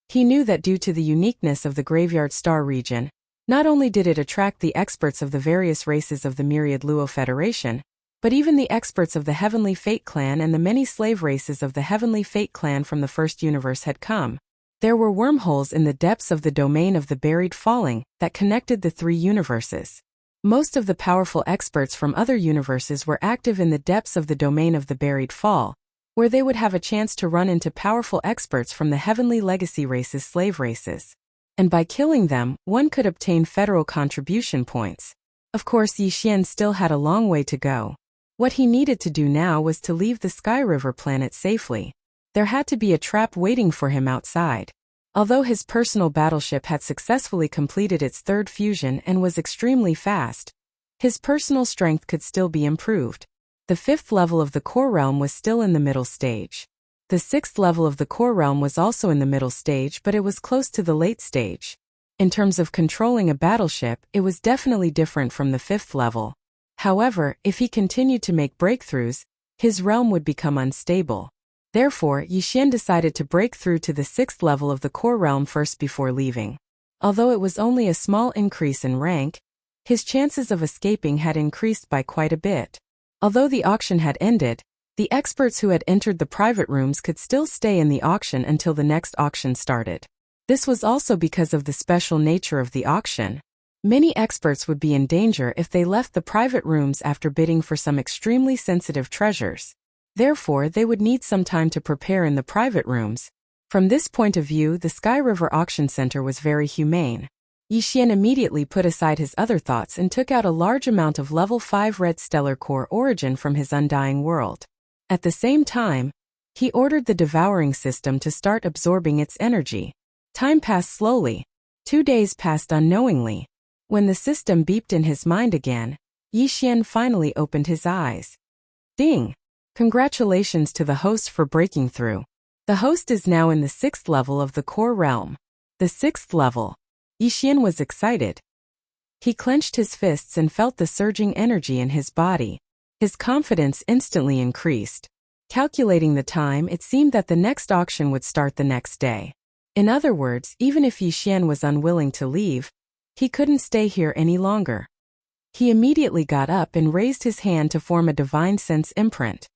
He knew that due to the uniqueness of the Graveyard Star region, not only did it attract the experts of the various races of the Myriad Luo Federation, but even the experts of the Heavenly Fate clan and the many slave races of the Heavenly Fate clan from the first universe had come. There were wormholes in the depths of the domain of the Buried Falling that connected the three universes. Most of the powerful experts from other universes were active in the depths of the domain of the Buried Fall, where they would have a chance to run into powerful experts from the Heavenly Legacy race's slave races. And by killing them, one could obtain federal contribution points. Of course, Yi Xian still had a long way to go. What he needed to do now was to leave the Sky River planet safely. There had to be a trap waiting for him outside. Although his personal battleship had successfully completed its third fusion and was extremely fast, his personal strength could still be improved. The fifth level of the core realm was still in the middle stage. The sixth level of the core realm was also in the middle stage, but it was close to the late stage. In terms of controlling a battleship, it was definitely different from the fifth level. However, if he continued to make breakthroughs, his realm would become unstable. Therefore, Yi Xian decided to break through to the sixth level of the core realm first before leaving. Although it was only a small increase in rank, his chances of escaping had increased by quite a bit. Although the auction had ended, the experts who had entered the private rooms could still stay in the auction until the next auction started. This was also because of the special nature of the auction. Many experts would be in danger if they left the private rooms after bidding for some extremely sensitive treasures. Therefore, they would need some time to prepare in the private rooms. From this point of view, the Sky River Auction Center was very humane. Yi Xian immediately put aside his other thoughts and took out a large amount of level 5 red stellar core origin from his undying world. At the same time, he ordered the Devouring system to start absorbing its energy. Time passed slowly. 2 days passed unknowingly. When the system beeped in his mind again, Yi Xian finally opened his eyes. Ding! Congratulations to the host for breaking through. The host is now in the 6th level of the core realm. The 6th level. Yi Xian was excited. He clenched his fists and felt the surging energy in his body. His confidence instantly increased. Calculating the time, it seemed that the next auction would start the next day. In other words, even if Yi Xian was unwilling to leave, he couldn't stay here any longer. He immediately got up and raised his hand to form a divine sense imprint.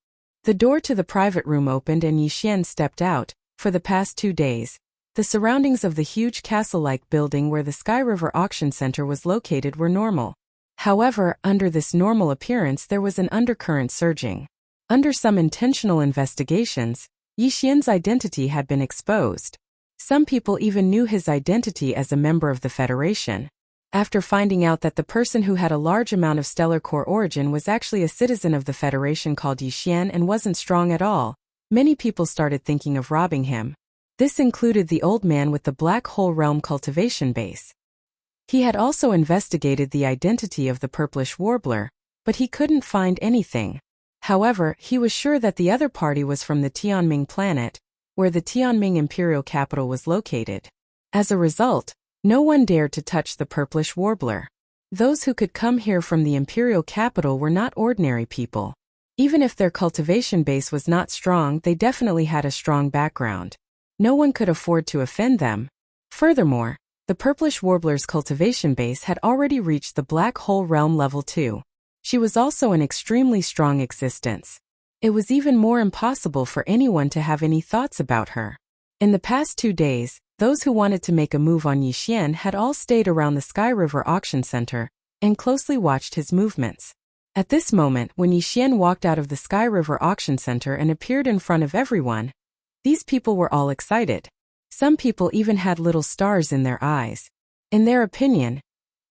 The door to the private room opened and Yi Xian stepped out. For the past 2 days, the surroundings of the huge castle-like building where the Sky River Auction Center was located were normal. However, under this normal appearance there was an undercurrent surging. Under some intentional investigations, Yi Xian's identity had been exposed. Some people even knew his identity as a member of the Federation. After finding out that the person who had a large amount of stellar core origin was actually a citizen of the Federation called Yi Xian and wasn't strong at all, many people started thinking of robbing him. This included the old man with the Black Hole Realm cultivation base. He had also investigated the identity of the Purplish Warbler, but he couldn't find anything. However, he was sure that the other party was from the Tianming planet, where the Tianming imperial capital was located. As a result, no one dared to touch the Purplish Warbler. Those who could come here from the imperial capital were not ordinary people. Even if their cultivation base was not strong, they definitely had a strong background. No one could afford to offend them. Furthermore, the The purplish warbler's cultivation base had already reached the black hole realm level 2. She was also an extremely strong existence. It was even more impossible for anyone to have any thoughts about her. In the past 2 days, those who wanted to make a move on Yixian had all stayed around the Sky River Auction Center and closely watched his movements. At this moment, when Yixian walked out of the Sky River Auction Center and appeared in front of everyone, these people were all excited. Some people even had little stars in their eyes. In their opinion,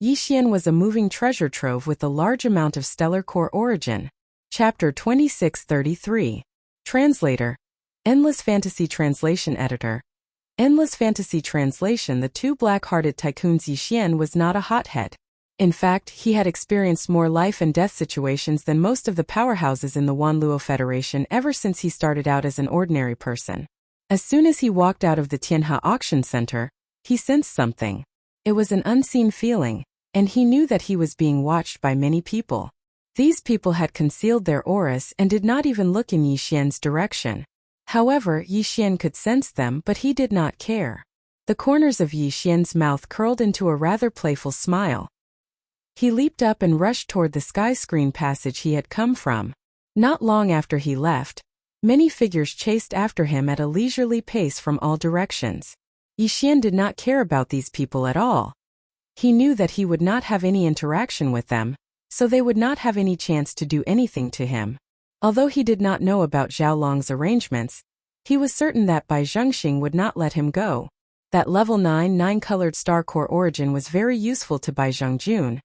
Yixian was a moving treasure trove with a large amount of stellar core origin. Chapter 2633. Translator. Endless Fantasy Translation Editor. Endless Fantasy Translation. The two black-hearted tycoons. Yixian was not a hothead. In fact, he had experienced more life and death situations than most of the powerhouses in the Wanluo Federation ever since he started out as an ordinary person. As soon as he walked out of the Tianhe Auction Center, he sensed something. It was an unseen feeling, and he knew that he was being watched by many people. These people had concealed their auras and did not even look in Yixian's direction. However, Yixian could sense them, but he did not care. The corners of Yixian's mouth curled into a rather playful smile. He leaped up and rushed toward the sky screen passage he had come from. Not long after he left, many figures chased after him at a leisurely pace from all directions. Yixian did not care about these people at all. He knew that he would not have any interaction with them, so they would not have any chance to do anything to him. Although he did not know about Zhao Long's arrangements, he was certain that Bai Zhengxing would not let him go. That level 9 9-colored star core origin was very useful to Bai Zhengjun,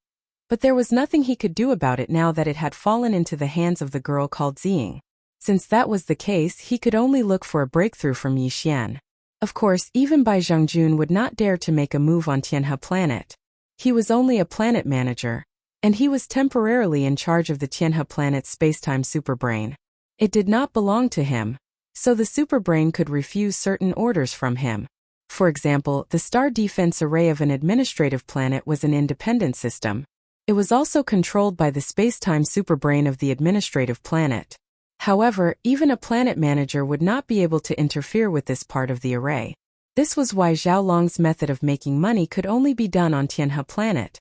but there was nothing he could do about it now that it had fallen into the hands of the girl called Ziying. Since that was the case, he could only look for a breakthrough from Yixian. Of course, even Bai Zhengjun would not dare to make a move on Tianhe planet. He was only a planet manager, and he was temporarily in charge of the Tianhe planet's spacetime superbrain. It did not belong to him, so the superbrain could refuse certain orders from him. For example, the star defense array of an administrative planet was an independent system. It was also controlled by the spacetime superbrain of the administrative planet. However, even a planet manager would not be able to interfere with this part of the array. This was why Zhao Long's method of making money could only be done on Tianhe planet.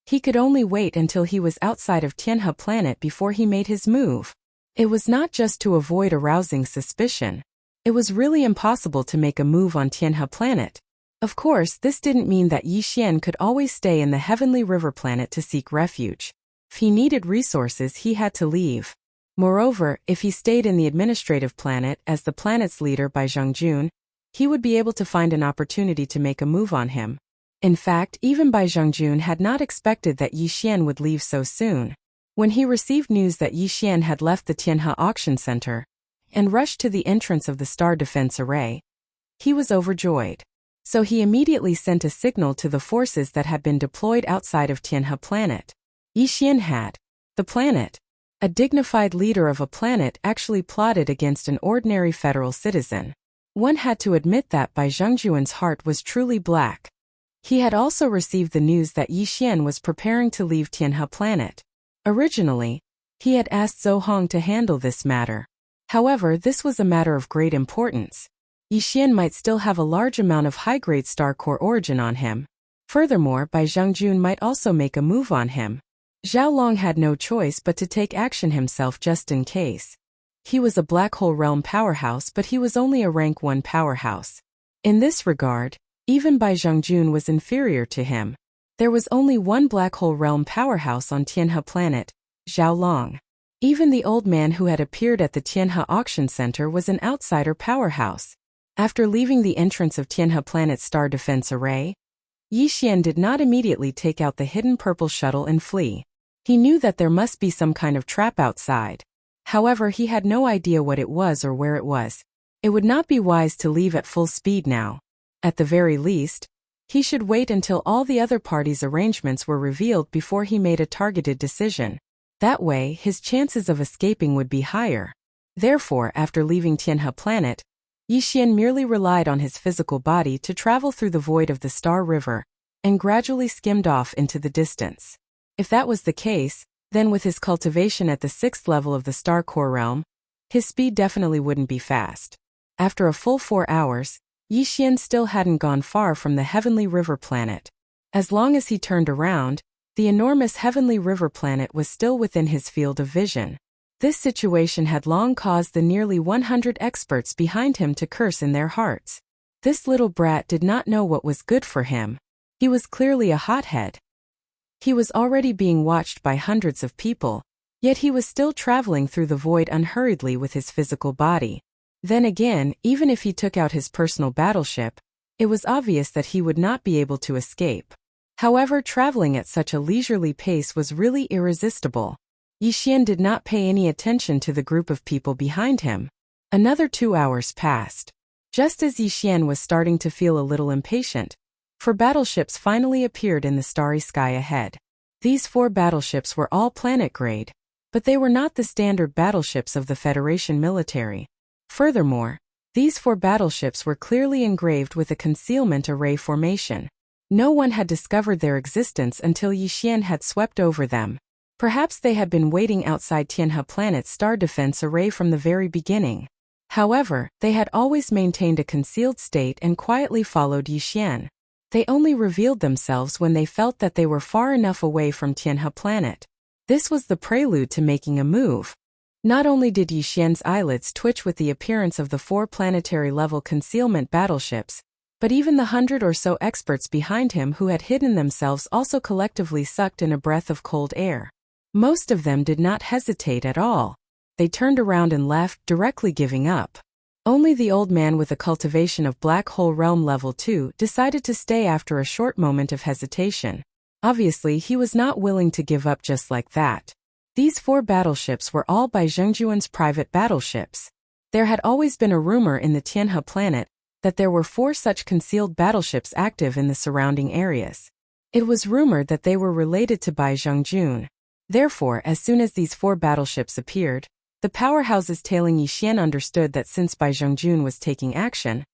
He could only wait until he was outside of Tianhe planet before he made his move. It was not just to avoid arousing suspicion. It was really impossible to make a move on Tianhe planet. Of course, this didn't mean that Yixian could always stay in the Heavenly River planet to seek refuge. If he needed resources, he had to leave. Moreover, if he stayed in the administrative planet as the planet's leader by Zhengjun, he would be able to find an opportunity to make a move on him. In fact, even Bai Zhengjun had not expected that Yixian would leave so soon. When he received news that Yixian had left the Tianhe Auction Center and rushed to the entrance of the Star Defense Array, he was overjoyed. So he immediately sent a signal to the forces that had been deployed outside of Tianhe planet. Yixian had, the planet, a dignified leader of a planet, actually plotted against an ordinary federal citizen. One had to admit that Bai Zhengjun's heart was truly black. He had also received the news that Yixian was preparing to leave Tianhe planet. Originally, he had asked Zhou Hong to handle this matter. However, this was a matter of great importance. Yixian might still have a large amount of high-grade star core origin on him. Furthermore, Bai Zhengjun might also make a move on him. Zhao Long had no choice but to take action himself just in case. He was a black hole realm powerhouse, but he was only a rank 1 powerhouse. In this regard, even Bai Zhengjun was inferior to him. There was only one black hole realm powerhouse on Tianhe planet, Zhao Long. Even the old man who had appeared at the Tianhe Auction Center was an outsider powerhouse. After leaving the entrance of Tianhe planet's Star Defense Array, Yixian did not immediately take out the hidden purple shuttle and flee. He knew that there must be some kind of trap outside. However, he had no idea what it was or where it was. It would not be wise to leave at full speed now. At the very least, he should wait until all the other parties' arrangements were revealed before he made a targeted decision. That way, his chances of escaping would be higher. Therefore, after leaving Tianhe planet, Yixian merely relied on his physical body to travel through the void of the Star River and gradually skimmed off into the distance. If that was the case, then with his cultivation at the 6th level of the Star Core realm, his speed definitely wouldn't be fast. After a full 4 hours, Yi Xian still hadn't gone far from the Heavenly River planet. As long as he turned around, the enormous Heavenly River planet was still within his field of vision. This situation had long caused the nearly 100 experts behind him to curse in their hearts. This little brat did not know what was good for him. He was clearly a hothead. He was already being watched by hundreds of people, yet he was still traveling through the void unhurriedly with his physical body. Then again, even if he took out his personal battleship, it was obvious that he would not be able to escape. However, traveling at such a leisurely pace was really irresistible. Yi Xian did not pay any attention to the group of people behind him. Another 2 hours passed. Just as Yi Xian was starting to feel a little impatient, 4 battleships finally appeared in the starry sky ahead. These 4 battleships were all planet-grade, but they were not the standard battleships of the Federation military. Furthermore, these 4 battleships were clearly engraved with a concealment array formation. No one had discovered their existence until Yi Xian had swept over them. Perhaps they had been waiting outside Tianhe Planet's star defense array from the very beginning. However, they had always maintained a concealed state and quietly followed Yi Xian. They only revealed themselves when they felt that they were far enough away from Tianhe Planet. This was the prelude to making a move. Not only did Yi Xian's eyelids twitch with the appearance of the 4 planetary-level concealment battleships, but even the 100 or so experts behind him who had hidden themselves also collectively sucked in a breath of cold air. Most of them did not hesitate at all. They turned around and left, directly giving up. Only the old man with a cultivation of Black Hole Realm Level 2 decided to stay after a short moment of hesitation. Obviously, he was not willing to give up just like that. These 4 battleships were all Bai Zhengjuan's private battleships. There had always been a rumor in the Tianhe Planet that there were 4 such concealed battleships active in the surrounding areas. It was rumored that they were related to Bai Zhengjun. Therefore, as soon as these 4 battleships appeared, the powerhouses tailing Yi Xian understood that since Bai Zhengjun was taking action,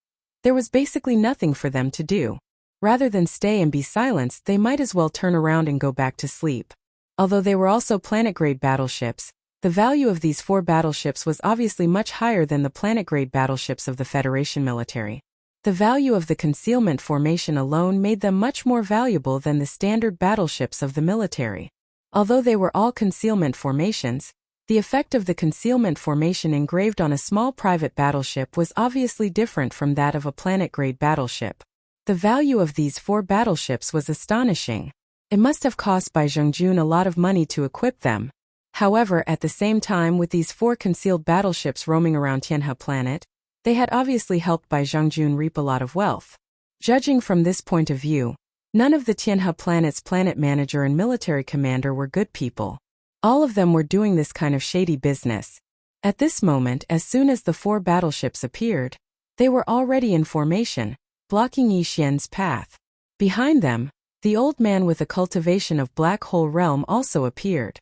there was basically nothing for them to do. Rather than stay and be silenced, they might as well turn around and go back to sleep. Although they were also planet-grade battleships, the value of these 4 battleships was obviously much higher than the planet-grade battleships of the Federation military. The value of the concealment formation alone made them much more valuable than the standard battleships of the military. Although they were all concealment formations, the effect of the concealment formation engraved on a small private battleship was obviously different from that of a planet-grade battleship. The value of these 4 battleships was astonishing. It must have cost Bai Zhengjun a lot of money to equip them. However, at the same time, with these 4 concealed battleships roaming around Tianhe Planet, they had obviously helped Bai Zhengjun reap a lot of wealth. Judging from this point of view, none of the Tianhe Planet's planet manager and military commander were good people. All of them were doing this kind of shady business. At this moment, as soon as the 4 battleships appeared, they were already in formation, blocking Yi Xian's path. Behind them, the old man with a cultivation of Black Hole Realm also appeared.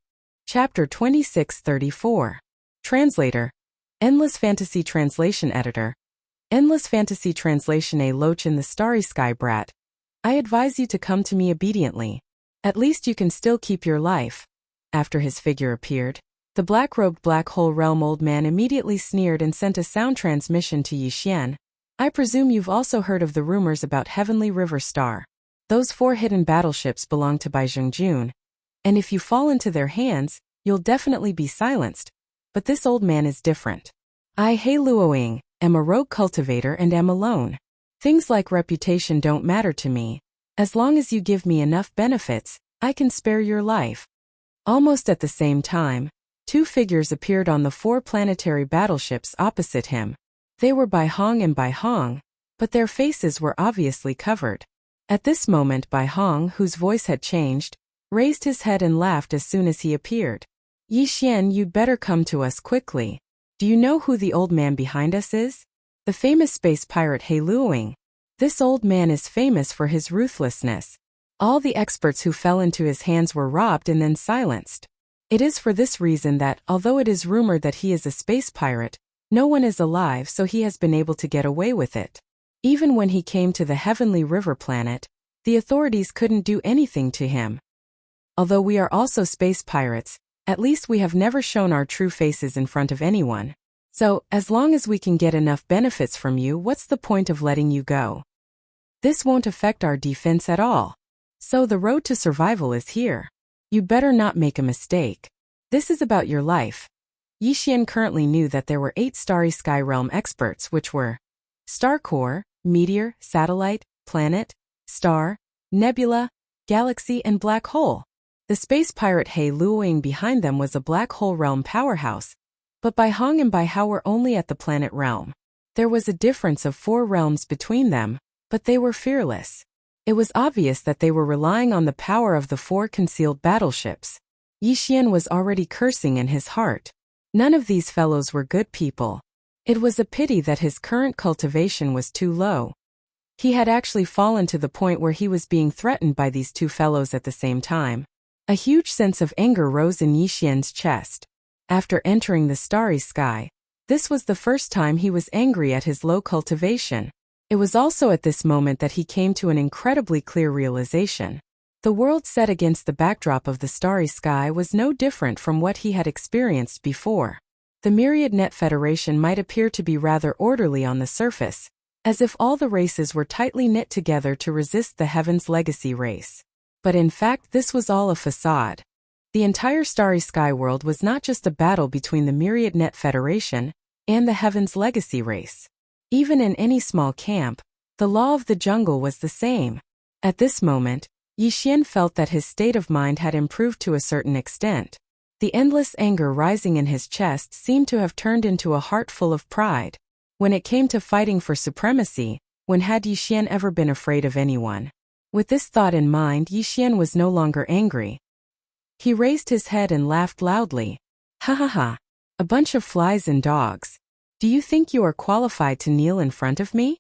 Chapter 2634. Translator. Endless Fantasy Translation Editor. Endless Fantasy Translation. A Loach in the Starry Sky Brat. I advise you to come to me obediently. At least you can still keep your life. After his figure appeared, the black-robed Black Hole Realm old man immediately sneered and sent a sound transmission to Yi Xian. I presume you've also heard of the rumors about Heavenly River Star. Those 4 hidden battleships belong to Bai Zhengjun, and if you fall into their hands, you'll definitely be silenced. But this old man is different. I, He Luoying, am a rogue cultivator and am alone. Things like reputation don't matter to me. As long as you give me enough benefits, I can spare your life. Almost at the same time, 2 figures appeared on the 4 planetary battleships opposite him. They were Bai Hong and Bai Hong, but their faces were obviously covered. At this moment, Bai Hong, whose voice had changed, raised his head and laughed as soon as he appeared. Yi Xian, you'd better come to us quickly. Do you know who the old man behind us is? The famous space pirate He Luoying. This old man is famous for his ruthlessness. All the experts who fell into his hands were robbed and then silenced. It is for this reason that, although it is rumored that he is a space pirate, no one is alive, so he has been able to get away with it. Even when he came to the Heavenly River planet, the authorities couldn't do anything to him. Although we are also space pirates, at least we have never shown our true faces in front of anyone. So, as long as we can get enough benefits from you, what's the point of letting you go? This won't affect our defense at all. So the road to survival is here. You better not make a mistake. This is about your life. Yixian currently knew that there were 8 starry sky realm experts, which were star core, meteor, satellite, planet, star, nebula, galaxy, and black hole. The space pirate He Luoying behind them was a black hole realm powerhouse, but Bai Hong and Bai Hao were only at the planet realm. There was a difference of 4 realms between them, but they were fearless. It was obvious that they were relying on the power of the 4 concealed battleships. Yixian was already cursing in his heart. None of these fellows were good people. It was a pity that his current cultivation was too low. He had actually fallen to the point where he was being threatened by these 2 fellows at the same time. A huge sense of anger rose in Yixian's chest. After entering the starry sky, this was the first time he was angry at his low cultivation. It was also at this moment that he came to an incredibly clear realization. The world set against the backdrop of the starry sky was no different from what he had experienced before. The Myriad Net Federation might appear to be rather orderly on the surface, as if all the races were tightly knit together to resist the Heaven's Legacy race. But in fact, this was all a facade. The entire starry sky world was not just a battle between the Myriad Net Federation and the Heaven's Legacy race. Even in any small camp, the law of the jungle was the same. At this moment, Yixian felt that his state of mind had improved to a certain extent. The endless anger rising in his chest seemed to have turned into a heart full of pride. When it came to fighting for supremacy, when had Yixian ever been afraid of anyone? With this thought in mind, Yixian was no longer angry. He raised his head and laughed loudly. Ha ha ha. A bunch of flies and dogs. Do you think you are qualified to kneel in front of me?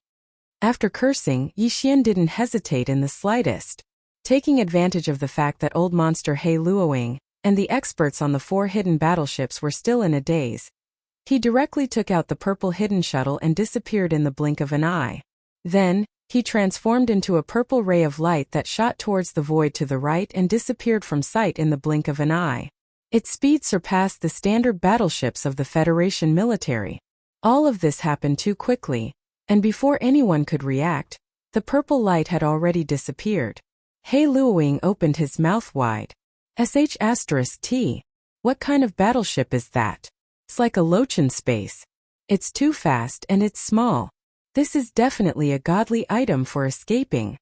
After cursing, Yixian didn't hesitate in the slightest. Taking advantage of the fact that old monster He Luoying and the experts on the 4 hidden battleships were still in a daze, he directly took out the purple hidden shuttle and disappeared in the blink of an eye. Then, he transformed into a purple ray of light that shot towards the void to the right and disappeared from sight in the blink of an eye. Its speed surpassed the standard battleships of the Federation military. All of this happened too quickly, and before anyone could react, the purple light had already disappeared. He Luoying opened his mouth wide. *T. What kind of battleship is that? It's like a Lochan space. It's too fast and it's small. This is definitely a godly item for escaping.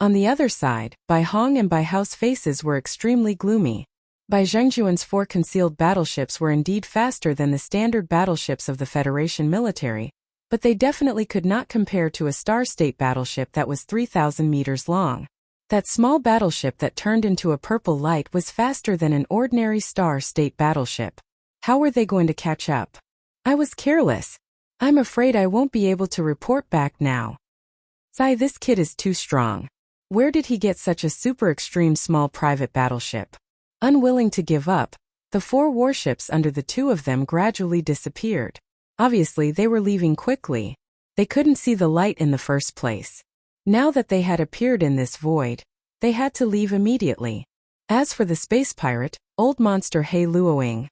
On the other side, Bai Hong and Bai Hao's faces were extremely gloomy. Bai Zhengjuan's 4 concealed battleships were indeed faster than the standard battleships of the Federation military, but they definitely could not compare to a star-state battleship that was 3,000 meters long. That small battleship that turned into a purple light was faster than an ordinary star-state battleship. How were they going to catch up? I was careless. I'm afraid I won't be able to report back now. Sigh, this kid is too strong. Where did he get such a super extreme small private battleship? Unwilling to give up, the 4 warships under the 2 of them gradually disappeared. Obviously, they were leaving quickly. They couldn't see the light in the first place. Now that they had appeared in this void, they had to leave immediately. As for the space pirate, old monster He Luoying,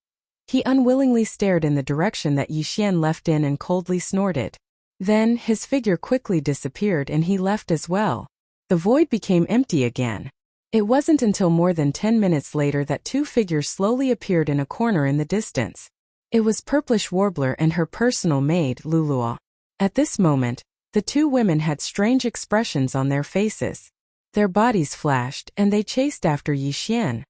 he unwillingly stared in the direction that Yixian left in and coldly snorted. Then, his figure quickly disappeared and he left as well. The void became empty again. It wasn't until more than 10 minutes later that 2 figures slowly appeared in a corner in the distance. It was Purplish Warbler and her personal maid, Luluo. At this moment, the 2 women had strange expressions on their faces. Their bodies flashed and they chased after Yixian.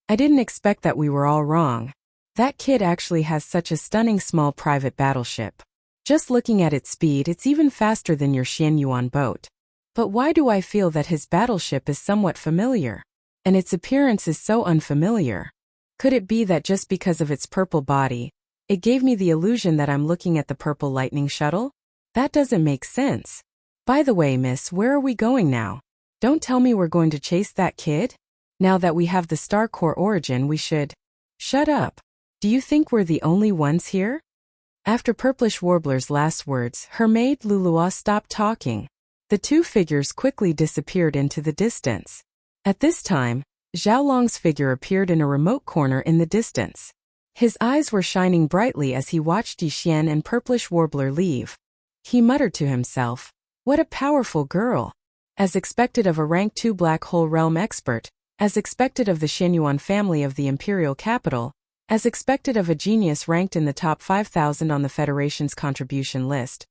I didn't expect that we were all wrong. That kid actually has such a stunning small private battleship. Just looking at its speed, it's even faster than your Xianyuan boat. But why do I feel that his battleship is somewhat familiar? And its appearance is so unfamiliar. Could it be that just because of its purple body, it gave me the illusion that I'm looking at the purple lightning shuttle? That doesn't make sense. By the way, miss, where are we going now? Don't tell me we're going to chase that kid? Now that we have the Star Core origin, we should... Shut up. Do you think we're the only ones here? After Purplish Warbler's last words, her maid Luluo stopped talking. The 2 figures quickly disappeared into the distance. At this time, Zhao Long's figure appeared in a remote corner in the distance. His eyes were shining brightly as he watched Yixian and Purplish Warbler leave. He muttered to himself, "What a powerful girl! As expected of a rank 2 black hole realm expert, as expected of the Xianyuan family of the imperial capital, as expected of a genius ranked in the top 5,000 on the Federation's contribution list.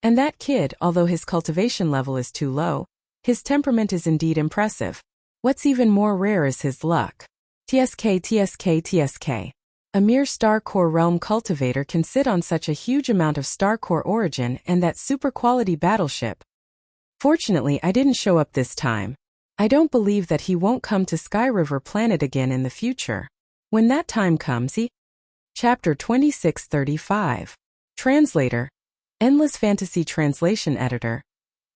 And that kid, although his cultivation level is too low, his temperament is indeed impressive. What's even more rare is his luck. TSK. A mere Star Core Realm cultivator can sit on such a huge amount of Star Core origin and that super quality battleship. Fortunately, I didn't show up this time. I don't believe that he won't come to Sky River Planet again in the future. When that time comes, he..." Chapter 2635. Translator. Endless Fantasy Translation Editor.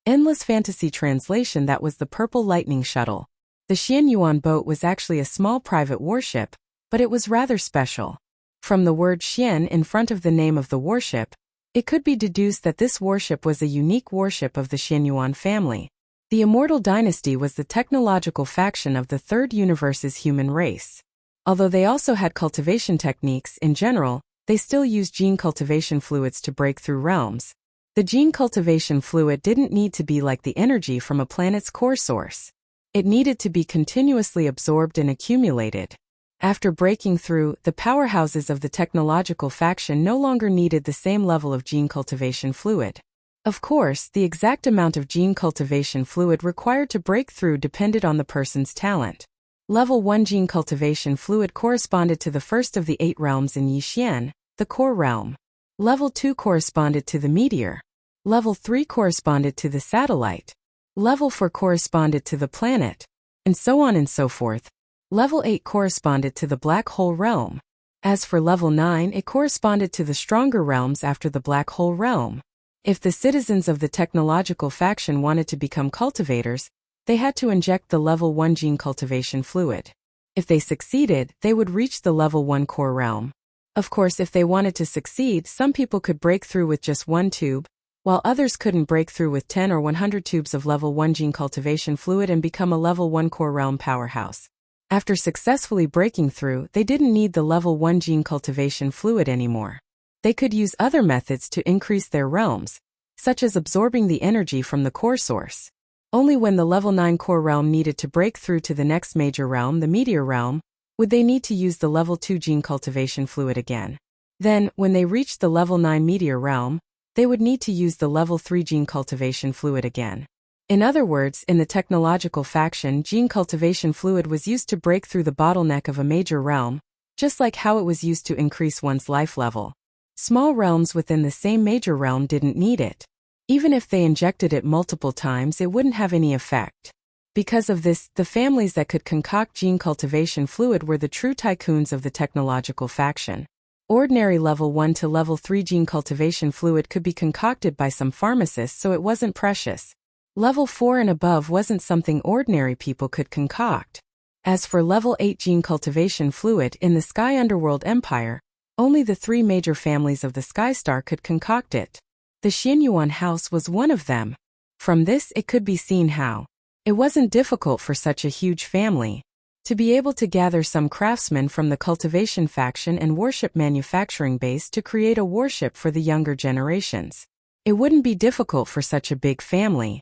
Endless Fantasy Translation. That was the Purple Lightning Shuttle. The Xianyuan boat was actually a small private warship, but it was rather special. From the word Xian in front of the name of the warship, it could be deduced that this warship was a unique warship of the Xianyuan family. The Immortal Dynasty was the technological faction of the Third Universe's human race. Although they also had cultivation techniques in general, they still used gene cultivation fluids to break through realms. The gene cultivation fluid didn't need to be like the energy from a planet's core source. It needed to be continuously absorbed and accumulated. After breaking through, the powerhouses of the technological faction no longer needed the same level of gene cultivation fluid. Of course, the exact amount of gene cultivation fluid required to break through depended on the person's talent. Level 1 gene cultivation fluid corresponded to the first of the 8 realms in Yixian, the core realm. Level 2 corresponded to the meteor. Level 3 corresponded to the satellite. Level 4 corresponded to the planet, and so on and so forth. Level 8 corresponded to the black hole realm. As for level 9, it corresponded to the stronger realms after the black hole realm. If the citizens of the technological faction wanted to become cultivators, they had to inject the level 1 gene cultivation fluid. If they succeeded, they would reach the level 1 core realm. Of course, if they wanted to succeed, some people could break through with just 1 tube, while others couldn't break through with 10 or 100 tubes of level 1 gene cultivation fluid and become a level 1 core realm powerhouse. After successfully breaking through, they didn't need the level 1 gene cultivation fluid anymore. They could use other methods to increase their realms, such as absorbing the energy from the core source. Only when the level 9 core realm needed to break through to the next major realm, the meteor realm, would they need to use the level 2 gene cultivation fluid again. Then, when they reached the level 9 meteor realm, they would need to use the level 3 gene cultivation fluid again. In other words, in the technological faction, gene cultivation fluid was used to break through the bottleneck of a major realm, just like how it was used to increase one's life level. Small realms within the same major realm didn't need it. Even if they injected it multiple times, it wouldn't have any effect. Because of this, the families that could concoct gene cultivation fluid were the true tycoons of the technological faction. Ordinary level 1 to level 3 gene cultivation fluid could be concocted by some pharmacists, so it wasn't precious. Level 4 and above wasn't something ordinary people could concoct. As for level 8 gene cultivation fluid in the Sky Underworld Empire, only the 3 major families of the Skystar could concoct it. The Xianyuan house was one of them. From this, it could be seen how it wasn't difficult for such a huge family to be able to gather some craftsmen from the cultivation faction and warship manufacturing base to create a warship for the younger generations. It wouldn't be difficult for such a big family.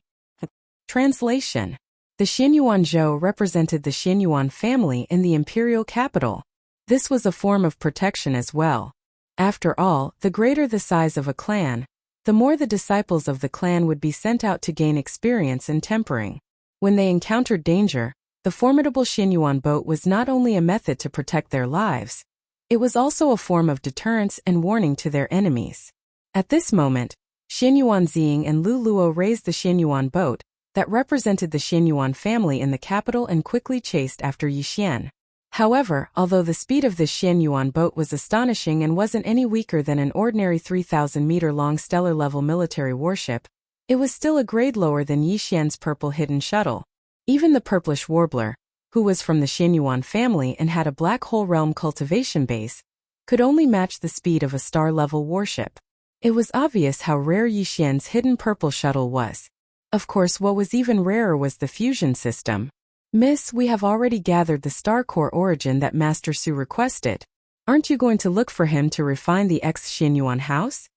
Translation. The Xianyuan Zhou represented the Xianyuan family in the imperial capital. This was a form of protection as well. After all, the greater the size of a clan, the more the disciples of the clan would be sent out to gain experience in tempering. When they encountered danger, the formidable Xianyuan boat was not only a method to protect their lives, it was also a form of deterrence and warning to their enemies. At this moment, Xianyuan Ziying and Lu Luo raised the Xianyuan boat that represented the Xianyuan family in the capital and quickly chased after Yixian. However, although the speed of this Xianyuan boat was astonishing and wasn't any weaker than an ordinary 3,000-meter-long stellar-level military warship, it was still a grade lower than Yixian's purple hidden shuttle. Even the Purplish Warbler, who was from the Xianyuan family and had a black hole realm cultivation base, could only match the speed of a star-level warship. It was obvious how rare Yixian's hidden purple shuttle was. Of course, what was even rarer was the fusion system. "Miss, we have already gathered the star core origin that Master Su requested. Aren't you going to look for him to refine the X-Xianyuan house?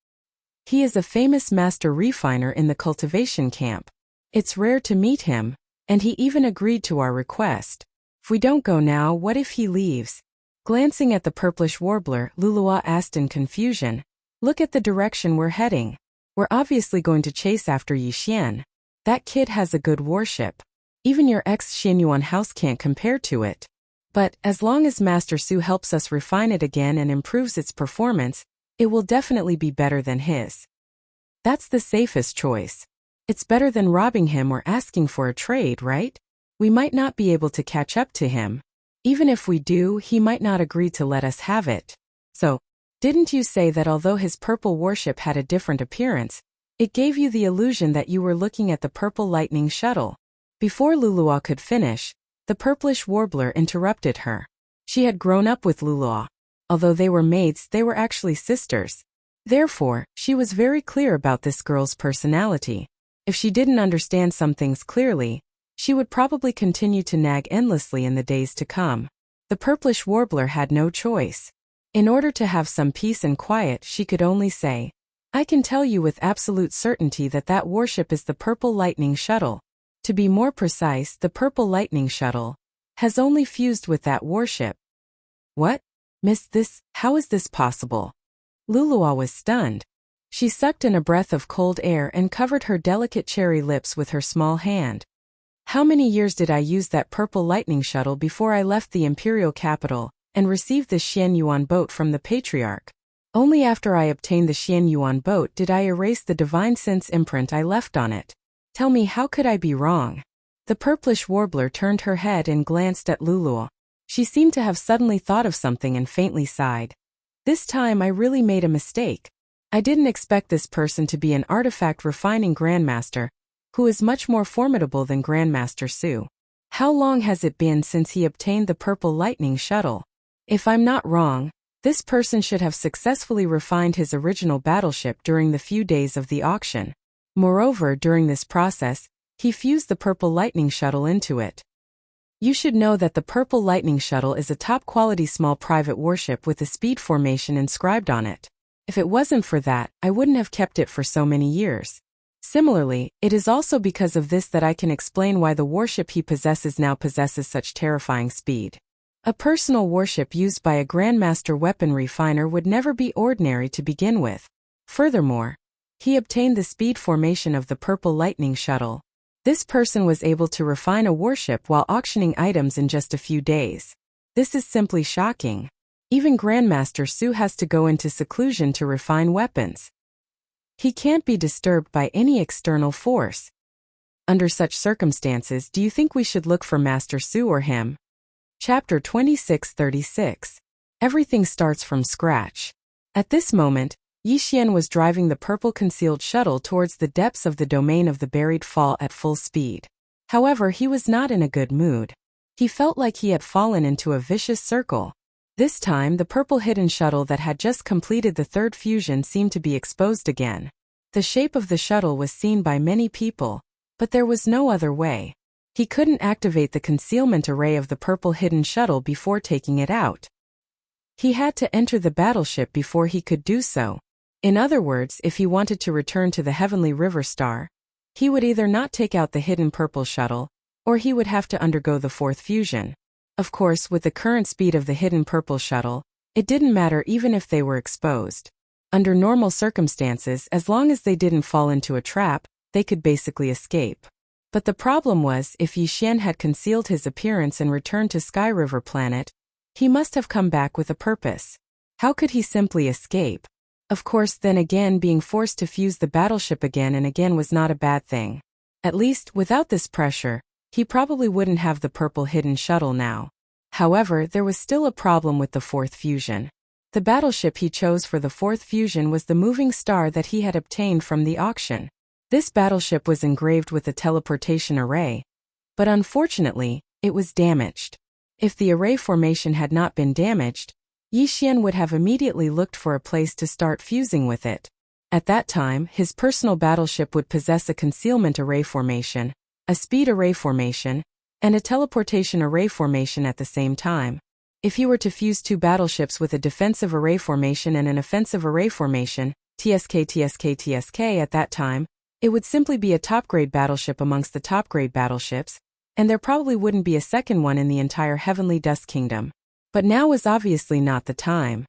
He is a famous master refiner in the cultivation camp. It's rare to meet him, and he even agreed to our request. If we don't go now, what if he leaves? Glancing at the purplish warbler, Lulua asked in confusion. Look at the direction we're heading. We're obviously going to chase after Yixian. That kid has a good warship. Even your X-Xianyuan house can't compare to it. But, as long as Master Su helps us refine it again and improves its performance, it will definitely be better than his. That's the safest choice. It's better than robbing him or asking for a trade, right? We might not be able to catch up to him. Even if we do, he might not agree to let us have it. So, didn't you say that although his purple warship had a different appearance, it gave you the illusion that you were looking at the purple lightning shuttle? Before Lulua could finish, the purplish warbler interrupted her. She had grown up with Lulua. Although they were mates, they were actually sisters. Therefore, she was very clear about this girl's personality. If she didn't understand some things clearly, she would probably continue to nag endlessly in the days to come. The purplish warbler had no choice. In order to have some peace and quiet, she could only say, I can tell you with absolute certainty that that warship is the purple lightning shuttle. To be more precise, the purple lightning shuttle has only fused with that warship. What? Miss, this, how is this possible? Lulua was stunned. She sucked in a breath of cold air and covered her delicate cherry lips with her small hand. How many years did I use that purple lightning shuttle before I left the imperial capital and received the Xianyuan boat from the patriarch? Only after I obtained the Xianyuan boat did I erase the divine sense imprint I left on it. Tell me, how could I be wrong? The purplish warbler turned her head and glanced at Lulua. She seemed to have suddenly thought of something and faintly sighed. This time I really made a mistake. I didn't expect this person to be an artifact refining Grandmaster, who is much more formidable than Grandmaster Su. How long has it been since he obtained the purple lightning shuttle? If I'm not wrong, this person should have successfully refined his original battleship during the few days of the auction. Moreover, during this process, he fused the purple lightning shuttle into it. You should know that the purple lightning shuttle is a top-quality small private warship with a speed formation inscribed on it. If it wasn't for that, I wouldn't have kept it for so many years. Similarly, it is also because of this that I can explain why the warship he possesses now possesses such terrifying speed. A personal warship used by a Grandmaster weapon refiner would never be ordinary to begin with. Furthermore, he obtained the speed formation of the purple lightning shuttle. This person was able to refine a warship while auctioning items in just a few days. This is simply shocking. Even Grandmaster Su has to go into seclusion to refine weapons. He can't be disturbed by any external force. Under such circumstances, do you think we should look for Master Su or him? Chapter 2636. Everything starts from scratch. At this moment, Yixian was driving the purple concealed shuttle towards the depths of the domain of the buried fall at full speed. However, he was not in a good mood. He felt like he had fallen into a vicious circle. This time, the purple hidden shuttle that had just completed the third fusion seemed to be exposed again. The shape of the shuttle was seen by many people, but there was no other way. He couldn't activate the concealment array of the purple hidden shuttle before taking it out. He had to enter the battleship before he could do so. In other words, if he wanted to return to the Heavenly River Star, he would either not take out the hidden purple shuttle, or he would have to undergo the fourth fusion. Of course, with the current speed of the hidden purple shuttle, it didn't matter even if they were exposed. Under normal circumstances, as long as they didn't fall into a trap, they could basically escape. But the problem was, if Yixian had concealed his appearance and returned to Sky River Planet, he must have come back with a purpose. How could he simply escape? Of course, then again, being forced to fuse the battleship again and again was not a bad thing. At least, without this pressure, he probably wouldn't have the purple hidden shuttle now. However, there was still a problem with the fourth fusion. The battleship he chose for the fourth fusion was the moving star that he had obtained from the auction. This battleship was engraved with a teleportation array, but unfortunately, it was damaged. If the array formation had not been damaged, Yixian would have immediately looked for a place to start fusing with it. At that time, his personal battleship would possess a concealment array formation, a speed array formation, and a teleportation array formation at the same time. If he were to fuse two battleships with a defensive array formation and an offensive array formation, TSK at that time, it would simply be a top-grade battleship amongst the top-grade battleships, and there probably wouldn't be a second one in the entire Heavenly Dust Kingdom. But now was obviously not the time.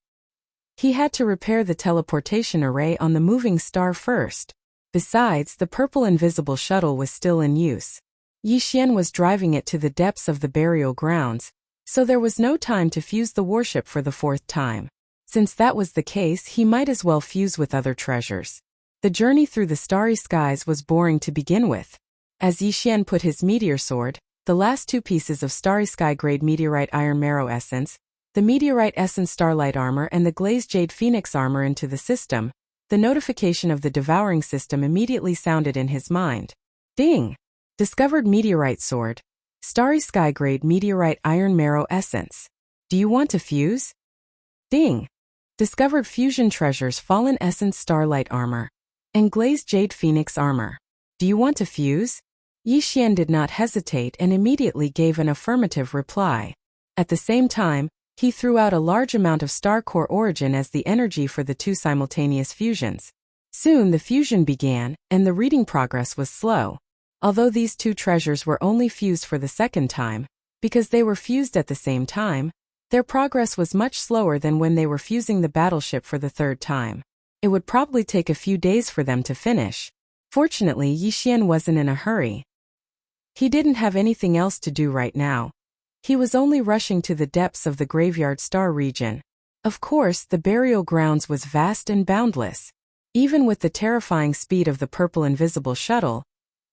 He had to repair the teleportation array on the moving star first. Besides, the purple invisible shuttle was still in use. Yi Xian was driving it to the depths of the burial grounds, so there was no time to fuse the warship for the fourth time. Since that was the case, he might as well fuse with other treasures. The journey through the starry skies was boring to begin with. As Yi Xian put his meteor sword, the last two pieces of starry sky grade meteorite iron marrow essence, the meteorite essence starlight armor and the glazed jade phoenix armor into the system, the notification of the devouring system immediately sounded in his mind. Ding! Discovered meteorite sword. Starry sky grade meteorite iron marrow essence. Do you want to fuse? Ding! Discovered fusion treasures fallen essence starlight armor. And glazed jade phoenix armor. Do you want to fuse? Yi Xian did not hesitate and immediately gave an affirmative reply. At the same time, he threw out a large amount of star core origin as the energy for the two simultaneous fusions. Soon the fusion began, and the reading progress was slow. Although these two treasures were only fused for the second time, because they were fused at the same time, their progress was much slower than when they were fusing the battleship for the third time. It would probably take a few days for them to finish. Fortunately, Yi Xian wasn't in a hurry. He didn't have anything else to do right now. He was only rushing to the depths of the graveyard star region. Of course, the burial grounds was vast and boundless. Even with the terrifying speed of the purple invisible shuttle,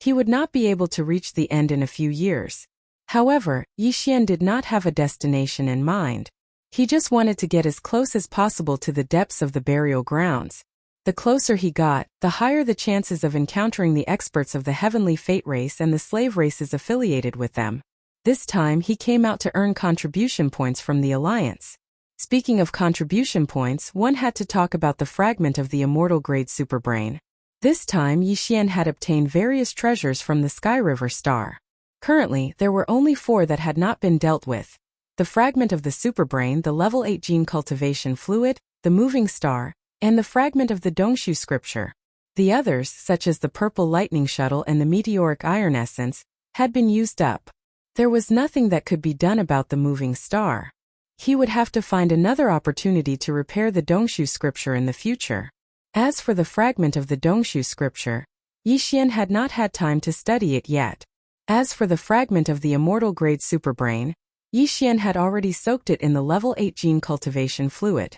he would not be able to reach the end in a few years. However, Yi Xian did not have a destination in mind. He just wanted to get as close as possible to the depths of the burial grounds. The closer he got, the higher the chances of encountering the experts of the Heavenly Fate race and the slave races affiliated with them. This time he came out to earn contribution points from the Alliance. Speaking of contribution points, one had to talk about the fragment of the immortal grade superbrain. This time Yi Xian had obtained various treasures from the Sky River Star. Currently, there were only 4 that had not been dealt with. The fragment of the superbrain, the level 8 gene cultivation fluid, the moving star, and the fragment of the Dongshu scripture. The others, such as the purple lightning shuttle and the meteoric iron essence, had been used up. There was nothing that could be done about the moving star. He would have to find another opportunity to repair the Dongshu scripture in the future. As for the fragment of the Dongshu scripture, Yi Xian had not had time to study it yet. As for the fragment of the immortal grade superbrain, Yi Xian had already soaked it in the level 8 gene cultivation fluid.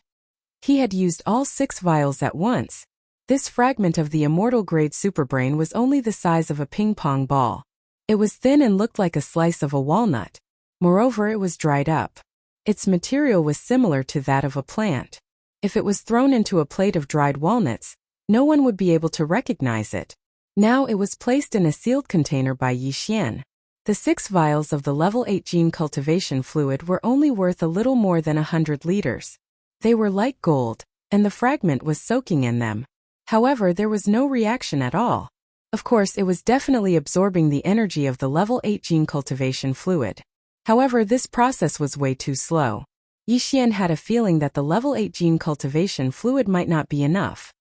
He had used all 6 vials at once. This fragment of the immortal grade superbrain was only the size of a ping-pong ball. It was thin and looked like a slice of a walnut. Moreover, it was dried up. Its material was similar to that of a plant. If it was thrown into a plate of dried walnuts, no one would be able to recognize it. Now it was placed in a sealed container by Yi Xian. The 6 vials of the level 8 gene cultivation fluid were only worth a little more than 100 liters. They were light gold, and the fragment was soaking in them. However, there was no reaction at all. Of course, it was definitely absorbing the energy of the level 8 gene cultivation fluid. However, this process was way too slow. Yi Xian had a feeling that the level 8 gene cultivation fluid might not be enough.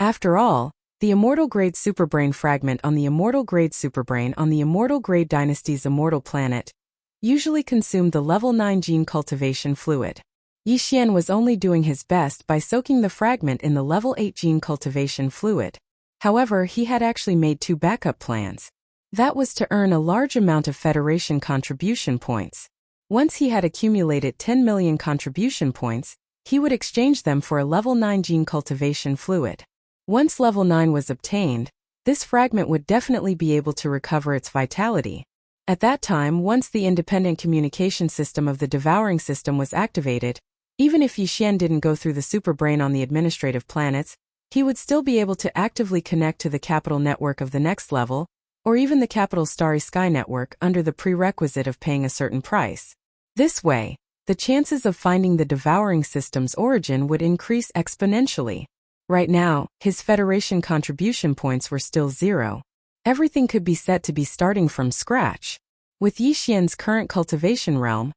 After all, the immortal grade superbrain fragment on the immortal grade superbrain on the immortal grade dynasty's immortal planet usually consumed the level 9 gene cultivation fluid. Yi Xian was only doing his best by soaking the fragment in the level 8 gene cultivation fluid. However, he had actually made 2 backup plans. That was to earn a large amount of Federation contribution points. Once he had accumulated 10 million contribution points, he would exchange them for a level 9 gene cultivation fluid. Once level 9 was obtained, this fragment would definitely be able to recover its vitality. At that time, once the independent communication system of the Devouring system was activated, even if Yi Xian didn't go through the superbrain on the administrative planets, he would still be able to actively connect to the capital network of the next level, or even the capital Starry Sky network under the prerequisite of paying a certain price. This way, the chances of finding the Devouring system's origin would increase exponentially. Right now, his Federation contribution points were still 0. Everything could be set to be starting from scratch. With Yi Xian's current cultivation realm,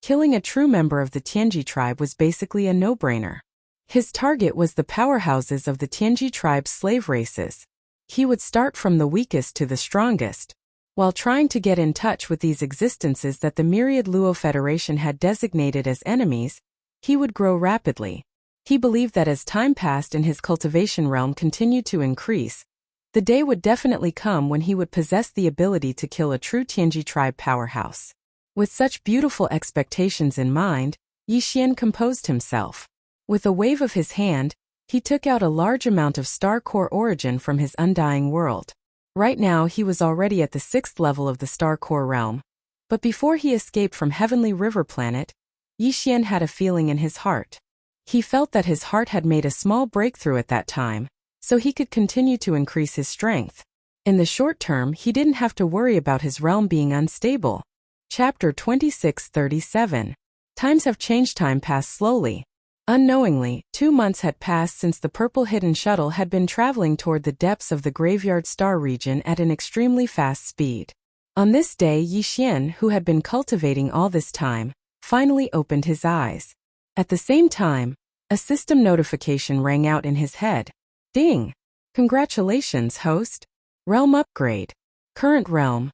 Killing a true member of the Tianji tribe was basically a no-brainer. His target was the powerhouses of the Tianji tribe's slave races. He would start from the weakest to the strongest. While trying to get in touch with these existences that the myriad Luo Federation had designated as enemies, he would grow rapidly. He believed that as time passed and his cultivation realm continued to increase, the day would definitely come when he would possess the ability to kill a true Tianji tribe powerhouse. With such beautiful expectations in mind, Yi Xian composed himself. With a wave of his hand, he took out a large amount of star core origin from his undying world. Right now he was already at the 6th level of the star core realm. But before he escaped from Heavenly River Planet, Yi Xian had a feeling in his heart. He felt that his heart had made a small breakthrough at that time, so he could continue to increase his strength. In the short term, he didn't have to worry about his realm being unstable. Chapter 2637. Times have changed. Time passed slowly. Unknowingly, 2 months had passed since the purple hidden shuttle had been traveling toward the depths of the graveyard star region at an extremely fast speed. On this day, Yi Xian, who had been cultivating all this time, finally opened his eyes. At the same time, a system notification rang out in his head. Ding! Congratulations, host. Realm upgrade. Current realm.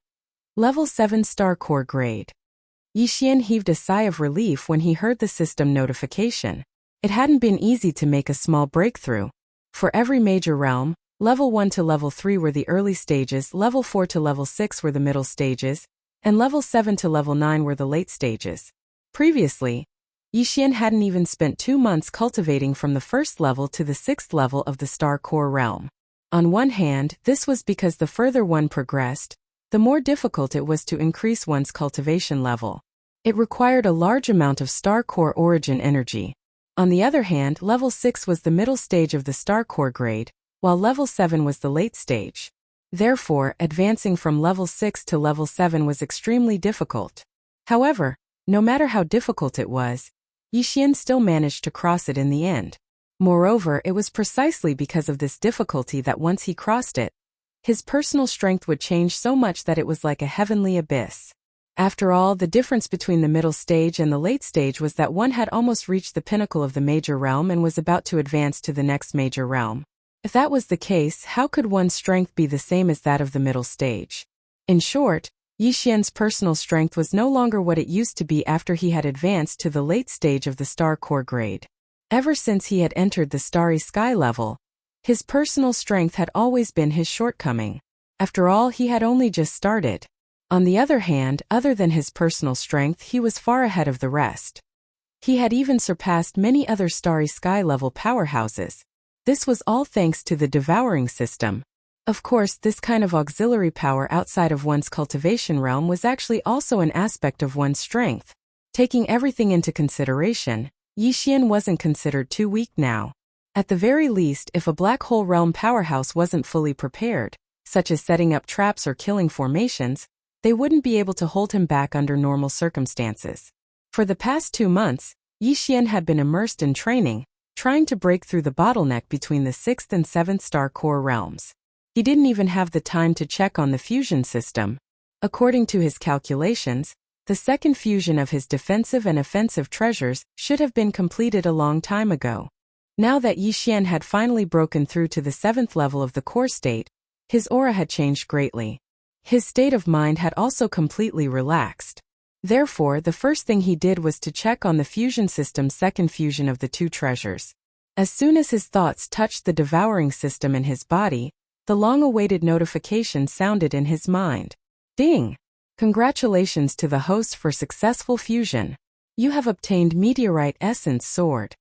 Level 7 star core grade. Yi Xian heaved a sigh of relief when he heard the system notification. It hadn't been easy to make a small breakthrough. For every major realm, level 1 to level 3 were the early stages, level 4 to level 6 were the middle stages, and level 7 to level 9 were the late stages. Previously, Yi Xian hadn't even spent 2 months cultivating from the 1st level to the 6th level of the star core realm. On one hand, this was because the further one progressed, the more difficult it was to increase one's cultivation level. It required a large amount of star core origin energy. On the other hand, level 6 was the middle stage of the star core grade, while level 7 was the late stage. Therefore, advancing from level 6 to level 7 was extremely difficult. However, no matter how difficult it was, Yi Xian still managed to cross it in the end. Moreover, it was precisely because of this difficulty that once he crossed it, his personal strength would change so much that it was like a heavenly abyss. After all, the difference between the middle stage and the late stage was that one had almost reached the pinnacle of the major realm and was about to advance to the next major realm. If that was the case, how could one's strength be the same as that of the middle stage? In short, Yi Xian's personal strength was no longer what it used to be after he had advanced to the late stage of the star core grade. Ever since he had entered the starry sky level, his personal strength had always been his shortcoming. After all, he had only just started. On the other hand, other than his personal strength, he was far ahead of the rest. He had even surpassed many other starry sky level powerhouses. This was all thanks to the Devouring system. Of course, this kind of auxiliary power outside of one's cultivation realm was actually also an aspect of one's strength. Taking everything into consideration, Yi Xian wasn't considered too weak now. At the very least, if a black hole realm powerhouse wasn't fully prepared, such as setting up traps or killing formations, they wouldn't be able to hold him back under normal circumstances. For the past 2 months, Yi Xian had been immersed in training, trying to break through the bottleneck between the 6th and 7th star core realms. He didn't even have the time to check on the fusion system. According to his calculations, the second fusion of his defensive and offensive treasures should have been completed a long time ago. Now that Yi Xian had finally broken through to the 7th level of the core state, his aura had changed greatly. His state of mind had also completely relaxed. Therefore, the first thing he did was to check on the fusion system's second fusion of the 2 treasures. As soon as his thoughts touched the devouring system in his body, the long-awaited notification sounded in his mind. Ding! Congratulations to the host for successful fusion. You have obtained Meteorite Essence Sword.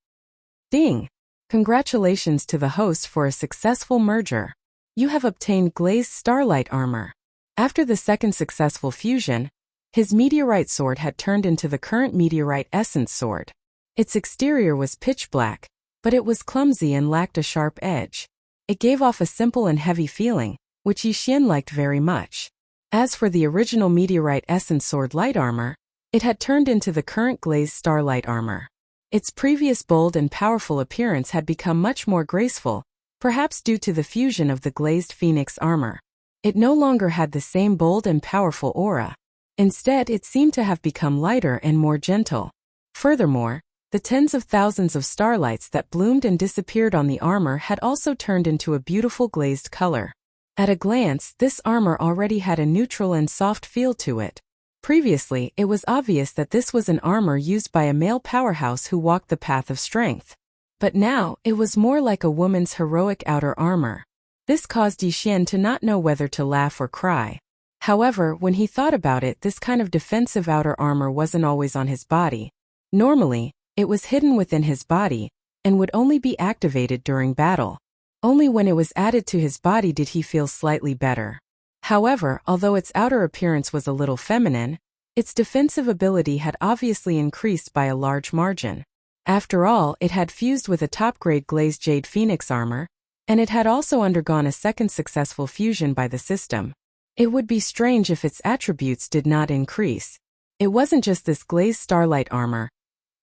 Ding! Congratulations to the host for a successful merger. You have obtained Glazed Starlight Armor. After the second successful fusion, his meteorite sword had turned into the current Meteorite Essence Sword. Its exterior was pitch black, but it was clumsy and lacked a sharp edge. It gave off a simple and heavy feeling, which Yi Xian liked very much. As for the original Meteorite Essence Sword light armor, it had turned into the current Glazed Starlight Armor. Its previous bold and powerful appearance had become much more graceful, perhaps due to the fusion of the Glazed Phoenix Armor. It no longer had the same bold and powerful aura. Instead, it seemed to have become lighter and more gentle. Furthermore, the tens of thousands of starlights that bloomed and disappeared on the armor had also turned into a beautiful glazed color. At a glance, this armor already had a neutral and soft feel to it. Previously, it was obvious that this was an armor used by a male powerhouse who walked the path of strength. But now, it was more like a woman's heroic outer armor. This caused Yixian to not know whether to laugh or cry. However, when he thought about it, this kind of defensive outer armor wasn't always on his body. Normally, it was hidden within his body, and would only be activated during battle. Only when it was added to his body did he feel slightly better. However, although its outer appearance was a little feminine, its defensive ability had obviously increased by a large margin. After all, it had fused with a top-grade glazed jade phoenix armor, and it had also undergone a second successful fusion by the system. It would be strange if its attributes did not increase. It wasn't just this glazed starlight armor.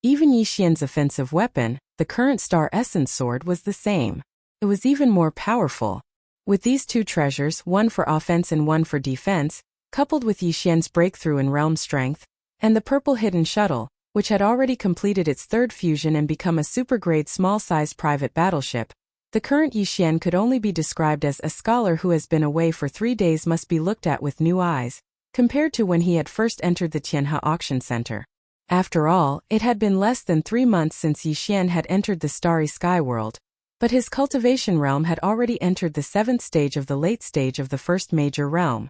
Even Yixian's offensive weapon, the current Star Essence Sword, was the same. It was even more powerful. With these two treasures, one for offense and one for defense, coupled with Yixian's breakthrough in realm strength, and the purple hidden shuttle, which had already completed its third fusion and become a super-grade small-sized private battleship, the current Yixian could only be described as a scholar who has been away for 3 days must be looked at with new eyes, compared to when he had first entered the Tianhe Auction Center. After all, it had been less than 3 months since Yixian had entered the starry sky world, but his cultivation realm had already entered the 7th stage of the late stage of the first major realm.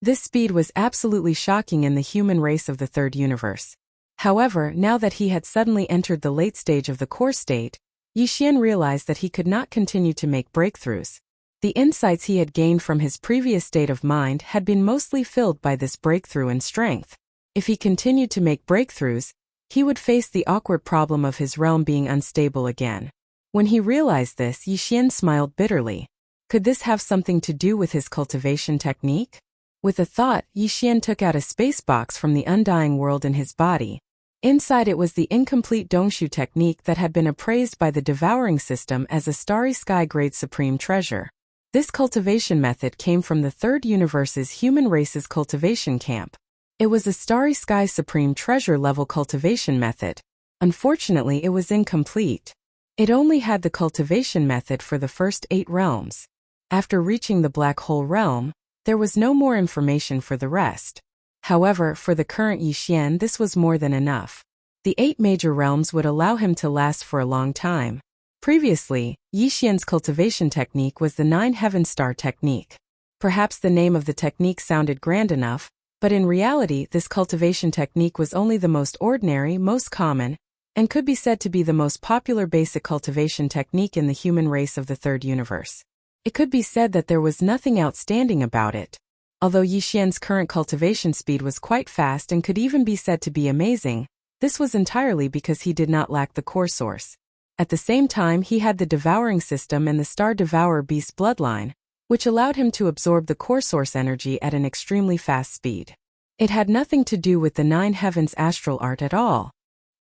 This speed was absolutely shocking in the human race of the third universe. However, now that he had suddenly entered the late stage of the core state, Yixian realized that he could not continue to make breakthroughs. The insights he had gained from his previous state of mind had been mostly filled by this breakthrough in strength. If he continued to make breakthroughs, he would face the awkward problem of his realm being unstable again. When he realized this, Yixian smiled bitterly. Could this have something to do with his cultivation technique? With a thought, Yixian took out a space box from the undying world in his body. Inside it was the incomplete Dongshu technique that had been appraised by the Devouring system as a starry sky grade supreme treasure. This cultivation method came from the third universe's human race's cultivation camp. It was a starry sky supreme treasure level cultivation method. Unfortunately, it was incomplete. It only had the cultivation method for the first 8 realms. After reaching the black hole realm, there was no more information for the rest. However, for the current Yixian, this was more than enough. The 8 major realms would allow him to last for a long time. Previously, Yixian's cultivation technique was the 9 Heaven Star technique. Perhaps the name of the technique sounded grand enough, but in reality, this cultivation technique was only the most ordinary, most common, and could be said to be the most popular basic cultivation technique in the human race of the third universe. It could be said that there was nothing outstanding about it. Although Yixian's current cultivation speed was quite fast and could even be said to be amazing, this was entirely because he did not lack the core source. At the same time, he had the Devouring system and the Star Devourer Beast bloodline, which allowed him to absorb the core source energy at an extremely fast speed. It had nothing to do with the 9 Heavens astral art at all.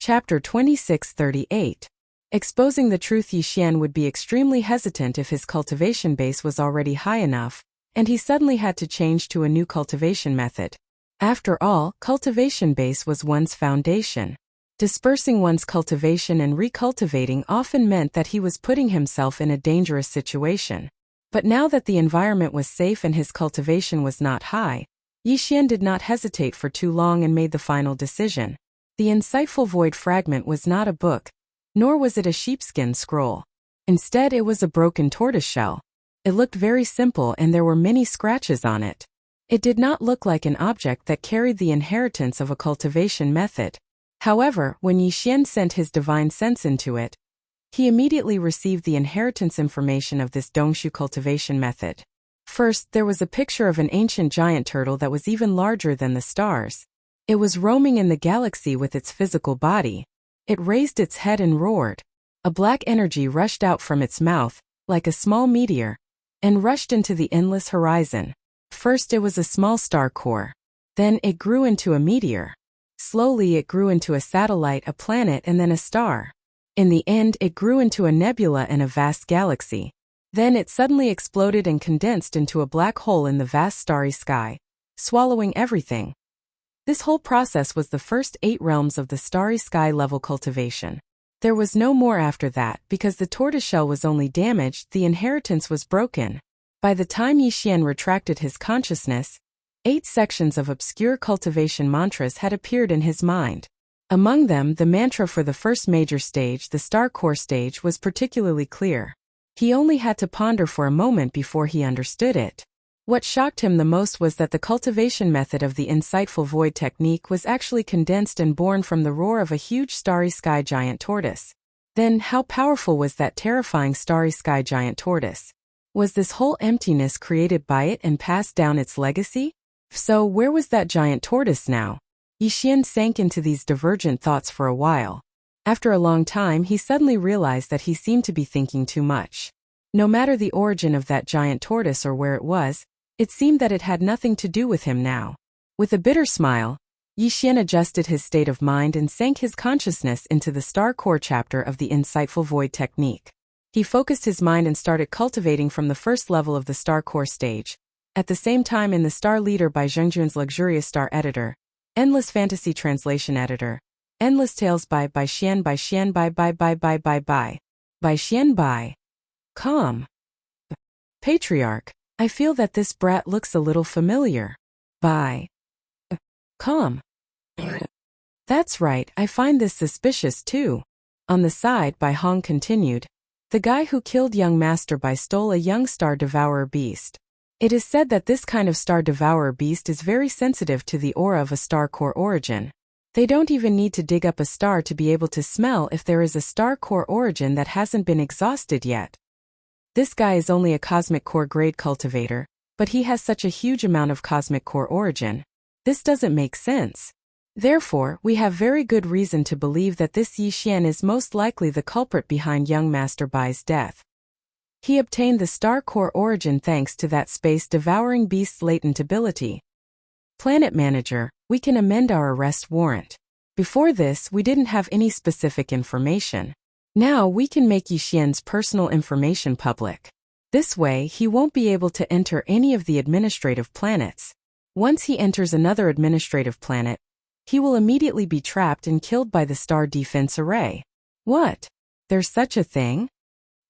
Chapter 2638. Exposing the truth. Yixian would be extremely hesitant if his cultivation base was already high enough, and he suddenly had to change to a new cultivation method. After all, cultivation base was one's foundation. Dispersing one's cultivation and recultivating often meant that he was putting himself in a dangerous situation. But now that the environment was safe and his cultivation was not high, Yixian did not hesitate for too long and made the final decision. The insightful void fragment was not a book, nor was it a sheepskin scroll. Instead, it was a broken tortoiseshell. It looked very simple and there were many scratches on it. It did not look like an object that carried the inheritance of a cultivation method. However, when Yixian sent his divine sense into it, he immediately received the inheritance information of this Dongshu cultivation method. First, there was a picture of an ancient giant turtle that was even larger than the stars. It was roaming in the galaxy with its physical body. It raised its head and roared. A black energy rushed out from its mouth, like a small meteor, and rushed into the endless horizon. First it was a small star core. Then it grew into a meteor. Slowly it grew into a satellite, a planet, and then a star. In the end, it grew into a nebula and a vast galaxy. Then it suddenly exploded and condensed into a black hole in the vast starry sky, swallowing everything. This whole process was the first 8 realms of the starry sky level cultivation. There was no more after that because the tortoiseshell was only damaged, the inheritance was broken. By the time Yixian retracted his consciousness, 8 sections of obscure cultivation mantras had appeared in his mind. Among them, the mantra for the first major stage, the star core stage, was particularly clear. He only had to ponder for a moment before he understood it. What shocked him the most was that the cultivation method of the insightful void technique was actually condensed and born from the roar of a huge starry sky giant tortoise. Then, how powerful was that terrifying starry sky giant tortoise? Was this whole emptiness created by it and passed down its legacy? If so, where was that giant tortoise now? Yixian sank into these divergent thoughts for a while. After a long time, he suddenly realized that he seemed to be thinking too much. No matter the origin of that giant tortoise or where it was, it seemed that it had nothing to do with him now. With a bitter smile, Yixian adjusted his state of mind and sank his consciousness into the star core chapter of the insightful void technique. He focused his mind and started cultivating from the first level of the star core stage. At the same time, in the Star Leader by Zhengjun's luxurious star editor, Endless Fantasy Translation Editor, Endless Tales by Xian by Xian by. Calm. Patriarch, I feel that this brat looks a little familiar. By. Calm. That's right, I find this suspicious too. On the side, by Hong continued, the guy who killed young Master Bai stole a young star devourer beast. It is said that this kind of star devourer beast is very sensitive to the aura of a star core origin. They don't even need to dig up a star to be able to smell if there is a star core origin that hasn't been exhausted yet. This guy is only a cosmic core grade cultivator, but he has such a huge amount of cosmic core origin. This doesn't make sense. Therefore, we have very good reason to believe that this Yixian is most likely the culprit behind young Master Bai's death. He obtained the star core origin thanks to that space devouring beast's latent ability. Planet Manager, we can amend our arrest warrant. Before this, we didn't have any specific information. Now we can make Yixian's personal information public. This way, he won't be able to enter any of the administrative planets. Once he enters another administrative planet, he will immediately be trapped and killed by the Star Defense Array. What? There's such a thing?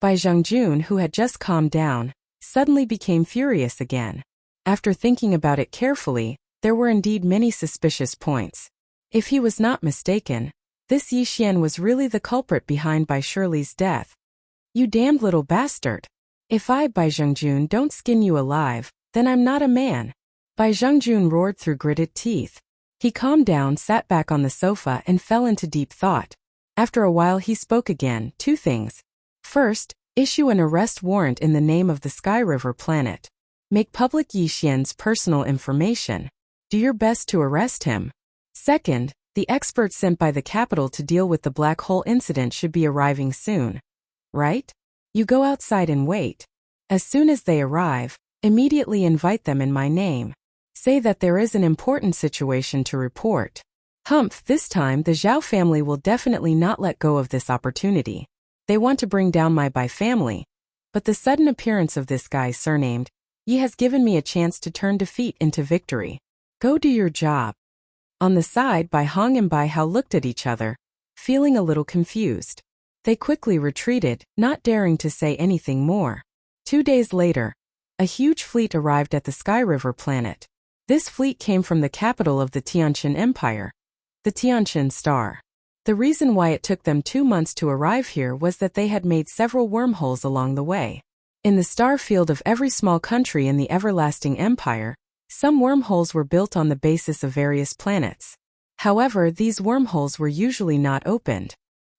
Bai Zhengjun, who had just calmed down, suddenly became furious again. After thinking about it carefully, there were indeed many suspicious points. If he was not mistaken, this Yixian was really the culprit behind Bai Shirley's death. You damned little bastard. If I, Bai Zhengjun, don't skin you alive, then I'm not a man. Bai Zhengjun roared through gritted teeth. He calmed down, sat back on the sofa and fell into deep thought. After a while he spoke again, 2 things. First, issue an arrest warrant in the name of the Sky River planet. Make public Yixian's personal information. Do your best to arrest him. Second, the experts sent by the capital to deal with the black hole incident should be arriving soon. Right? You go outside and wait. As soon as they arrive, immediately invite them in my name. Say that there is an important situation to report. Humph, this time the Zhao family will definitely not let go of this opportunity. They want to bring down my Bai family. But the sudden appearance of this guy surnamed Yi has given me a chance to turn defeat into victory. Go do your job. On the side, Bai Hong and Bai Hao looked at each other, feeling a little confused. They quickly retreated, not daring to say anything more. 2 days later, a huge fleet arrived at the Sky River planet. This fleet came from the capital of the Tianqian Empire, the Tianqian Star. The reason why it took them 2 months to arrive here was that they had made several wormholes along the way. In the star field of every small country in the everlasting empire, some wormholes were built on the basis of various planets. However, these wormholes were usually not opened.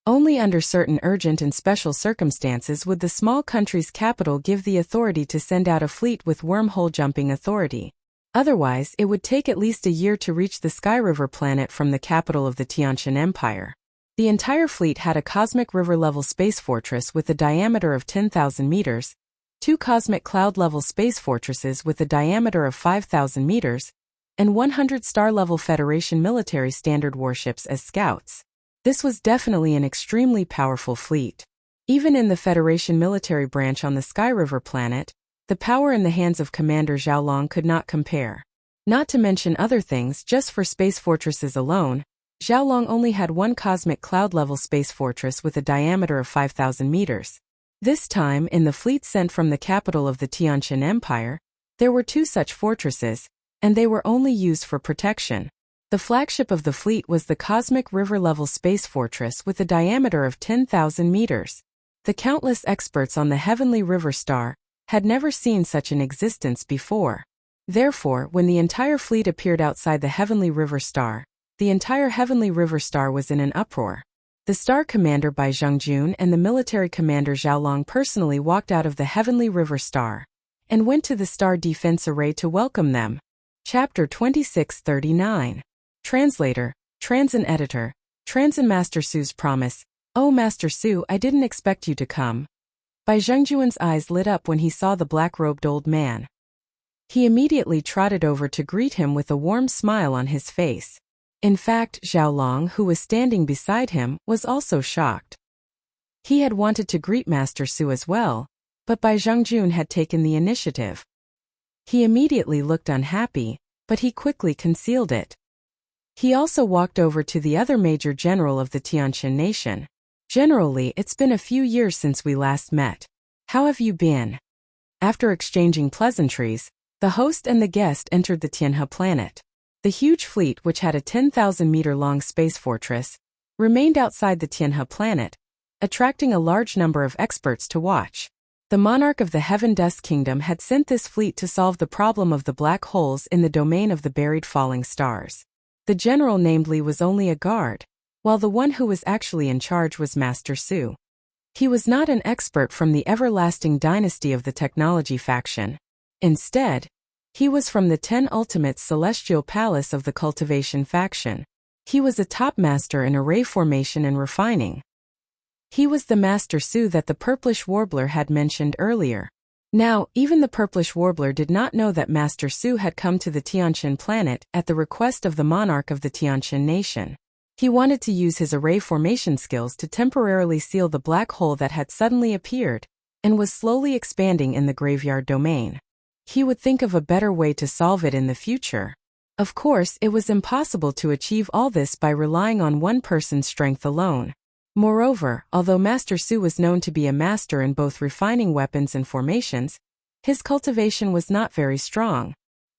Only under certain urgent and special circumstances would the small country's capital give the authority to send out a fleet with wormhole jumping authority. Otherwise, it would take at least a year to reach the Sky River planet from the capital of the Tianqian Empire. The entire fleet had a cosmic river-level space fortress with a diameter of 10,000 meters, 2 cosmic cloud-level space fortresses with a diameter of 5,000 meters, and 100 star-level Federation military standard warships as scouts. This was definitely an extremely powerful fleet. Even in the Federation military branch on the Sky River planet, the power in the hands of Commander Zhao Long could not compare. Not to mention other things, just for space fortresses alone, Xiaolong only had one cosmic cloud-level space fortress with a diameter of 5,000 meters. This time, in the fleet sent from the capital of the Tianqian Empire, there were 2 such fortresses, and they were only used for protection. The flagship of the fleet was the cosmic river-level space fortress with a diameter of 10,000 meters. The countless experts on the heavenly river star had never seen such an existence before. Therefore, when the entire fleet appeared outside the heavenly river star, the entire heavenly river star was in an uproar. The star commander Bai Zhengjun and the military commander Xiaolong personally walked out of the heavenly river star and went to the star defense array to welcome them. Chapter 2639. Translator, Transin Editor, Transin Master Su's Promise. Oh Master Su, I didn't expect you to come. Bai Zhengjun's eyes lit up when he saw the black-robed old man. He immediately trotted over to greet him with a warm smile on his face. In fact, Xiaolong, who was standing beside him, was also shocked. He had wanted to greet Master Su as well, but Bai Zhengjun had taken the initiative. He immediately looked unhappy, but he quickly concealed it. He also walked over to the other major general of the Tianqian nation. Generally, it's been a few years since we last met. How have you been? After exchanging pleasantries, the host and the guest entered the Tianhe planet. The huge fleet, which had a 10,000-meter-long space fortress, remained outside the Tianhe planet, attracting a large number of experts to watch. The monarch of the Heaven Dust Kingdom had sent this fleet to solve the problem of the black holes in the domain of the buried falling stars. The general namely was only a guard, while the one who was actually in charge was Master Su. He was not an expert from the everlasting dynasty of the technology faction. Instead, he was from the 10 Ultimates Celestial Palace of the Cultivation faction. He was a top master in array formation and refining. He was the Master Su that the Purplish Warbler had mentioned earlier. Now, even the Purplish Warbler did not know that Master Su had come to the Tianqian planet at the request of the monarch of the Tianqian nation. He wanted to use his array formation skills to temporarily seal the black hole that had suddenly appeared and was slowly expanding in the graveyard domain. He would think of a better way to solve it in the future. Of course, it was impossible to achieve all this by relying on one person's strength alone. Moreover, although Master Su was known to be a master in both refining weapons and formations, his cultivation was not very strong.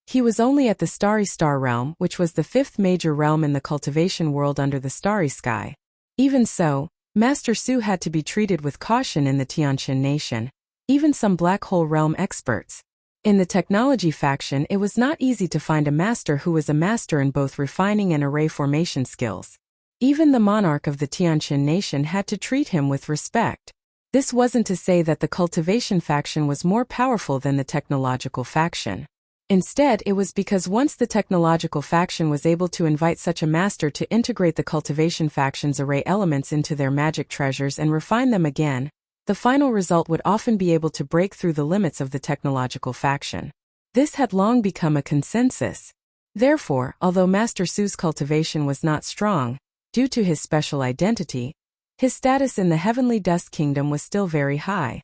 He was only at the Starry Star realm, which was the 5th major realm in the cultivation world under the starry sky. Even so, Master Su had to be treated with caution in the Tianqian nation. Even some black hole realm experts. In the technology faction, it was not easy to find a master who was a master in both refining and array formation skills. Even the monarch of the Tianqian nation had to treat him with respect. This wasn't to say that the cultivation faction was more powerful than the technological faction. Instead, it was because once the technological faction was able to invite such a master to integrate the cultivation faction's array elements into their magic treasures and refine them again, the final result would often be able to break through the limits of the technological faction. This had long become a consensus. Therefore, although Master Su's cultivation was not strong, due to his special identity, his status in the Heavenly Dust Kingdom was still very high.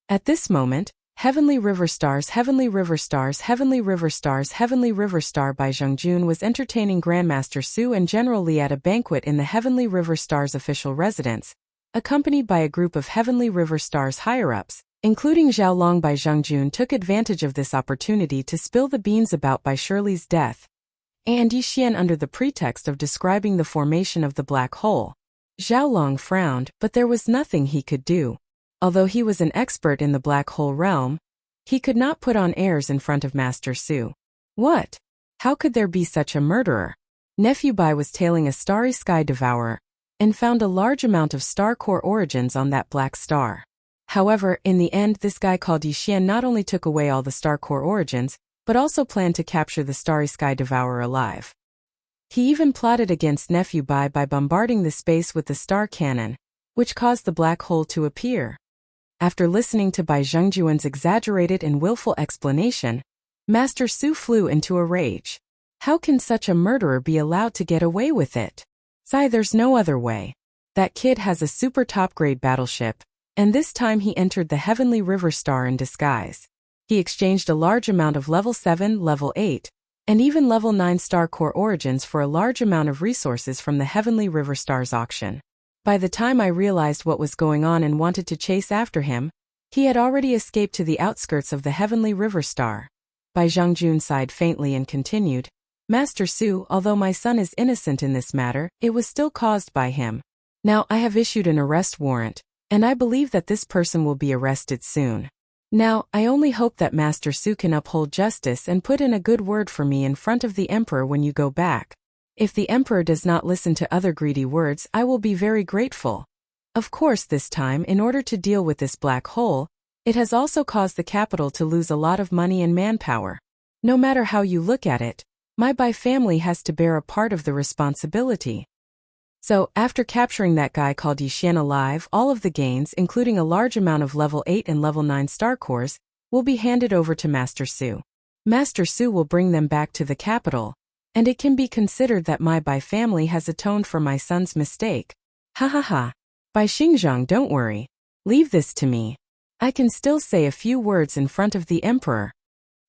At this moment, Heavenly River Stars, Heavenly River Stars, Heavenly River Stars, Heavenly River Star Bai Zhengjun was entertaining Grandmaster Su and General Li at a banquet in the Heavenly River Stars official residence, accompanied by a group of Heavenly River Stars higher-ups, including Xiaolong. Bai Zhengjun took advantage of this opportunity to spill the beans about Bai Shirley's death, and Yixian under the pretext of describing the formation of the black hole. Xiaolong frowned, but there was nothing he could do. Although he was an expert in the black hole realm, he could not put on airs in front of Master Su. What? How could there be such a murderer? Nephew Bai was tailing a starry sky devourer, and found a large amount of star core origins on that black star. However, in the end, this guy called Yixian not only took away all the star core origins, but also planned to capture the starry sky devourer alive. He even plotted against Nephew Bai by bombarding the space with the star cannon, which caused the black hole to appear. After listening to Bai Zhengjun's exaggerated and willful explanation, Master Su flew into a rage. How can such a murderer be allowed to get away with it? There's no other way. That kid has a super top-grade battleship, and this time he entered the Heavenly River Star in disguise. He exchanged a large amount of level 7, level 8, and even level 9 star core origins for a large amount of resources from the Heavenly River Stars auction. By the time I realized what was going on and wanted to chase after him, he had already escaped to the outskirts of the Heavenly River Star. Bai Zhengjun sighed faintly and continued, Master Su, although my son is innocent in this matter, it was still caused by him. Now I have issued an arrest warrant, and I believe that this person will be arrested soon. Now, I only hope that Master Su can uphold justice and put in a good word for me in front of the Emperor when you go back. If the Emperor does not listen to other greedy words, I will be very grateful. Of course, this time, in order to deal with this black hole, it has also caused the capital to lose a lot of money and manpower. No matter how you look at it, my Bai family has to bear a part of the responsibility. So, after capturing that guy called Yixian alive, all of the gains, including a large amount of level 8 and level 9 star cores, will be handed over to Master Su. Master Su will bring them back to the capital, and it can be considered that my Bai family has atoned for my son's mistake. Ha ha ha. Bai Xingzhang, don't worry. Leave this to me. I can still say a few words in front of the Emperor.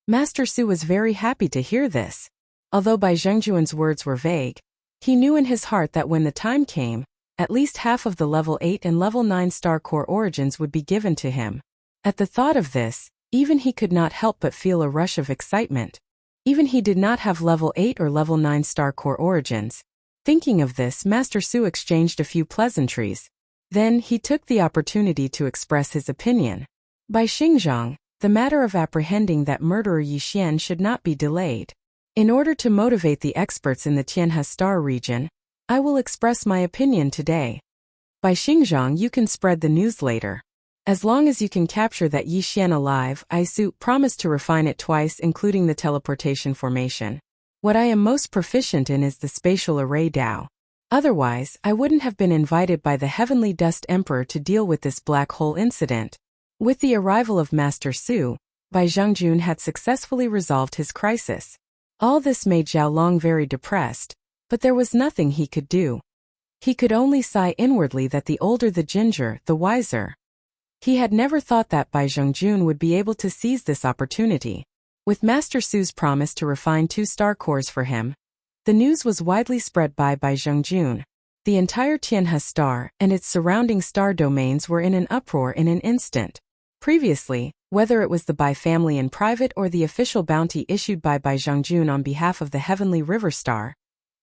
Master Su was very happy to hear this. Although Bai Zhengjuan's words were vague, he knew in his heart that when the time came, at least half of the level 8 and level 9 star core origins would be given to him. At the thought of this, even he could not help but feel a rush of excitement. Even he did not have level 8 or level 9 star core origins. Thinking of this, Master Su exchanged a few pleasantries. Then he took the opportunity to express his opinion. By Xingzhang, the matter of apprehending that murderer Yixian should not be delayed. In order to motivate the experts in the Tianhe Star region, I will express my opinion today. By Xingzhang, you can spread the news later. As long as you can capture that Yixian alive, I promise to refine it twice, including the teleportation formation. What I am most proficient in is the spatial array Dao. Otherwise, I wouldn't have been invited by the Heavenly Dust Emperor to deal with this black hole incident. With the arrival of Master Su, Bai Zhengjun had successfully resolved his crisis. All this made Zhao Long very depressed, but there was nothing he could do. He could only sigh inwardly that the older the ginger, the wiser. He had never thought that Bai Zhengjun would be able to seize this opportunity. With Master Su's promise to refine 2 star cores for him, the news was widely spread by Bai Zhengjun. The entire Tianhe Star and its surrounding star domains were in an uproar in an instant. Previously, whether it was the Bai family in private or the official bounty issued by Bai Zhengjun on behalf of the Heavenly River Star,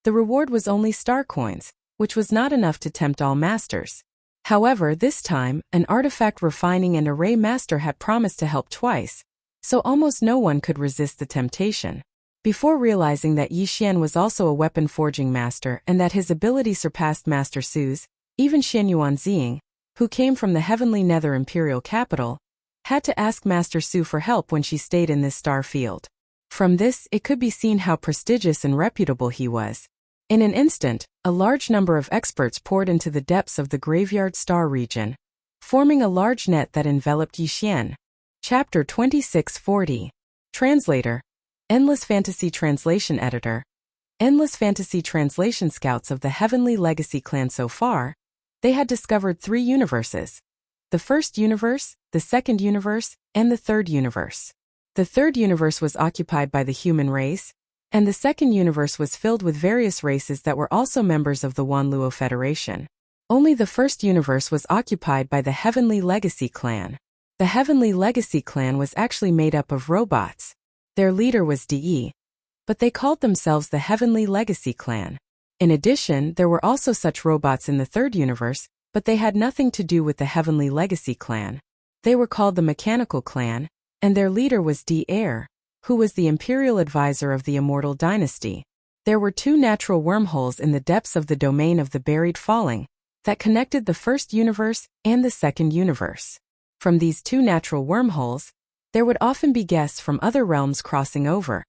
the reward was only star coins, which was not enough to tempt all masters. However, this time, an artifact refining and array master had promised to help twice, so almost no one could resist the temptation. Before realizing that Yixian was also a weapon forging master and that his ability surpassed Master Su's, even Xianyuan Ziying, who came from the Heavenly Nether Imperial capital, had to ask Master Su for help when she stayed in this star field. From this, it could be seen how prestigious and reputable he was. In an instant, a large number of experts poured into the depths of the Graveyard Star region, forming a large net that enveloped Yixian. Chapter 2640. Translator. Endless Fantasy Translation Editor. Endless Fantasy Translation Scouts of the Heavenly Legacy clan. So far, they had discovered 3 universes. The first universe, the second universe, and the third universe. The third universe was occupied by the human race, and the second universe was filled with various races that were also members of the Wanluo Federation. Only the first universe was occupied by the Heavenly Legacy clan. The Heavenly Legacy clan was actually made up of robots. Their leader was De, but they called themselves the Heavenly Legacy clan. In addition, there were also such robots in the third universe, but they had nothing to do with the Heavenly Legacy clan. They were called the Mechanical clan, and their leader was De, who was the imperial advisor of the Immortal Dynasty. There were 2 natural wormholes in the depths of the domain of the Buried Falling that connected the first universe and the second universe. From these 2 natural wormholes, there would often be guests from other realms crossing over,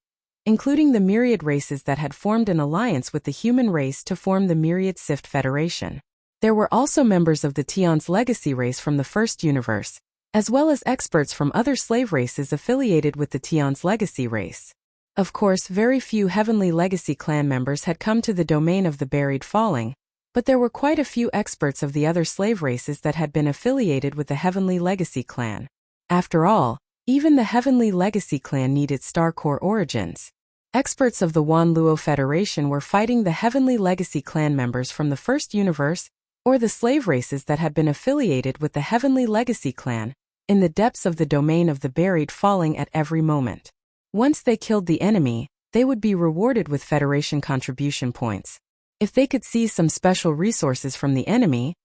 including the myriad races that had formed an alliance with the human race to form the Myriad Sift Federation. There were also members of the Tian's Legacy race from the first universe, as well as experts from other slave races affiliated with the Tian's Legacy race. Of course, very few Heavenly Legacy clan members had come to the domain of the Buried Falling, but there were quite a few experts of the other slave races that had been affiliated with the Heavenly Legacy clan. After all, even the Heavenly Legacy clan needed star core origins. Experts of the Wan Luo Federation were fighting the Heavenly Legacy clan members from the first universe, or the slave races that had been affiliated with the Heavenly Legacy clan, in the depths of the domain of the buried falling at every moment. Once they killed the enemy, they would be rewarded with Federation contribution points. If they could seize some special resources from the enemy,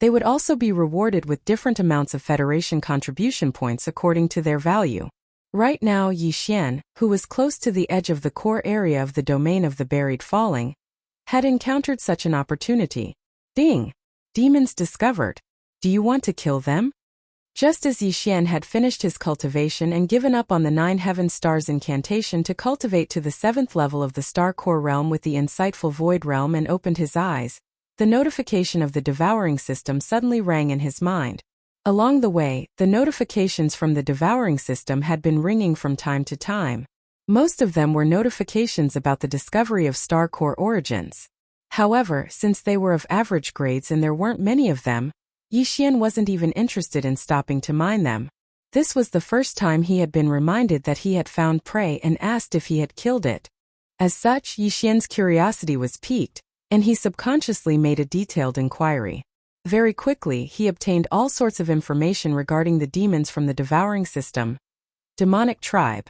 they would also be rewarded with different amounts of Federation contribution points according to their value. Right now, Yi Xian, who was close to the edge of the core area of the domain of the buried falling, had encountered such an opportunity. Ding! Demons discovered. Do you want to kill them? Just as Yi Xian had finished his cultivation and given up on the 9 heaven stars incantation to cultivate to the 7th level of the star core realm with the insightful void realm and opened his eyes, the notification of the devouring system suddenly rang in his mind. Along the way, the notifications from the devouring system had been ringing from time to time. Most of them were notifications about the discovery of star core origins. However, since they were of average grades and there weren't many of them, Yi Xian wasn't even interested in stopping to mine them. This was the first time he had been reminded that he had found prey and asked if he had killed it. As such, Yi Xian's curiosity was piqued, and he subconsciously made a detailed inquiry. Very quickly, he obtained all sorts of information regarding the demons from the devouring system. Demonic tribe.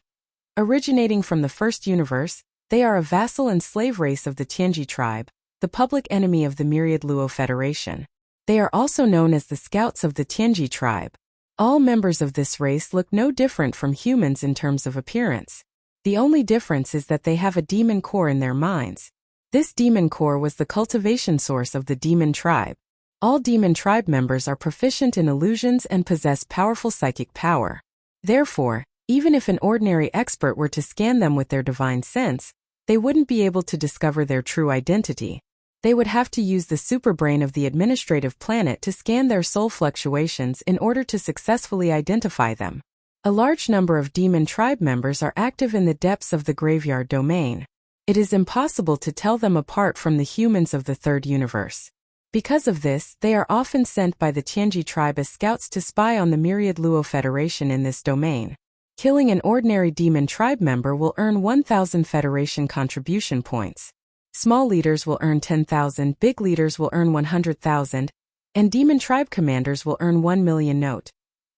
Originating from the first universe, they are a vassal and slave race of the Tianji tribe, the public enemy of the Myriad Luo Federation. They are also known as the Scouts of the Tianji tribe. All members of this race look no different from humans in terms of appearance. The only difference is that they have a demon core in their minds. This demon core was the cultivation source of the demon tribe. All demon tribe members are proficient in illusions and possess powerful psychic power. Therefore, even if an ordinary expert were to scan them with their divine sense, they wouldn't be able to discover their true identity. They would have to use the superbrain of the administrative planet to scan their soul fluctuations in order to successfully identify them. A large number of demon tribe members are active in the depths of the graveyard domain. It is impossible to tell them apart from the humans of the third universe. Because of this, they are often sent by the Tianji tribe as scouts to spy on the Myriad Luo Federation in this domain. Killing an ordinary demon tribe member will earn 1,000 Federation contribution points. Small leaders will earn 10,000, big leaders will earn 100,000, and demon tribe commanders will earn 1 million note.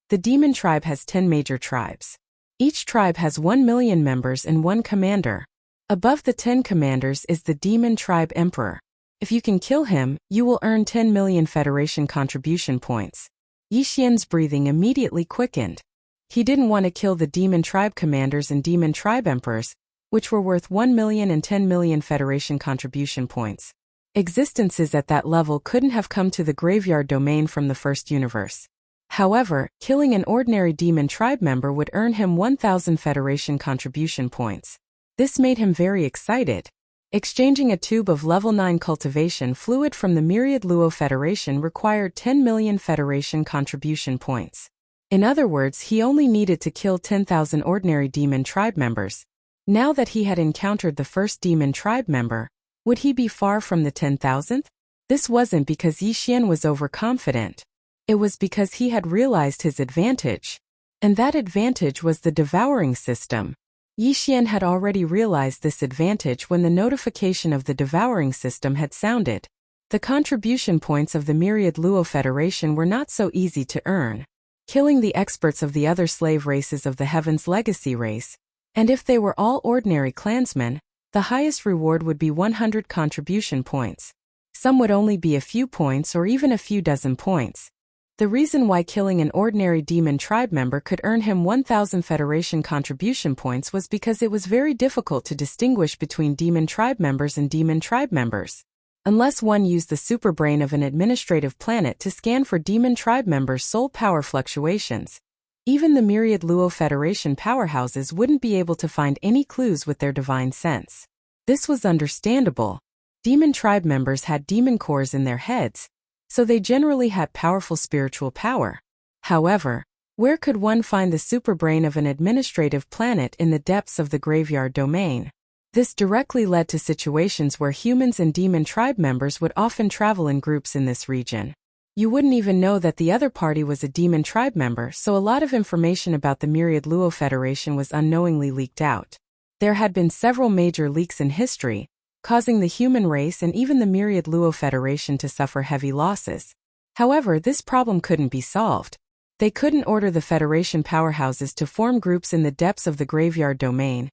The demon tribe has 10 major tribes. Each tribe has 1 million members and 1 commander. Above the 10 commanders is the demon tribe emperor. If you can kill him, you will earn 10 million Federation contribution points. Yi Xian's breathing immediately quickened. He didn't want to kill the demon tribe commanders and demon tribe emperors, which were worth 1 million and 10 million Federation contribution points. Existences at that level couldn't have come to the graveyard domain from the first universe. However, killing an ordinary demon tribe member would earn him 1,000 Federation contribution points. This made him very excited. Exchanging a tube of level 9 cultivation fluid from the Myriad Luo Federation required 10 million Federation contribution points. In other words, he only needed to kill 10,000 ordinary demon tribe members. Now that he had encountered the first demon tribe member, would he be far from the 10,000th? This wasn't because Yi Xian was overconfident. It was because he had realized his advantage. And that advantage was the devouring system. Yi Xian had already realized this advantage when the notification of the devouring system had sounded. The contribution points of the Myriad Luo Federation were not so easy to earn. Killing the experts of the other slave races of the Heaven's Legacy race, and if they were all ordinary clansmen, the highest reward would be 100 contribution points. Some would only be a few points or even a few dozen points. The reason why killing an ordinary demon tribe member could earn him 1,000 Federation contribution points was because it was very difficult to distinguish between demon tribe members and demon tribe members. Unless one used the superbrain of an administrative planet to scan for demon tribe members' soul power fluctuations, even the Myriad Luo Federation powerhouses wouldn't be able to find any clues with their divine sense. This was understandable. Demon tribe members had demon cores in their heads, so they generally had powerful spiritual power. However, where could one find the superbrain of an administrative planet in the depths of the graveyard domain? This directly led to situations where humans and demon tribe members would often travel in groups in this region. You wouldn't even know that the other party was a demon tribe member, so a lot of information about the Myriad Luo Federation was unknowingly leaked out. There had been several major leaks in history, causing the human race and even the myriad Luo Federation to suffer heavy losses. However, this problem couldn't be solved. They couldn't order the Federation powerhouses to form groups in the depths of the graveyard domain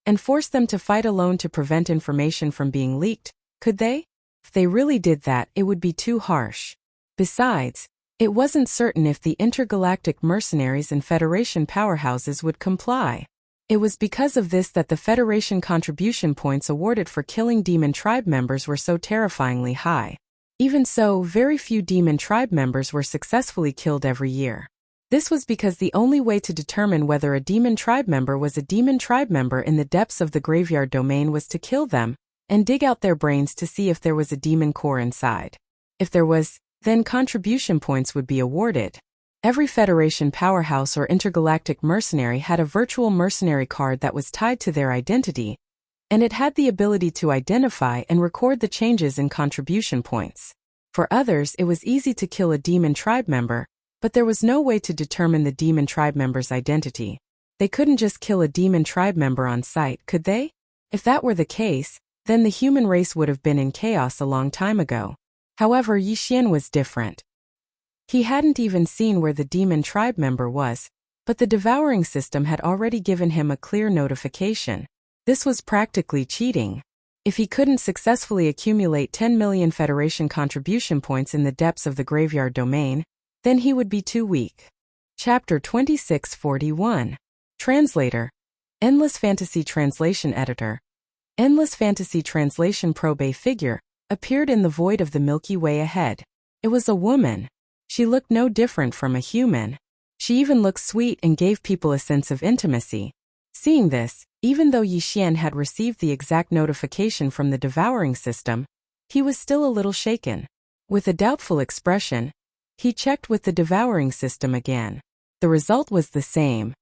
and force them to fight alone to prevent information from being leaked, could they? If they really did that, it would be too harsh. Besides, it wasn't certain if the intergalactic mercenaries and Federation powerhouses would comply. It was because of this that the Federation contribution points awarded for killing Demon Tribe members were so terrifyingly high. Even so, very few Demon Tribe members were successfully killed every year. This was because the only way to determine whether a Demon Tribe member was a Demon Tribe member in the depths of the graveyard domain was to kill them and dig out their brains to see if there was a demon core inside. If there was, then contribution points would be awarded. Every Federation powerhouse or intergalactic mercenary had a virtual mercenary card that was tied to their identity, and it had the ability to identify and record the changes in contribution points. For others, it was easy to kill a Demon Tribe member, but there was no way to determine the Demon Tribe member's identity. They couldn't just kill a Demon Tribe member on sight, could they? If that were the case, then the human race would have been in chaos a long time ago. However, Yi Xian was different. He hadn't even seen where the Demon Tribe member was, but the Devouring system had already given him a clear notification. This was practically cheating. If he couldn't successfully accumulate 10 million Federation contribution points in the depths of the graveyard domain, then he would be too weak. Chapter 2641. Translator. Endless Fantasy Translation Editor. Endless Fantasy Translation Probe figure appeared in the void of the Milky Way ahead. It was a woman. She looked no different from a human. She even looked sweet and gave people a sense of intimacy. Seeing this, even though Yi Xian had received the exact notification from the Devouring system, he was still a little shaken. With a doubtful expression, he checked with the Devouring system again. The result was the same.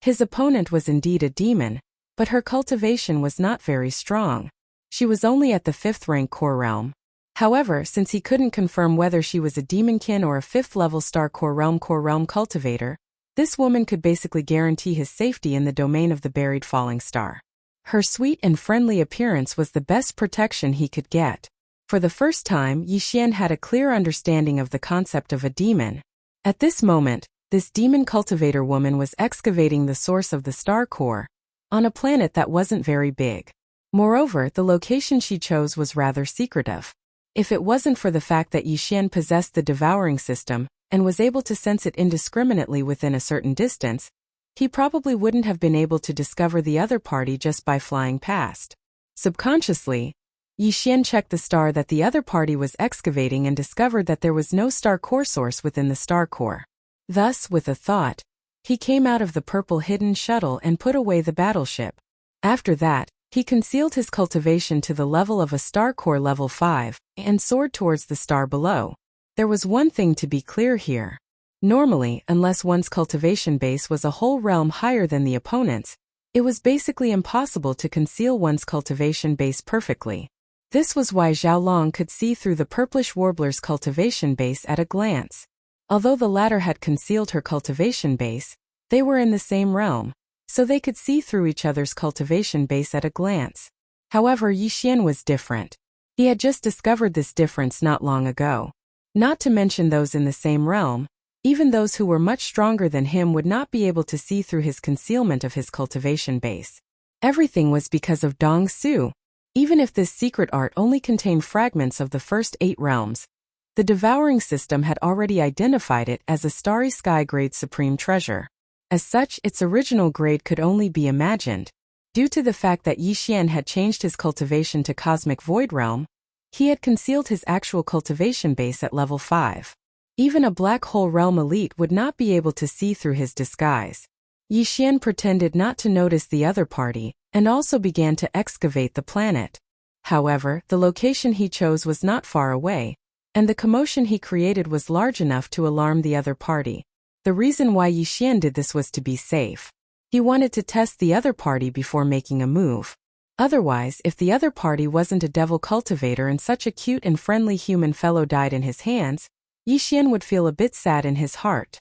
His opponent was indeed a demon, but her cultivation was not very strong. She was only at the 5th rank core realm. However, since he couldn't confirm whether she was a demonkin or a 5th level star core realm cultivator, this woman could basically guarantee his safety in the domain of the buried falling star. Her sweet and friendly appearance was the best protection he could get. For the first time, Yi Xian had a clear understanding of the concept of a demon. At this moment, this demon cultivator woman was excavating the source of the star core on a planet that wasn't very big. Moreover, the location she chose was rather secretive. If it wasn't for the fact that Yi Xian possessed the Devouring system and was able to sense it indiscriminately within a certain distance, he probably wouldn't have been able to discover the other party just by flying past. Subconsciously, Yi Xian checked the star that the other party was excavating and discovered that there was no star core source within the star core. Thus, with a thought, he came out of the purple hidden shuttle and put away the battleship. After that, he concealed his cultivation to the level of a star core level 5 and soared towards the star below. There was one thing to be clear here. Normally, unless one's cultivation base was a whole realm higher than the opponent's, it was basically impossible to conceal one's cultivation base perfectly. This was why Zhao Long could see through the purplish warbler's cultivation base at a glance. Although the latter had concealed her cultivation base, they were in the same realm, so they could see through each other's cultivation base at a glance. However, Yi Xian was different. He had just discovered this difference not long ago. Not to mention those in the same realm, even those who were much stronger than him would not be able to see through his concealment of his cultivation base. Everything was because of Dong Su. Even if this secret art only contained fragments of the first 8 realms, the Devouring system had already identified it as a Starry Sky grade supreme treasure. As such, its original grade could only be imagined. Due to the fact that Yi Xian had changed his cultivation to Cosmic Void Realm, he had concealed his actual cultivation base at level 5. Even a Black Hole Realm elite would not be able to see through his disguise. Yi Xian pretended not to notice the other party, and also began to excavate the planet. However, the location he chose was not far away, and the commotion he created was large enough to alarm the other party. The reason why Yi Xian did this was to be safe. He wanted to test the other party before making a move. Otherwise, if the other party wasn't a devil cultivator and such a cute and friendly human fellow died in his hands, Yi Xian would feel a bit sad in his heart.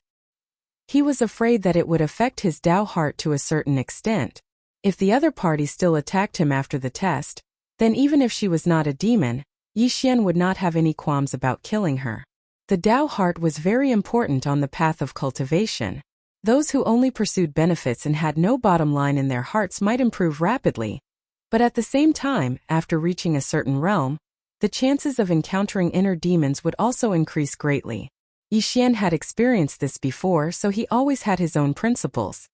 He was afraid that it would affect his Dao heart to a certain extent. If the other party still attacked him after the test, then even if she was not a demon, Yixian would not have any qualms about killing her. The Tao heart was very important on the path of cultivation. Those who only pursued benefits and had no bottom line in their hearts might improve rapidly. But at the same time, after reaching a certain realm, the chances of encountering inner demons would also increase greatly. Yixian had experienced this before, so he always had his own principles.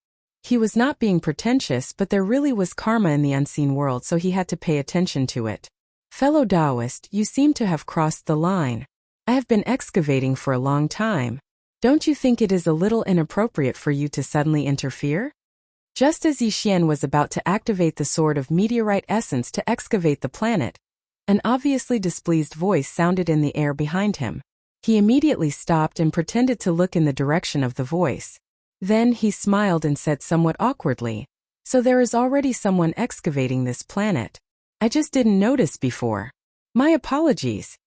He was not being pretentious, but there really was karma in the unseen world, so he had to pay attention to it. Fellow Taoist, you seem to have crossed the line. I have been excavating for a long time. Don't you think it is a little inappropriate for you to suddenly interfere? Just as Yixian was about to activate the sword of meteorite essence to excavate the planet, an obviously displeased voice sounded in the air behind him. He immediately stopped and pretended to look in the direction of the voice. Then he smiled and said somewhat awkwardly, "So there is already someone excavating this planet. I just didn't notice before. My apologies."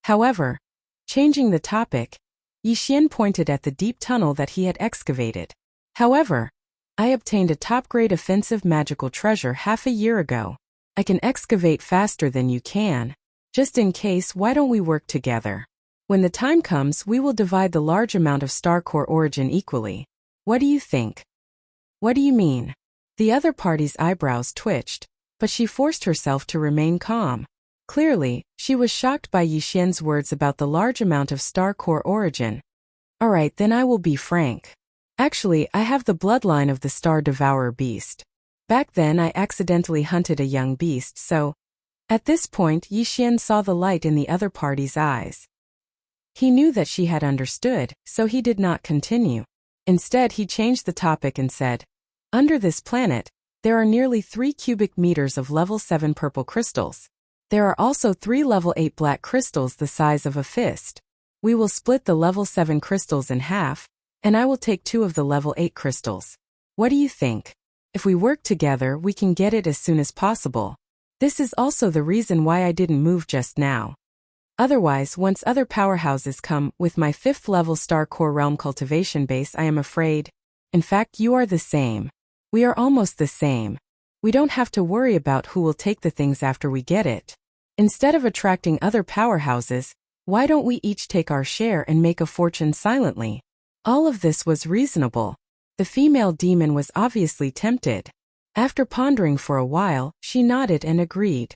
However, changing the topic, Yixian pointed at the deep tunnel that he had excavated. "However, I obtained a top-grade offensive magical treasure half a year ago. I can excavate faster than you can. Just in case, why don't we work together? When the time comes, we will divide the large amount of star core origin equally. What do you think?" "What do you mean?" The other party's eyebrows twitched, but she forced herself to remain calm. Clearly, she was shocked by Yixian's words about the large amount of star core origin. "Alright, then I will be frank. Actually, I have the bloodline of the star devourer beast. Back then I accidentally hunted a young beast, so..." At this point, Yixian saw the light in the other party's eyes. He knew that she had understood, so he did not continue. Instead, he changed the topic and said, "Under this planet, there are nearly 3 cubic meters of level 7 purple crystals. There are also 3 level 8 black crystals the size of a fist. We will split the level 7 crystals in half, and I will take 2 of the level 8 crystals. What do you think? If we work together, we can get it as soon as possible. This is also the reason why I didn't move just now. Otherwise, once other powerhouses come with my 5th level star core realm cultivation base, I am afraid. In fact, you are the same. We are almost the same. We don't have to worry about who will take the things after we get it. Instead of attracting other powerhouses, why don't we each take our share and make a fortune silently?" All of this was reasonable. The female demon was obviously tempted. After pondering for a while, she nodded and agreed.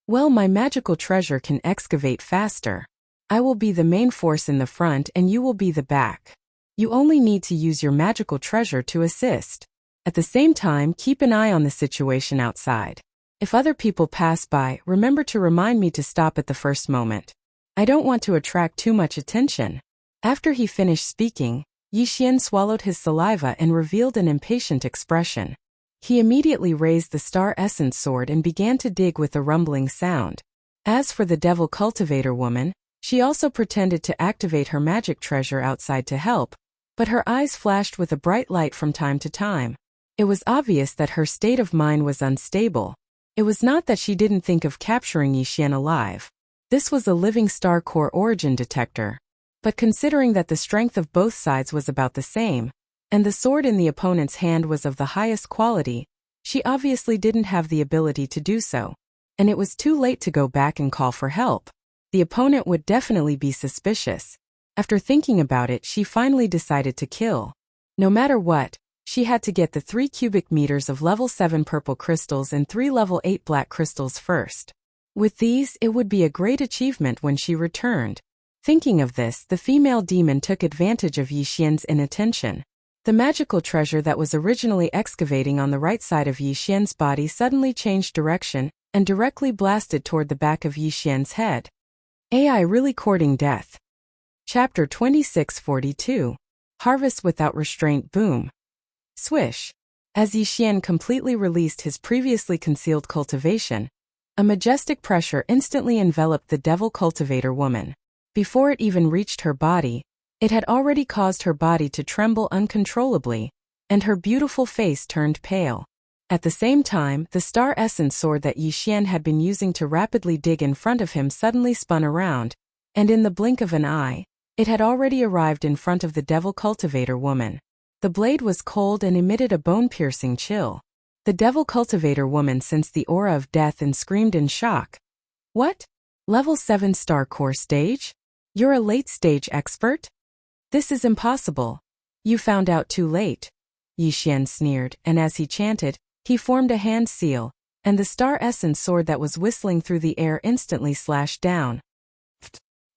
"Well, my magical treasure can excavate faster. I will be the main force in the front and you will be the back. You only need to use your magical treasure to assist. At the same time, keep an eye on the situation outside. If other people pass by, remember to remind me to stop at the first moment. I don't want to attract too much attention." After he finished speaking, Yixian swallowed his saliva and revealed an impatient expression. He immediately raised the star essence sword and began to dig with a rumbling sound. As for the devil cultivator woman, she also pretended to activate her magic treasure outside to help, but her eyes flashed with a bright light from time to time. It was obvious that her state of mind was unstable. It was not that she didn't think of capturing Yixian alive. This was a living star core origin detector. But considering that the strength of both sides was about the same, and the sword in the opponent's hand was of the highest quality, she obviously didn't have the ability to do so. And it was too late to go back and call for help. The opponent would definitely be suspicious. After thinking about it, she finally decided to kill. No matter what, she had to get the 3 cubic meters of level 7 purple crystals and 3 level 8 black crystals first. With these, it would be a great achievement when she returned. Thinking of this, the female demon took advantage of Yixian's inattention. The magical treasure that was originally excavating on the right side of Yixian's body suddenly changed direction and directly blasted toward the back of Yixian's head. AI really courting death. Chapter 2642. Harvest Without Restraint. Boom. Swish. As Yixian completely released his previously concealed cultivation, a majestic pressure instantly enveloped the devil cultivator woman. Before it even reached her body, it had already caused her body to tremble uncontrollably, and her beautiful face turned pale. At the same time, the star essence sword that Yixian had been using to rapidly dig in front of him suddenly spun around, and in the blink of an eye, it had already arrived in front of the devil cultivator woman. The blade was cold and emitted a bone-piercing chill. The Devil Cultivator woman sensed the aura of death and screamed in shock. What? Level 7 Star Core stage? You're a late-stage expert? This is impossible. You found out too late. Yi Xian sneered, and as he chanted, he formed a hand seal, and the star essence sword that was whistling through the air instantly slashed down.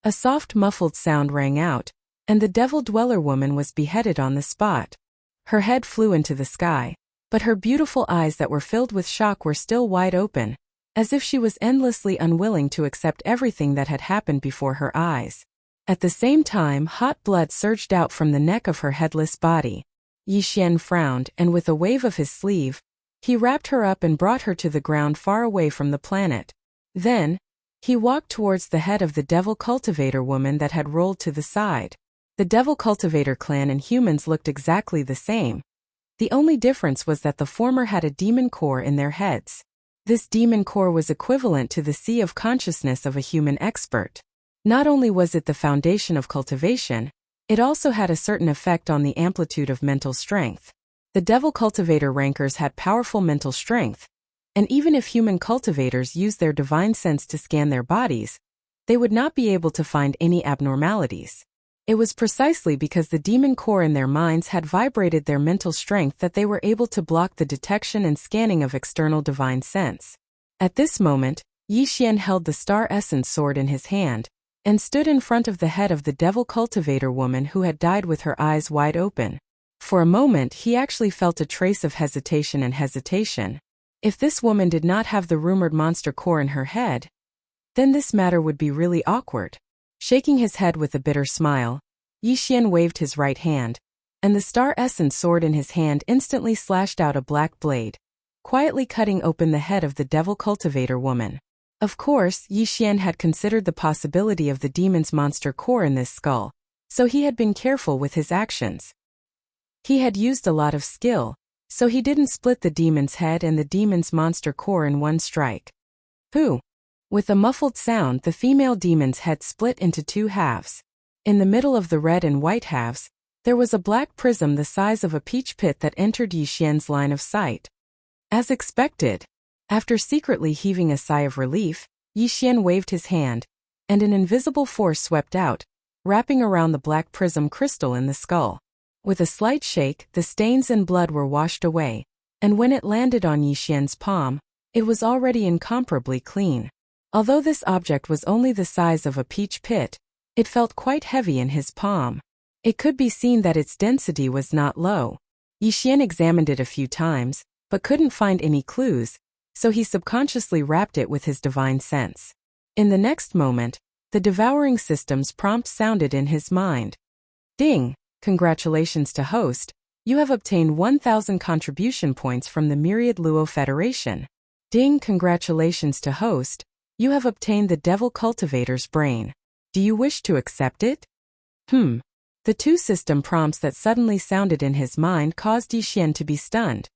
A soft muffled sound rang out, and the Devil Dweller woman was beheaded on the spot. Her head flew into the sky, but her beautiful eyes that were filled with shock were still wide open, as if she was endlessly unwilling to accept everything that had happened before her eyes. At the same time, hot blood surged out from the neck of her headless body. Yi Xian frowned, and with a wave of his sleeve, he wrapped her up and brought her to the ground far away from the planet. Then, he walked towards the head of the Devil Cultivator woman that had rolled to the side. The Devil Cultivator clan and humans looked exactly the same. The only difference was that the former had a demon core in their heads. This demon core was equivalent to the sea of consciousness of a human expert. Not only was it the foundation of cultivation, it also had a certain effect on the amplitude of mental strength. The Devil Cultivator rankers had powerful mental strength, and even if human cultivators used their divine sense to scan their bodies, they would not be able to find any abnormalities. It was precisely because the demon core in their minds had vibrated their mental strength that they were able to block the detection and scanning of external divine sense. At this moment, Yi Xian held the star essence sword in his hand, and stood in front of the head of the Devil Cultivator woman who had died with her eyes wide open. For a moment he actually felt a trace of hesitation. If this woman did not have the rumored monster core in her head, then this matter would be really awkward. Shaking his head with a bitter smile, Yi Xian waved his right hand, and the star essence sword in his hand instantly slashed out a black blade, quietly cutting open the head of the Devil Cultivator woman. Of course, Yi Xian had considered the possibility of the demon's monster core in this skull, so he had been careful with his actions. He had used a lot of skill, so he didn't split the demon's head and the demon's monster core in one strike. Who? With a muffled sound, the female demon's head split into two halves. In the middle of the red and white halves, there was a black prism the size of a peach pit that entered Yi Xian's line of sight. As expected, after secretly heaving a sigh of relief, Yi Xian waved his hand, and an invisible force swept out, wrapping around the black prism crystal in the skull. With a slight shake, the stains and blood were washed away, and when it landed on Yi Xian's palm, it was already incomparably clean. Although this object was only the size of a peach pit, it felt quite heavy in his palm. It could be seen that its density was not low. Yi Xian examined it a few times, but couldn't find any clues, so he subconsciously wrapped it with his divine sense. In the next moment, the Devouring system's prompt sounded in his mind. Ding! Congratulations to host, you have obtained 1,000 contribution points from the Myriad Luo Federation. Ding! Congratulations to host, you have obtained the Devil Cultivator's brain. Do you wish to accept it? The two system prompts that suddenly sounded in his mind caused Yi Xian to be stunned.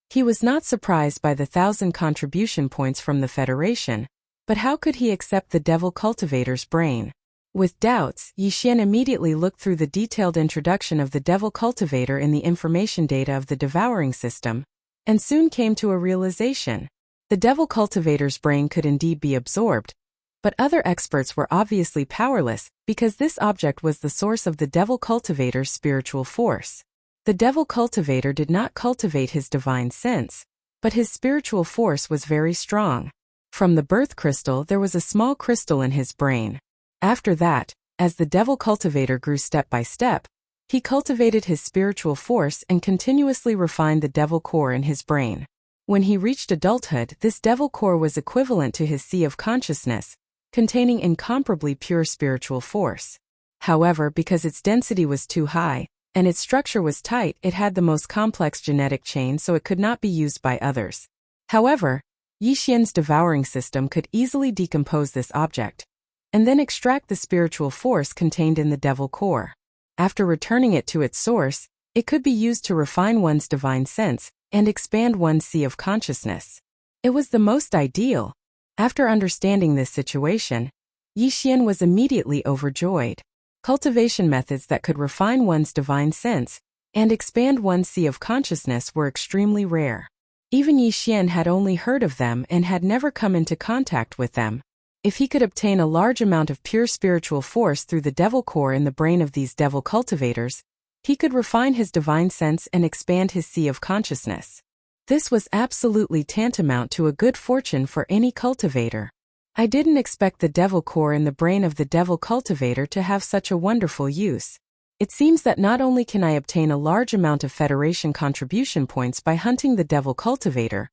He was not surprised by the 1,000 contribution points from the Federation, but how could he accept the Devil Cultivator's brain? With doubts, Yi Xian immediately looked through the detailed introduction of the Devil Cultivator in the information data of the Devouring system, and soon came to a realization. The Devil Cultivator's brain could indeed be absorbed, but other experts were obviously powerless because this object was the source of the Devil Cultivator's spiritual force. The Devil Cultivator did not cultivate his divine sense, but his spiritual force was very strong. From the birth crystal there was a small crystal in his brain. After that, as the Devil Cultivator grew step by step, he cultivated his spiritual force and continuously refined the Devil core in his brain. When he reached adulthood, this Devil core was equivalent to his sea of consciousness, containing incomparably pure spiritual force. However, because its density was too high, and its structure was tight, it had the most complex genetic chain, so it could not be used by others. However, Yi Xian's devouring system could easily decompose this object, and then extract the spiritual force contained in the Devil core. After returning it to its source, it could be used to refine one's divine sense and expand one's sea of consciousness. It was the most ideal. After understanding this situation, Yi Xian was immediately overjoyed. Cultivation methods that could refine one's divine sense and expand one's sea of consciousness were extremely rare. Even Yi Xian had only heard of them and had never come into contact with them. If he could obtain a large amount of pure spiritual force through the devil core in the brain of these devil cultivators, he could refine his divine sense and expand his sea of consciousness. This was absolutely tantamount to a good fortune for any cultivator. I didn't expect the devil core in the brain of the devil cultivator to have such a wonderful use. It seems that not only can I obtain a large amount of Federation contribution points by hunting the devil cultivator,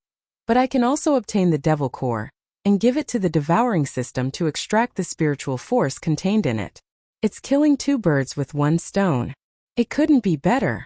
but I can also obtain the devil core and give it to the devouring system to extract the spiritual force contained in it. It's killing two birds with one stone. It couldn't be better.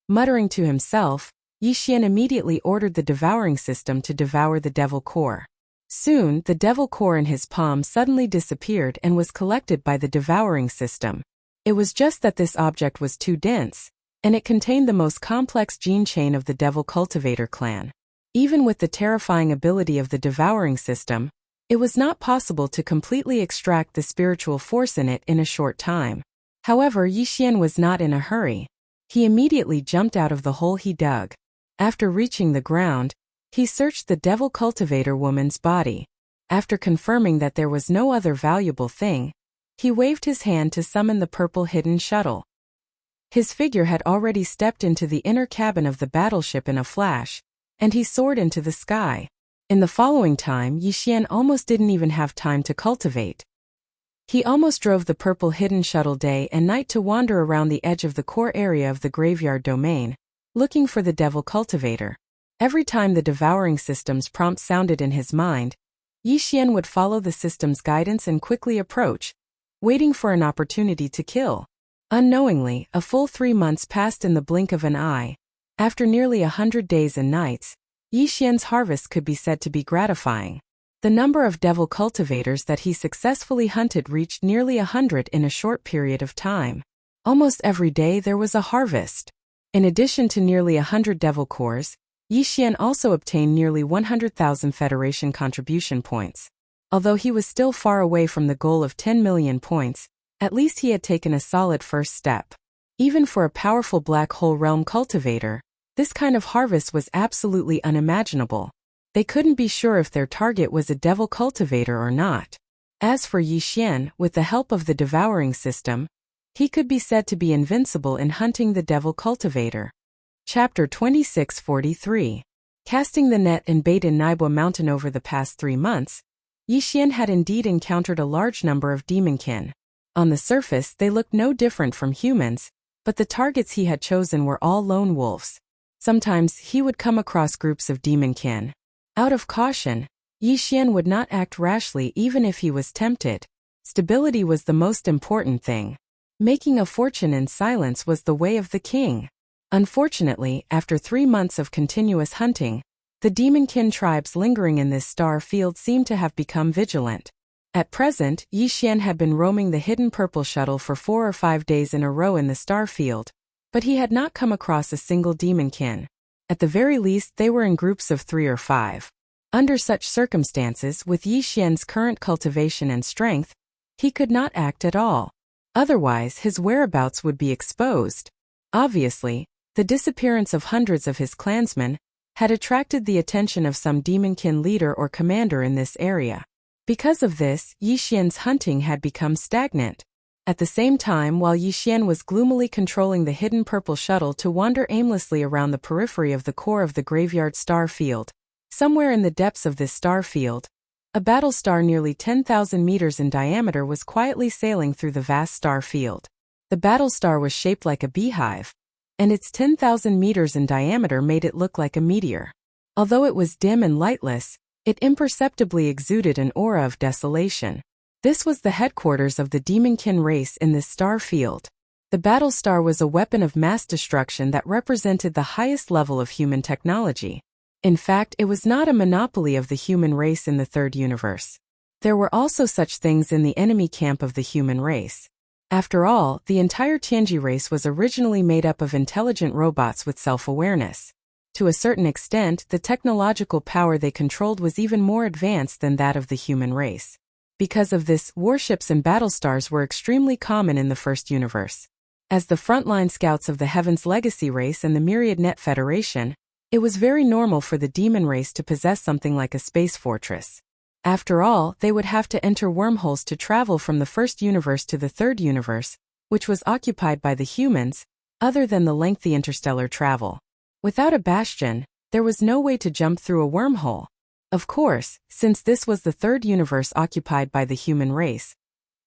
Muttering to himself, Yi Xian immediately ordered the devouring system to devour the devil core. Soon, the devil core in his palm suddenly disappeared and was collected by the devouring system. It was just that this object was too dense, and it contained the most complex gene chain of the devil cultivator clan. Even with the terrifying ability of the devouring system, it was not possible to completely extract the spiritual force in it in a short time. However, Yi Xian was not in a hurry. He immediately jumped out of the hole he dug. After reaching the ground, he searched the devil cultivator woman's body. After confirming that there was no other valuable thing, he waved his hand to summon the purple hidden shuttle. His figure had already stepped into the inner cabin of the battleship in a flash, and he soared into the sky. In the following time, Yi Xian almost didn't even have time to cultivate. He almost drove the purple hidden shuttle day and night to wander around the edge of the core area of the graveyard domain, looking for the devil cultivator. Every time the devouring system's prompt sounded in his mind, Yi Xian would follow the system's guidance and quickly approach, waiting for an opportunity to kill. Unknowingly, a full 3 months passed in the blink of an eye. After nearly 100 days and nights, Yi Xian's harvest could be said to be gratifying. The number of devil cultivators that he successfully hunted reached nearly 100 in a short period of time. Almost every day there was a harvest. In addition to nearly 100 devil cores, Yi Xian also obtained nearly 100,000 Federation contribution points. Although he was still far away from the goal of 10 million points, at least he had taken a solid first step. Even for a powerful black hole realm cultivator, this kind of harvest was absolutely unimaginable. They couldn't be sure if their target was a devil cultivator or not. As for Yi Xian, with the help of the devouring system, he could be said to be invincible in hunting the devil cultivator. Chapter 2643. Casting the net and bait in Naibwa Mountain. Over the past 3 months, Yi Xian had indeed encountered a large number of demonkin. On the surface, they looked no different from humans, but the targets he had chosen were all lone wolves. Sometimes he would come across groups of demonkin. Out of caution, Yi Xian would not act rashly even if he was tempted. Stability was the most important thing. Making a fortune in silence was the way of the king. Unfortunately, after 3 months of continuous hunting, the demonkin tribes lingering in this star field seemed to have become vigilant. At present, Yi Xian had been roaming the hidden purple shuttle for 4 or 5 days in a row in the star field, but he had not come across a single demonkin. At the very least, they were in groups of 3 or 5. Under such circumstances, with Yi Xian's current cultivation and strength, he could not act at all. Otherwise, his whereabouts would be exposed. Obviously, the disappearance of hundreds of his clansmen had attracted the attention of some demonkin leader or commander in this area. Because of this, Yi Xian's hunting had become stagnant. At the same time, while Yi Xian was gloomily controlling the hidden purple shuttle to wander aimlessly around the periphery of the core of the graveyard star field, somewhere in the depths of this star field, a battle star nearly 10,000 meters in diameter was quietly sailing through the vast star field. The battle star was shaped like a beehive, and its 10,000 meters in diameter made it look like a meteor. Although it was dim and lightless, it imperceptibly exuded an aura of desolation. This was the headquarters of the demonkin race in this star field. The battle star was a weapon of mass destruction that represented the highest level of human technology. In fact, it was not a monopoly of the human race in the third universe. There were also such things in the enemy camp of the human race. After all, the entire Tianji race was originally made up of intelligent robots with self-awareness. To a certain extent, the technological power they controlled was even more advanced than that of the human race. Because of this, warships and battlestars were extremely common in the first universe. As the frontline scouts of the Heaven's Legacy race and the Myriad Net Federation, It was very normal for the demon race to possess something like a space fortress. After all, they would have to enter wormholes to travel from the first universe to the third universe, which was occupied by the humans, other than the lengthy interstellar travel. Without a bastion, there was no way to jump through a wormhole. Of course, since this was the third universe occupied by the human race,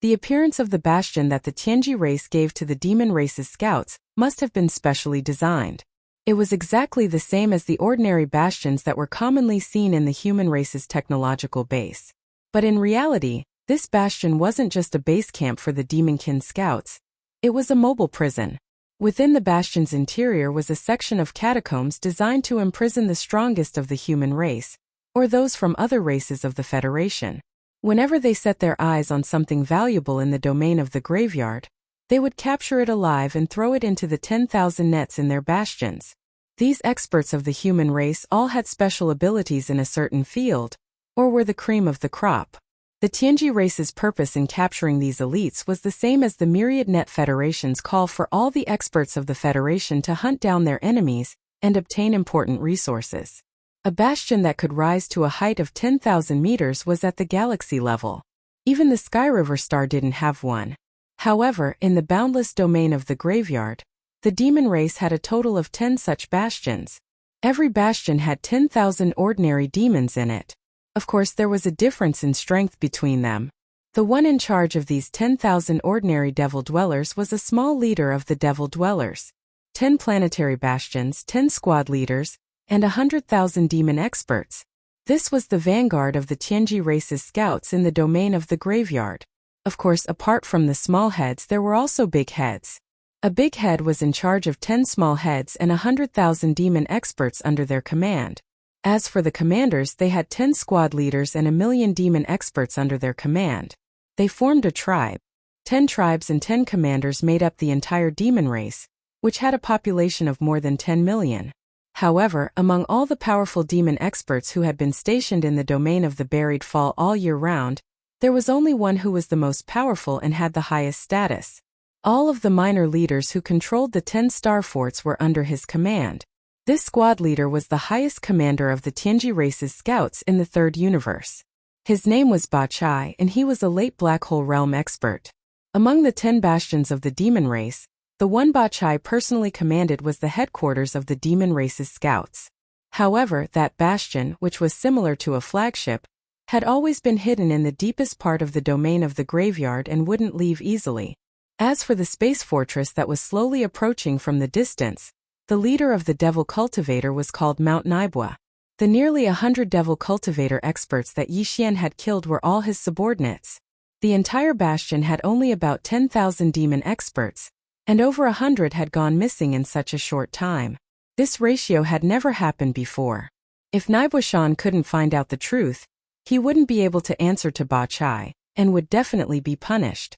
the appearance of the bastion that the Tianji race gave to the demon race's scouts must have been specially designed. It was exactly the same as the ordinary bastions that were commonly seen in the human race's technological base. But in reality, this bastion wasn't just a base camp for the demonkin scouts. It was a mobile prison. Within the bastion's interior was a section of catacombs designed to imprison the strongest of the human race, or those from other races of the Federation. Whenever they set their eyes on something valuable in the domain of the graveyard, they would capture it alive and throw it into the 10,000 nets in their bastions. These experts of the human race all had special abilities in a certain field, or were the cream of the crop. The Tianji race's purpose in capturing these elites was the same as the myriad net Federation's call for all the experts of the Federation to hunt down their enemies and obtain important resources. A bastion that could rise to a height of 10,000 meters was at the galaxy level. Even the Sky River star didn't have one. However, in the boundless domain of the graveyard, the demon race had a total of 10 such bastions. Every bastion had 10,000 ordinary demons in it. Of course, there was a difference in strength between them. The one in charge of these 10,000 ordinary devil dwellers was a small leader of the devil dwellers. 10 planetary bastions, 10 squad leaders, and 100,000 demon experts. This was the vanguard of the Tianji race's scouts in the domain of the graveyard. Of course, apart from the small heads, there were also big heads. A big head was in charge of 10 small heads and 100,000 demon experts under their command. As for the commanders, they had 10 squad leaders and 1,000,000 demon experts under their command. They formed a tribe. 10 tribes and 10 commanders made up the entire demon race, which had a population of more than 10 million. However, among all the powerful demon experts who had been stationed in the domain of the buried fall all year round, there was only one who was the most powerful and had the highest status. All of the minor leaders who controlled the 10 star forts were under his command. This squad leader was the highest commander of the Tianji race's scouts in the third universe. His name was Ba Chai, and he was a late black hole realm expert. Among the 10 bastions of the demon race, the one Ba Chai personally commanded was the headquarters of the demon race's scouts. However, that bastion, which was similar to a flagship, had always been hidden in the deepest part of the domain of the graveyard and wouldn't leave easily. As for the space fortress that was slowly approaching from the distance, the leader of the Devil Cultivator was called Mount Naibwa. The nearly 100 Devil Cultivator experts that Yixian had killed were all his subordinates. The entire bastion had only about 10,000 demon experts, and over 100 had gone missing in such a short time. This ratio had never happened before. If Naibwa-shan couldn't find out the truth, he wouldn't be able to answer to Ba Chai, and would definitely be punished.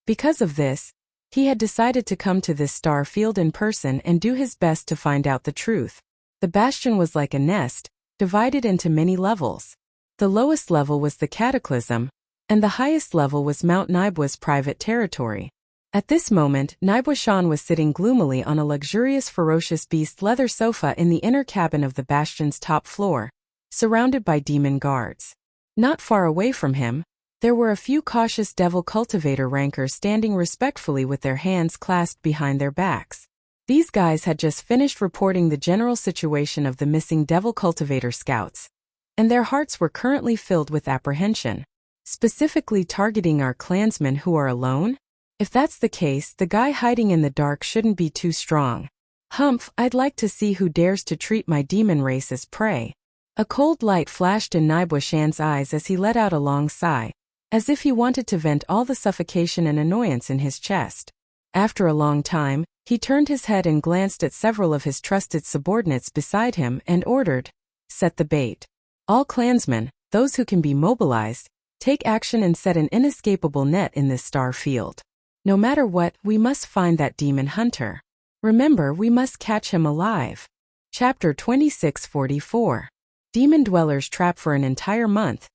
Because of this, he had decided to come to this star field in person and do his best to find out the truth. The bastion was like a nest, divided into many levels. The lowest level was the Cataclysm, and the highest level was Mount Naibwa's private territory. At this moment, Naibwa-shan was sitting gloomily on a luxurious ferocious beast leather sofa in the inner cabin of the bastion's top floor, surrounded by demon guards. Not far away from him, there were a few cautious Devil Cultivator rankers standing respectfully with their hands clasped behind their backs. These guys had just finished reporting the general situation of the missing Devil Cultivator scouts, and their hearts were currently filled with apprehension. Specifically targeting our clansmen who are alone? If that's the case, the guy hiding in the dark shouldn't be too strong. Humph, I'd like to see who dares to treat my demon race as prey. A cold light flashed in Naibwa-shan's eyes as he let out a long sigh, as if he wanted to vent all the suffocation and annoyance in his chest. After a long time, he turned his head and glanced at several of his trusted subordinates beside him and ordered, "Set the bait. All clansmen, those who can be mobilized, take action and set an inescapable net in this star field. No matter what, we must find that demon hunter. Remember, we must catch him alive." Chapter 2644. Demon Dwellers Trapped for an entire month.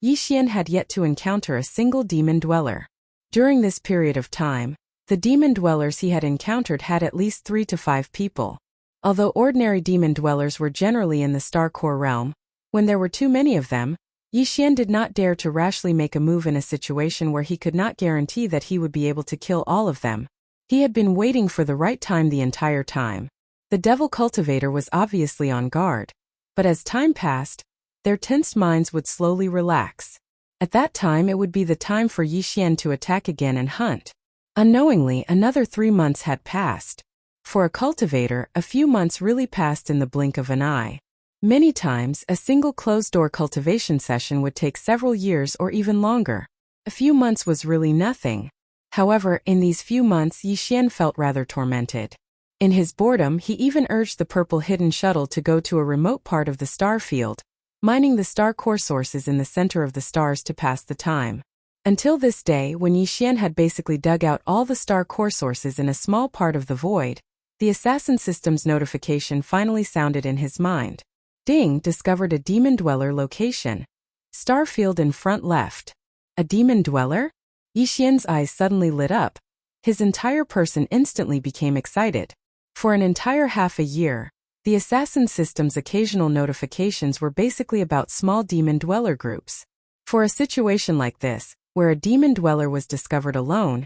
Yixian had yet to encounter a single demon dweller. During this period of time, the demon dwellers he had encountered had at least 3 to 5 people. Although ordinary demon dwellers were generally in the star core realm, when there were too many of them, Yi Xian did not dare to rashly make a move in a situation where he could not guarantee that he would be able to kill all of them. He had been waiting for the right time the entire time. The devil cultivator was obviously on guard, but as time passed, their tensed minds would slowly relax. At that time it would be the time for Yi Xian to attack again and hunt. Unknowingly, another 3 months had passed. For a cultivator, a few months really passed in the blink of an eye. Many times, a single closed-door cultivation session would take several years or even longer. A few months was really nothing. However, in these few months Yi Xian felt rather tormented. In his boredom, he even urged the purple hidden shuttle to go to a remote part of the star field, mining the star core sources in the center of the stars to pass the time. Until this day, when Yi Xian had basically dug out all the star core sources in a small part of the void, the assassin system's notification finally sounded in his mind. Ding, discovered a demon dweller location. Star field in front left. A demon dweller? Yi Xian's eyes suddenly lit up. His entire person instantly became excited. For an entire half a year, the assassin system's occasional notifications were basically about small demon dweller groups. For a situation like this, where a demon dweller was discovered alone,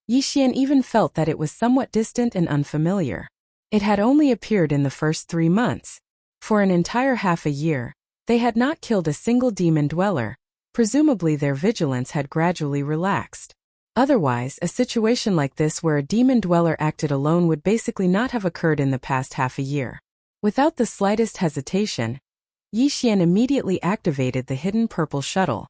Yi Xian even felt that it was somewhat distant and unfamiliar. It had only appeared in the first 3 months. For an entire half a year, they had not killed a single demon dweller. Presumably their vigilance had gradually relaxed. Otherwise, a situation like this where a demon dweller acted alone would basically not have occurred in the past half a year. Without the slightest hesitation, Yi Xian immediately activated the hidden purple shuttle.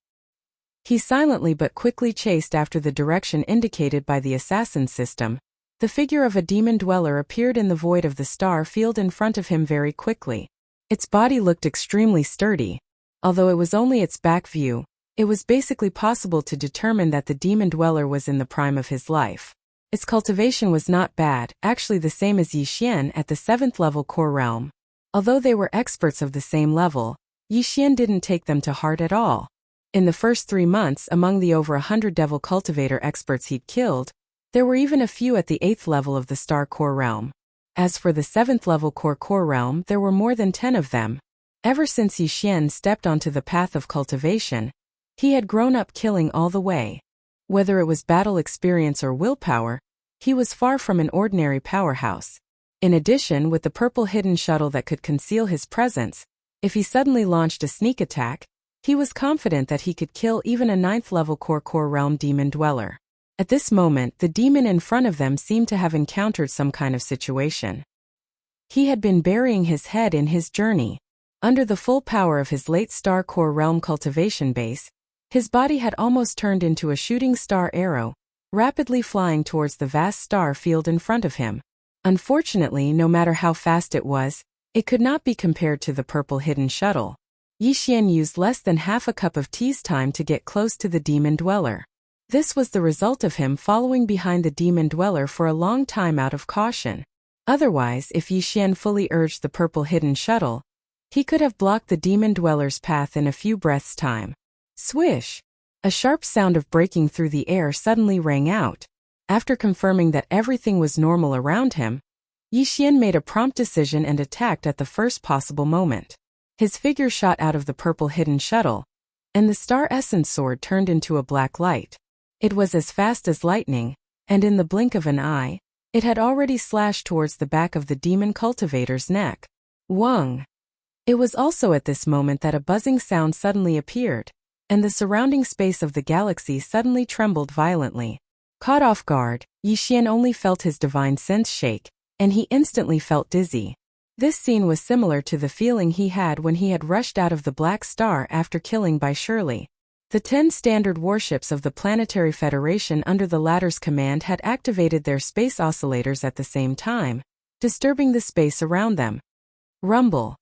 He silently but quickly chased after the direction indicated by the assassin system. The figure of a demon dweller appeared in the void of the star field in front of him very quickly. Its body looked extremely sturdy. Although it was only its back view, it was basically possible to determine that the demon dweller was in the prime of his life. Its cultivation was not bad, actually the same as Yi Xian at the 7th level core realm. Although they were experts of the same level, Yi Xian didn't take them to heart at all. In the first 3 months, among the over 100 devil cultivator experts he'd killed, there were even a few at the 8th level of the star core realm. As for the 7th level core realm, there were more than 10 of them. Ever since Yi Xian stepped onto the path of cultivation, he had grown up killing all the way. Whether it was battle experience or willpower, he was far from an ordinary powerhouse. In addition, with the purple hidden shuttle that could conceal his presence, if he suddenly launched a sneak attack, he was confident that he could kill even a 9th level core realm demon dweller. At this moment, the demon in front of them seemed to have encountered some kind of situation. He had been burying his head in his journey. Under the full power of his late star core realm cultivation base, his body had almost turned into a shooting star arrow, rapidly flying towards the vast star field in front of him. Unfortunately, no matter how fast it was, it could not be compared to the purple hidden shuttle. Yi Xian used less than half a cup of tea's time to get close to the demon dweller. This was the result of him following behind the demon dweller for a long time out of caution. Otherwise, if Yi Xian fully urged the purple hidden shuttle, he could have blocked the demon dweller's path in a few breaths' time. Swish! A sharp sound of breaking through the air suddenly rang out. After confirming that everything was normal around him, Yi Xian made a prompt decision and attacked at the first possible moment. His figure shot out of the purple hidden shuttle, and the star essence sword turned into a black light. It was as fast as lightning, and in the blink of an eye, it had already slashed towards the back of the demon cultivator's neck. Wang! It was also at this moment that a buzzing sound suddenly appeared, and the surrounding space of the galaxy suddenly trembled violently. Caught off guard, Yi Xian only felt his divine sense shake, and he instantly felt dizzy. This scene was similar to the feeling he had when he had rushed out of the Black Star after killing by Shirley. The 10 standard warships of the Planetary Federation under the latter's command had activated their space oscillators at the same time, disturbing the space around them. Rumble.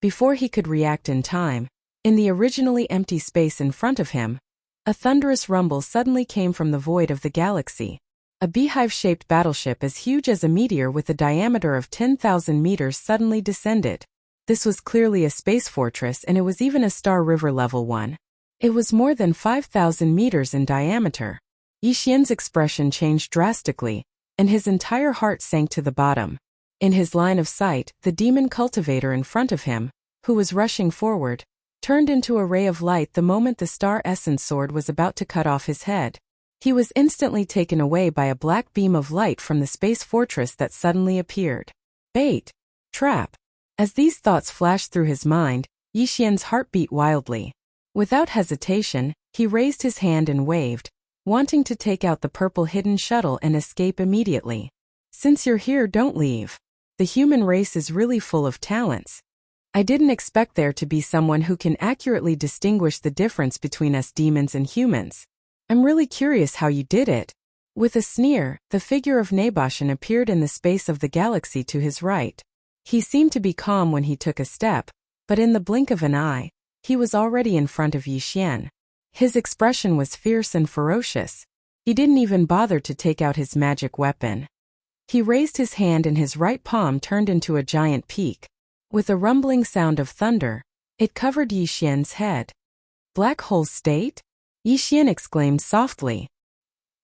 Before he could react in time, in the originally empty space in front of him, a thunderous rumble suddenly came from the void of the galaxy. A beehive-shaped battleship as huge as a meteor with a diameter of 10,000 meters suddenly descended. This was clearly a space fortress, and it was even a Star River level one. It was more than 5,000 meters in diameter. Yi Xian's expression changed drastically, and his entire heart sank to the bottom. In his line of sight, the demon cultivator in front of him, who was rushing forward, turned into a ray of light the moment the star essence sword was about to cut off his head. He was instantly taken away by a black beam of light from the space fortress that suddenly appeared. Bait. Trap. As these thoughts flashed through his mind, Yixian's heart beat wildly. Without hesitation, he raised his hand and waved, wanting to take out the purple hidden shuttle and escape immediately. Since you're here, don't leave. The human race is really full of talents. I didn't expect there to be someone who can accurately distinguish the difference between us demons and humans. I'm really curious how you did it. With a sneer, the figure of Naboshan appeared in the space of the galaxy to his right. He seemed to be calm when he took a step, but in the blink of an eye, he was already in front of Yixian. His expression was fierce and ferocious. He didn't even bother to take out his magic weapon. He raised his hand and his right palm turned into a giant peak. With a rumbling sound of thunder, it covered Yixian's head. Black hole state? Yixian exclaimed softly.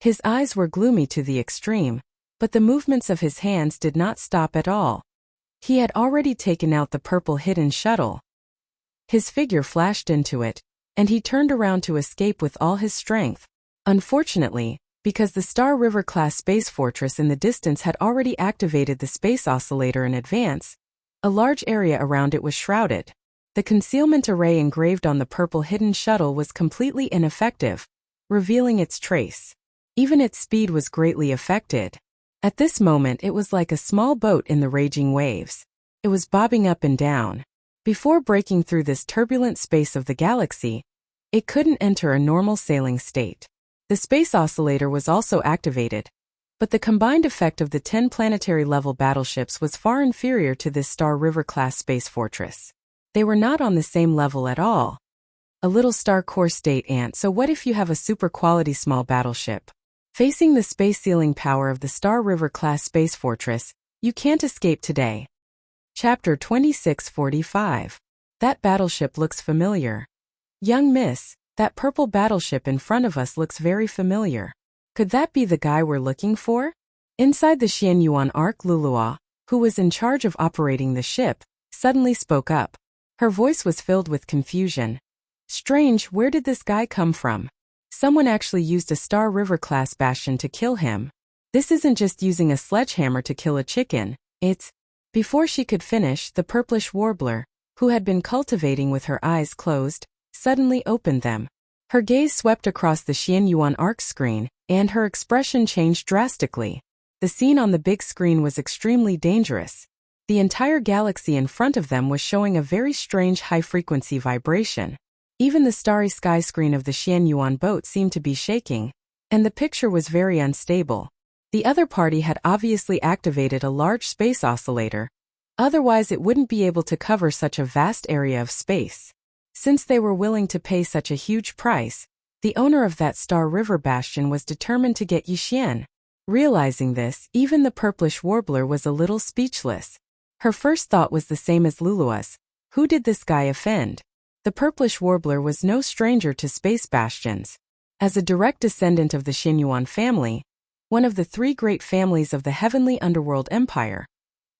His eyes were gloomy to the extreme, but the movements of his hands did not stop at all. He had already taken out the purple hidden shuttle. His figure flashed into it, and he turned around to escape with all his strength. Unfortunately, because the Star River-class space fortress in the distance had already activated the space oscillator in advance, a large area around it was shrouded. The concealment array engraved on the purple hidden shuttle was completely ineffective, revealing its trace. Even its speed was greatly affected. At this moment it was like a small boat in the raging waves. It was bobbing up and down. Before breaking through this turbulent space of the galaxy, it couldn't enter a normal sailing state. The space oscillator was also activated, but the combined effect of the 10 planetary-level battleships was far inferior to this Star River-class space fortress. They were not on the same level at all. A little star core state ant. So what if you have a super-quality small battleship? Facing the space-sealing power of the Star River-class space fortress, you can't escape today. Chapter 2645. That battleship looks familiar. Young miss, that purple battleship in front of us looks very familiar. Could that be the guy we're looking for? Inside the Xianyuan Ark, Lulua, who was in charge of operating the ship, suddenly spoke up. Her voice was filled with confusion. Strange, where did this guy come from? Someone actually used a Star River-class bastion to kill him. This isn't just using a sledgehammer to kill a chicken, it's... Before she could finish, the purplish warbler, who had been cultivating with her eyes closed, suddenly opened them. Her gaze swept across the Xianyuan Ark screen, and her expression changed drastically. The scene on the big screen was extremely dangerous. The entire galaxy in front of them was showing a very strange high-frequency vibration. Even the starry sky screen of the Xianyuan boat seemed to be shaking, and the picture was very unstable. The other party had obviously activated a large space oscillator, otherwise it wouldn't be able to cover such a vast area of space. Since they were willing to pay such a huge price, the owner of that Star River bastion was determined to get Yixian. Realizing this, even the purplish warbler was a little speechless. Her first thought was the same as Lulua's. Who did this guy offend? The purplish warbler was no stranger to space bastions. As a direct descendant of the Xianyuan family, one of the 3 great families of the heavenly underworld empire,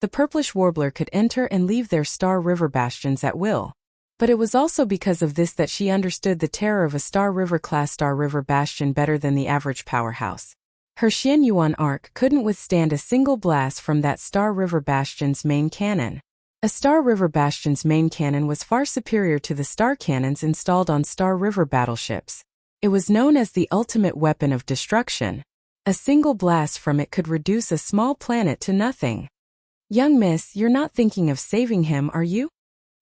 the purplish warbler could enter and leave their Star River bastions at will. But it was also because of this that she understood the terror of a Star River-class Star River bastion better than the average powerhouse. Her Xianyuan Ark couldn't withstand a single blast from that Star River bastion's main cannon. A Star River bastion's main cannon was far superior to the star cannons installed on Star River battleships. It was known as the ultimate weapon of destruction. A single blast from it could reduce a small planet to nothing. Young miss, you're not thinking of saving him, are you?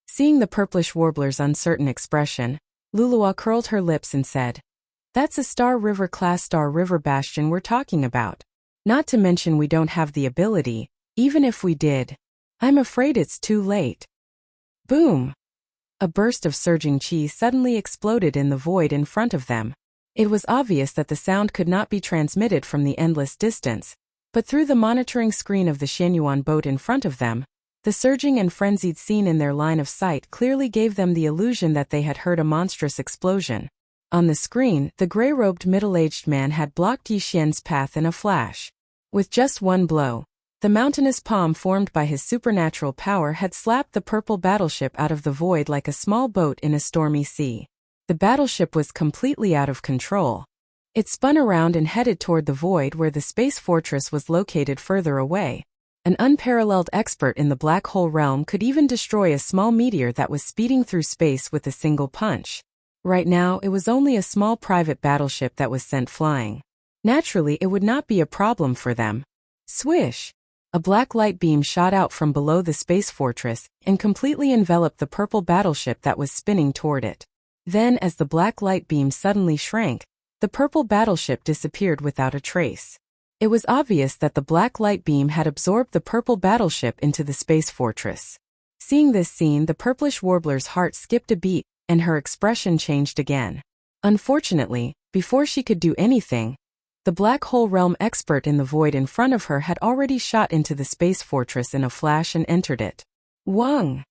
Seeing the purplish warbler's uncertain expression, Lulua curled her lips and said, That's a Star River-class Star River bastion we're talking about. Not to mention we don't have the ability, even if we did. I'm afraid it's too late. Boom! A burst of surging chi suddenly exploded in the void in front of them. It was obvious that the sound could not be transmitted from the endless distance, but through the monitoring screen of the Xianyuan boat in front of them, the surging and frenzied scene in their line of sight clearly gave them the illusion that they had heard a monstrous explosion. On the screen, the gray-robed middle-aged man had blocked Yixian's path in a flash. With just one blow, The mountainous palm formed by his supernatural power had slapped the purple battleship out of the void like a small boat in a stormy sea. The battleship was completely out of control. It spun around and headed toward the void where the space fortress was located further away. An unparalleled expert in the black hole realm could even destroy a small meteor that was speeding through space with a single punch. Right now, it was only a small private battleship that was sent flying. Naturally, it would not be a problem for them. Swish! A black light beam shot out from below the space fortress and completely enveloped the purple battleship that was spinning toward it. Then, as the black light beam suddenly shrank, the purple battleship disappeared without a trace. It was obvious that the black light beam had absorbed the purple battleship into the space fortress. Seeing this scene, the purplish warbler's heart skipped a beat, and her expression changed again. Unfortunately, before she could do anything, the black hole realm expert in the void in front of her had already shot into the space fortress in a flash and entered it. Wang!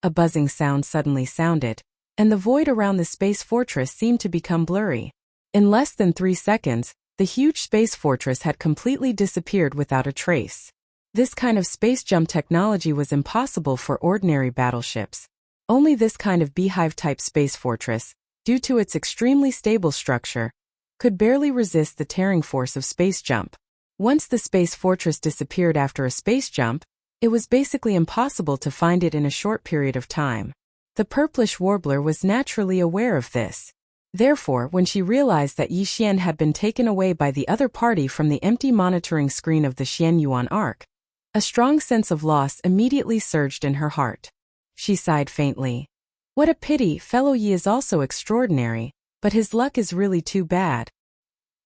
A buzzing sound suddenly sounded, and the void around the space fortress seemed to become blurry. In less than 3 seconds, the huge space fortress had completely disappeared without a trace. This kind of space jump technology was impossible for ordinary battleships. Only this kind of beehive-type space fortress, due to its extremely stable structure, could barely resist the tearing force of space jump. Once the space fortress disappeared after a space jump, it was basically impossible to find it in a short period of time. The purplish warbler was naturally aware of this. Therefore, when she realized that Yi Xian had been taken away by the other party from the empty monitoring screen of the Xianyuan Arc, a strong sense of loss immediately surged in her heart. She sighed faintly. What a pity, fellow Yi is also extraordinary, but his luck is really too bad.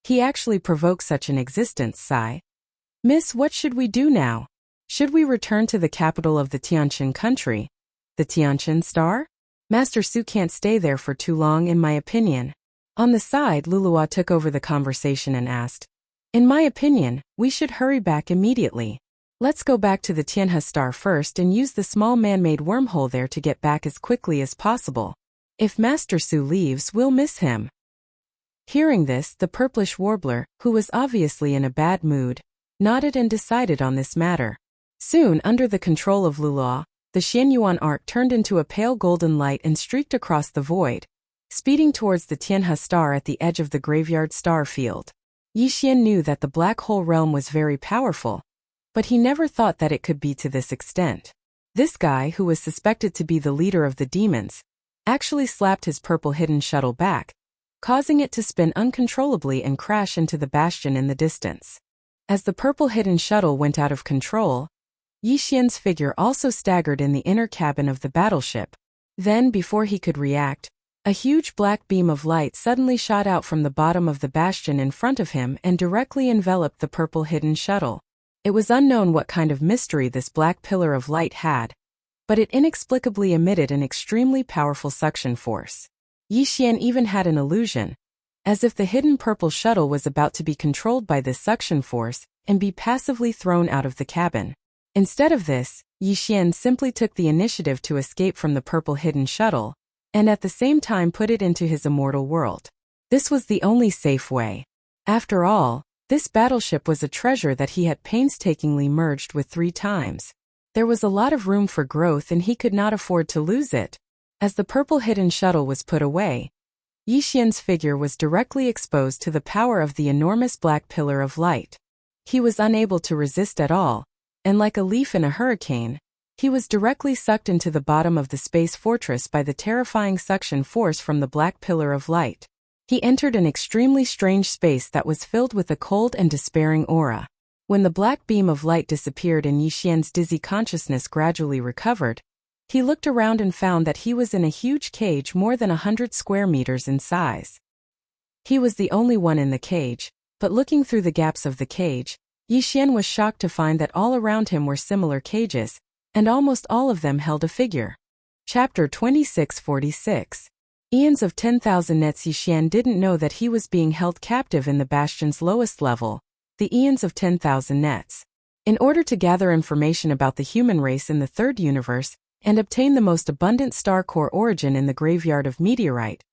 He actually provoked such an existence, sigh. Miss, what should we do now? Should we return to the capital of the Tianqin country? The Tianqin Star? Master Su can't stay there for too long in my opinion. On the side, Lulua took over the conversation and asked, in my opinion, we should hurry back immediately. Let's go back to the Tianhe Star first and use the small man-made wormhole there to get back as quickly as possible. If Master Su leaves, we'll miss him. Hearing this, the purplish warbler, who was obviously in a bad mood, nodded and decided on this matter. Soon, under the control of Lulua, the Xianyuan Arc turned into a pale golden light and streaked across the void, speeding towards the Tianhe Star at the edge of the graveyard star field. Yi Xian knew that the black hole realm was very powerful, but he never thought that it could be to this extent. This guy, who was suspected to be the leader of the demons, actually slapped his purple hidden shuttle back, causing it to spin uncontrollably and crash into the bastion in the distance. As the purple hidden shuttle went out of control, Yi Xian's figure also staggered in the inner cabin of the battleship. Then, before he could react, a huge black beam of light suddenly shot out from the bottom of the bastion in front of him and directly enveloped the purple hidden shuttle. It was unknown what kind of mystery this black pillar of light had, but it inexplicably emitted an extremely powerful suction force. Yi Xian even had an illusion, as if the hidden purple shuttle was about to be controlled by this suction force and be passively thrown out of the cabin. Instead of this, Yi Xian simply took the initiative to escape from the purple hidden shuttle, and at the same time put it into his immortal world. This was the only safe way. After all, this battleship was a treasure that he had painstakingly merged with 3 times. There was a lot of room for growth and he could not afford to lose it. As the purple hidden shuttle was put away, Yi Xian's figure was directly exposed to the power of the enormous black pillar of light. He was unable to resist at all, and like a leaf in a hurricane, he was directly sucked into the bottom of the space fortress by the terrifying suction force from the black pillar of light. He entered an extremely strange space that was filled with a cold and despairing aura. When the black beam of light disappeared and Yi Xian's dizzy consciousness gradually recovered, he looked around and found that he was in a huge cage more than 100 square meters in size. He was the only one in the cage, but looking through the gaps of the cage, Yi Xian was shocked to find that all around him were similar cages, and almost all of them held a figure. Chapter 2646. Eons of 10,000 nets. Yi Xian didn't know that he was being held captive in the bastion's lowest level, the eons of 10,000 nets. In order to gather information about the human race in the third universe, and obtain the most abundant star core origin in the graveyard of meteorite,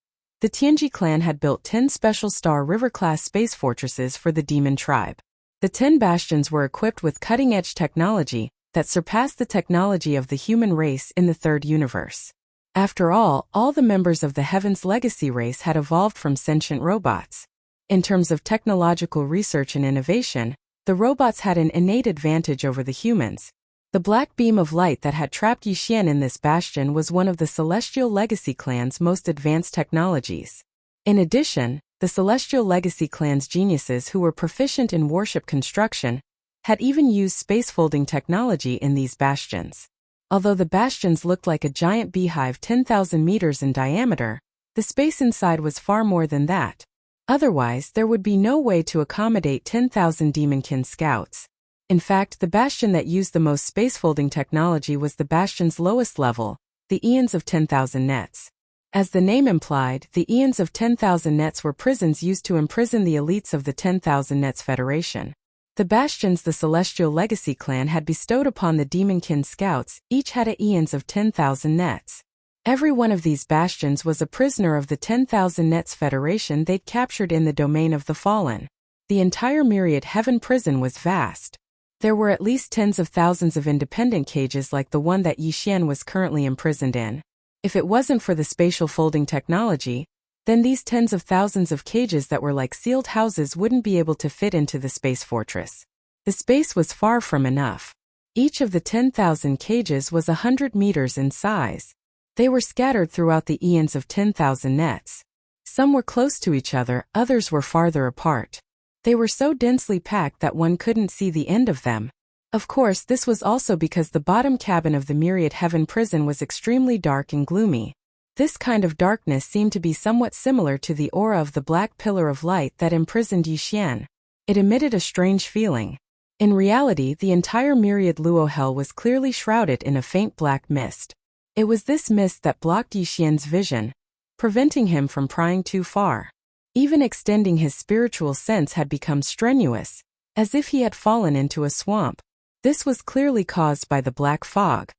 the Tianji clan had built 10 special star river-class space fortresses for the demon tribe. The 10 bastions were equipped with cutting-edge technology that surpassed the technology of the human race in the third universe. After all the members of the Heaven's Legacy race had evolved from sentient robots. In terms of technological research and innovation, the robots had an innate advantage over the humans. The black beam of light that had trapped Yixian in this bastion was one of the Celestial Legacy clan's most advanced technologies. In addition, the Celestial Legacy clan's geniuses who were proficient in warship construction had even used space-folding technology in these bastions. Although the bastions looked like a giant beehive 10,000 meters in diameter, the space inside was far more than that. Otherwise, there would be no way to accommodate 10,000 Demonkin scouts. In fact, the bastion that used the most space-folding technology was the bastion's lowest level, the Eons of 10,000 Nets. As the name implied, the Eons of 10,000 Nets were prisons used to imprison the elites of the 10,000 Nets Federation. The bastions the Celestial Legacy clan had bestowed upon the Demonkin scouts each had a Eons of 10,000 Nets. Every one of these bastions was a prisoner of the 10,000 Nets Federation they'd captured in the domain of the Fallen. The entire Myriad Heaven prison was vast. There were at least tens of thousands of independent cages like the one that Yixian was currently imprisoned in. If it wasn't for the spatial folding technology, then these tens of thousands of cages that were like sealed houses wouldn't be able to fit into the space fortress. The space was far from enough. Each of the 10,000 cages was 100 meters in size. They were scattered throughout the Eons of 10,000 Nets. Some were close to each other, others were farther apart. They were so densely packed that one couldn't see the end of them. Of course, this was also because the bottom cabin of the Myriad Heaven prison was extremely dark and gloomy. This kind of darkness seemed to be somewhat similar to the aura of the black pillar of light that imprisoned Yixian. It emitted a strange feeling. In reality, the entire Myriad Luo Hell was clearly shrouded in a faint black mist. It was this mist that blocked Yixian's vision, preventing him from prying too far. Even extending his spiritual sense had become strenuous, as if he had fallen into a swamp. This was clearly caused by the black fog.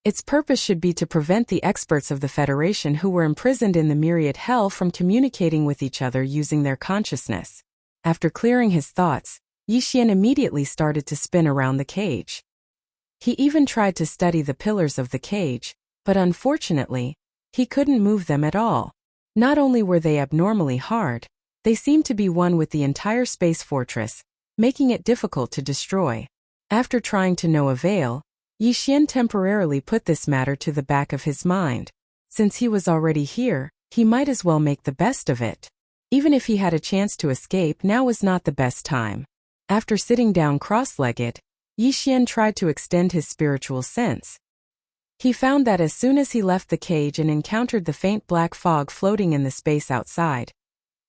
Its purpose should be to prevent the experts of the Federation who were imprisoned in the Myriad Hell from communicating with each other using their consciousness. After clearing his thoughts, Yixian immediately started to spin around the cage. He even tried to study the pillars of the cage, but unfortunately, he couldn't move them at all. Not only were they abnormally hard, they seemed to be one with the entire space fortress, making it difficult to destroy. After trying to no avail, Yixian temporarily put this matter to the back of his mind. Since he was already here, he might as well make the best of it. Even if he had a chance to escape, now was not the best time. After sitting down cross-legged, Yixian tried to extend his spiritual sense. He found that as soon as he left the cage and encountered the faint black fog floating in the space outside,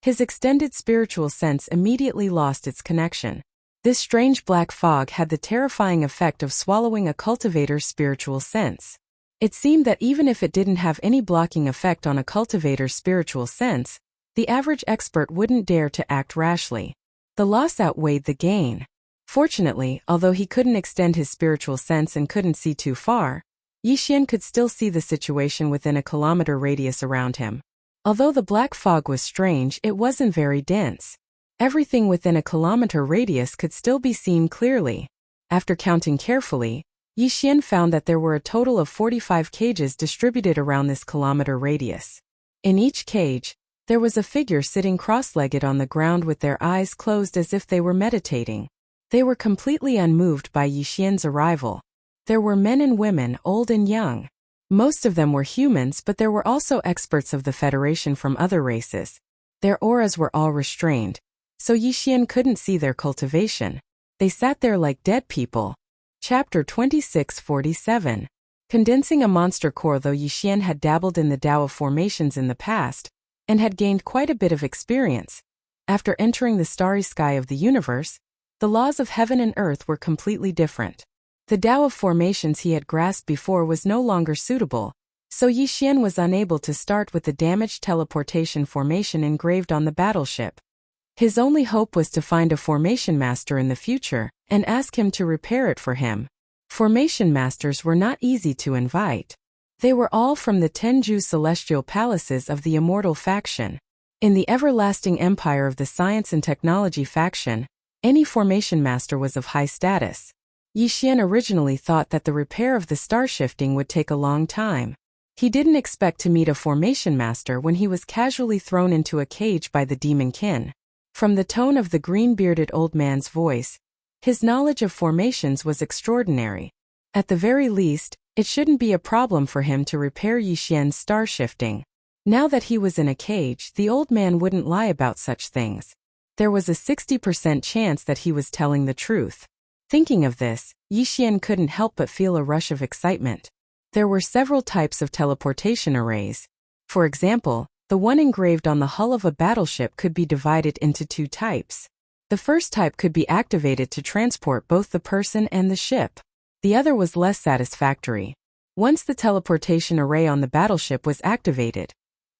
his extended spiritual sense immediately lost its connection. This strange black fog had the terrifying effect of swallowing a cultivator's spiritual sense. It seemed that even if it didn't have any blocking effect on a cultivator's spiritual sense, the average expert wouldn't dare to act rashly. The loss outweighed the gain. Fortunately, although he couldn't extend his spiritual sense and couldn't see too far, Yixian could still see the situation within a kilometer radius around him. Although the black fog was strange, it wasn't very dense. Everything within a kilometer radius could still be seen clearly. After counting carefully, Yixian found that there were a total of 45 cages distributed around this kilometer radius. In each cage, there was a figure sitting cross-legged on the ground with their eyes closed as if they were meditating. They were completely unmoved by Yixian's arrival. There were men and women, old and young. Most of them were humans, but there were also experts of the Federation from other races. Their auras were all restrained, so Yixian couldn't see their cultivation. They sat there like dead people. Chapter 2647. Condensing a monster core. Though Yixian had dabbled in the Tao of formations in the past, and had gained quite a bit of experience, after entering the starry sky of the universe, the laws of heaven and earth were completely different. The Tao of formations he had grasped before was no longer suitable, so Yixian was unable to start with the damaged teleportation formation engraved on the battleship. His only hope was to find a formation master in the future and ask him to repair it for him. Formation masters were not easy to invite. They were all from the Tenju celestial palaces of the Immortal faction. In the everlasting empire of the Science and Technology faction, Any formation master was of high status. Yixian originally thought that the repair of the star shifting would take a long time. He didn't expect to meet a formation master when he was casually thrown into a cage by the demon kin. From the tone of the green-bearded old man's voice, his knowledge of formations was extraordinary. At the very least, it shouldn't be a problem for him to repair Yixian's star shifting. Now that he was in a cage, the old man wouldn't lie about such things. There was a 60% chance that he was telling the truth. Thinking of this, Yixian couldn't help but feel a rush of excitement. There were several types of teleportation arrays. For example, the one engraved on the hull of a battleship could be divided into two types. The first type could be activated to transport both the person and the ship. The other was less satisfactory. Once the teleportation array on the battleship was activated,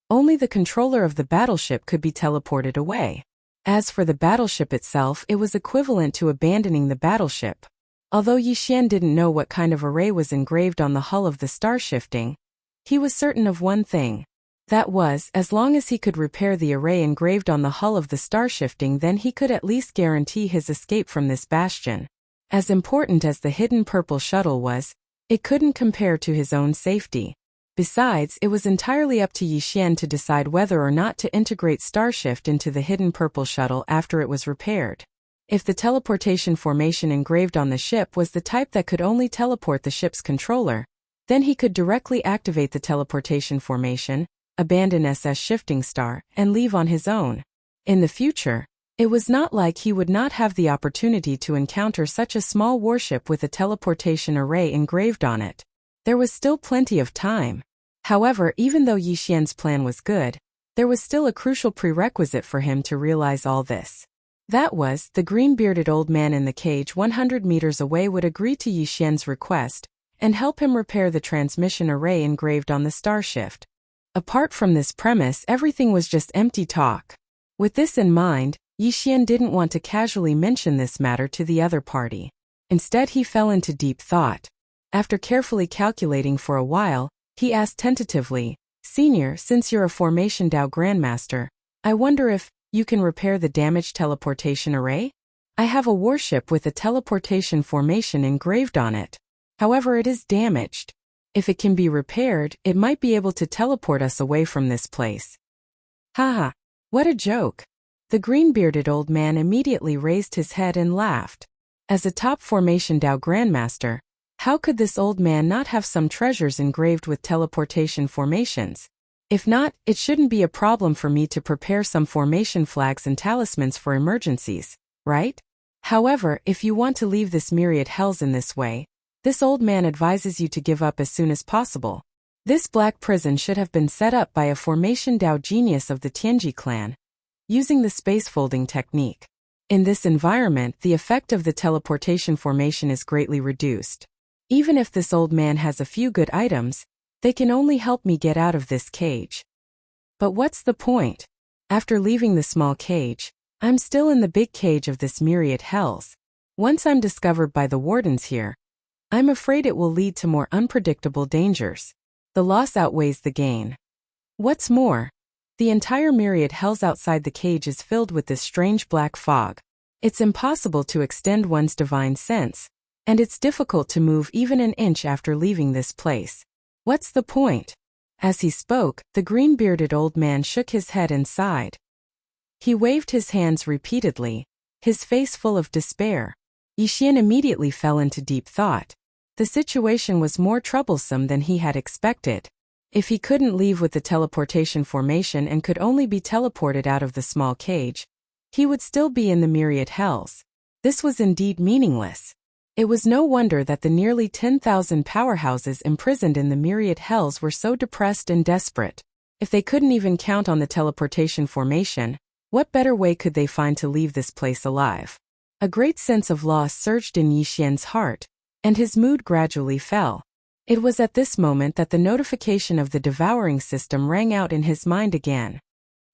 only the controller of the battleship could be teleported away. As for the battleship itself, it was equivalent to abandoning the battleship. Although Yixian didn't know what kind of array was engraved on the hull of the star shifting, he was certain of one thing. That was, as long as he could repair the array engraved on the hull of the star shifting, then he could at least guarantee his escape from this bastion. As important as the hidden purple shuttle was, it couldn't compare to his own safety. Besides, it was entirely up to Yixian to decide whether or not to integrate Starshift into the hidden purple shuttle after it was repaired. If the teleportation formation engraved on the ship was the type that could only teleport the ship's controller, then he could directly activate the teleportation formation, abandon SS Shifting Star, and leave on his own. In the future, it was not like he would not have the opportunity to encounter such a small warship with a teleportation array engraved on it. There was still plenty of time. However, even though Yixian's plan was good, there was still a crucial prerequisite for him to realize all this. That was, the green-bearded old man in the cage 100 meters away would agree to Yixian's request and help him repair the transmission array engraved on the starshift. Apart from this premise, everything was just empty talk. With this in mind, Yixian didn't want to casually mention this matter to the other party. Instead, he fell into deep thought. After carefully calculating for a while, he asked tentatively, "Senior, since you're a Formation Dao Grandmaster, I wonder if you can repair the damaged teleportation array? I have a warship with a teleportation formation engraved on it. However, it is damaged. If it can be repaired, it might be able to teleport us away from this place." Haha, what a joke. The green-bearded old man immediately raised his head and laughed. As a top Formation Dao Grandmaster, how could this old man not have some treasures engraved with teleportation formations? If not, it shouldn't be a problem for me to prepare some formation flags and talismans for emergencies, right? However, if you want to leave this myriad hells in this way, this old man advises you to give up as soon as possible. This black prison should have been set up by a Formation Dao genius of the Tianji clan, using the space folding technique. In this environment, the effect of the teleportation formation is greatly reduced. Even if this old man has a few good items, they can only help me get out of this cage. But what's the point? After leaving the small cage, I'm still in the big cage of this myriad hells. Once I'm discovered by the wardens here, I'm afraid it will lead to more unpredictable dangers. The loss outweighs the gain. What's more, the entire myriad hells outside the cage is filled with this strange black fog. It's impossible to extend one's divine sense, and it's difficult to move even an inch after leaving this place. What's the point? As he spoke, the green-bearded old man shook his head and sighed. He waved his hands repeatedly, his face full of despair. Yixian immediately fell into deep thought. The situation was more troublesome than he had expected. If he couldn't leave with the teleportation formation and could only be teleported out of the small cage, he would still be in the myriad hells. This was indeed meaningless. It was no wonder that the nearly 10,000 powerhouses imprisoned in the myriad hells were so depressed and desperate. If they couldn't even count on the teleportation formation, what better way could they find to leave this place alive? A great sense of loss surged in Yixian's heart, and his mood gradually fell. It was at this moment that the notification of the Devouring system rang out in his mind again.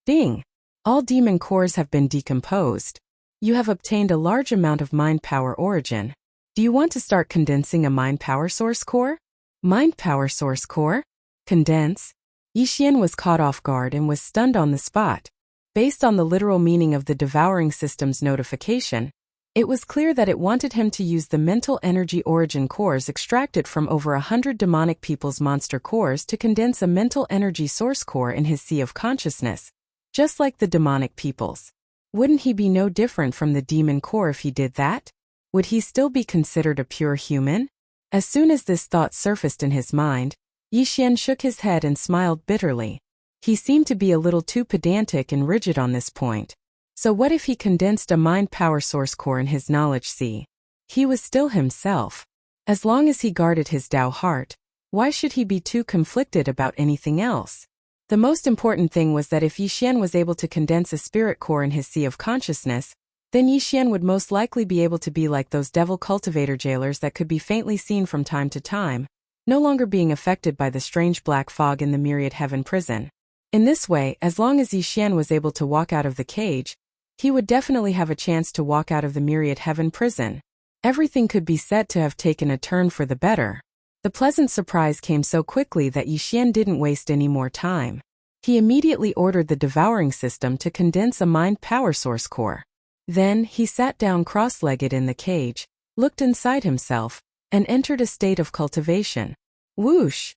Ding! All demon cores have been decomposed. You have obtained a large amount of mind power origin. Do you want to start condensing a mind power source core? Mind power source core? Condense? Yixian was caught off guard and was stunned on the spot. Based on the literal meaning of the Devouring system's notification, It was clear that it wanted him to use the mental energy origin cores extracted from over 100 demonic people's monster cores to condense a mental energy source core in his sea of consciousness, just like the demonic people's. Wouldn't he be no different from the demon core if he did that? Would he still be considered a pure human? As soon as this thought surfaced in his mind, Yixian shook his head and smiled bitterly. He seemed to be a little too pedantic and rigid on this point. So what if he condensed a mind power source core in his knowledge sea? He was still himself. As long as he guarded his Tao heart, why should he be too conflicted about anything else? The most important thing was that if Yixian was able to condense a spirit core in his sea of consciousness, then Yixian would most likely be able to be like those devil cultivator jailers that could be faintly seen from time to time, no longer being affected by the strange black fog in the myriad heaven prison. In this way, as long as Yixian was able to walk out of the cage, he would definitely have a chance to walk out of the myriad heaven prison. Everything could be said to have taken a turn for the better. The pleasant surprise came so quickly that Yixian didn't waste any more time. He immediately ordered the devouring system to condense a mind power source core. Then, he sat down cross-legged in the cage, looked inside himself, and entered a state of cultivation. Whoosh!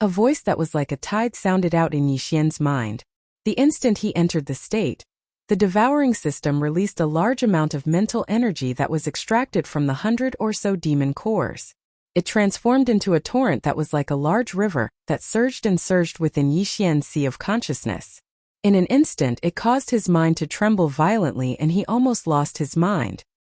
A voice that was like a tide sounded out in Yixian's mind. The instant he entered the state, the devouring system released a large amount of mental energy that was extracted from the 100 or so demon cores. It transformed into a torrent that was like a large river that surged and surged within Yixian's sea of consciousness. In an instant, it caused his mind to tremble violently and he almost lost his mind.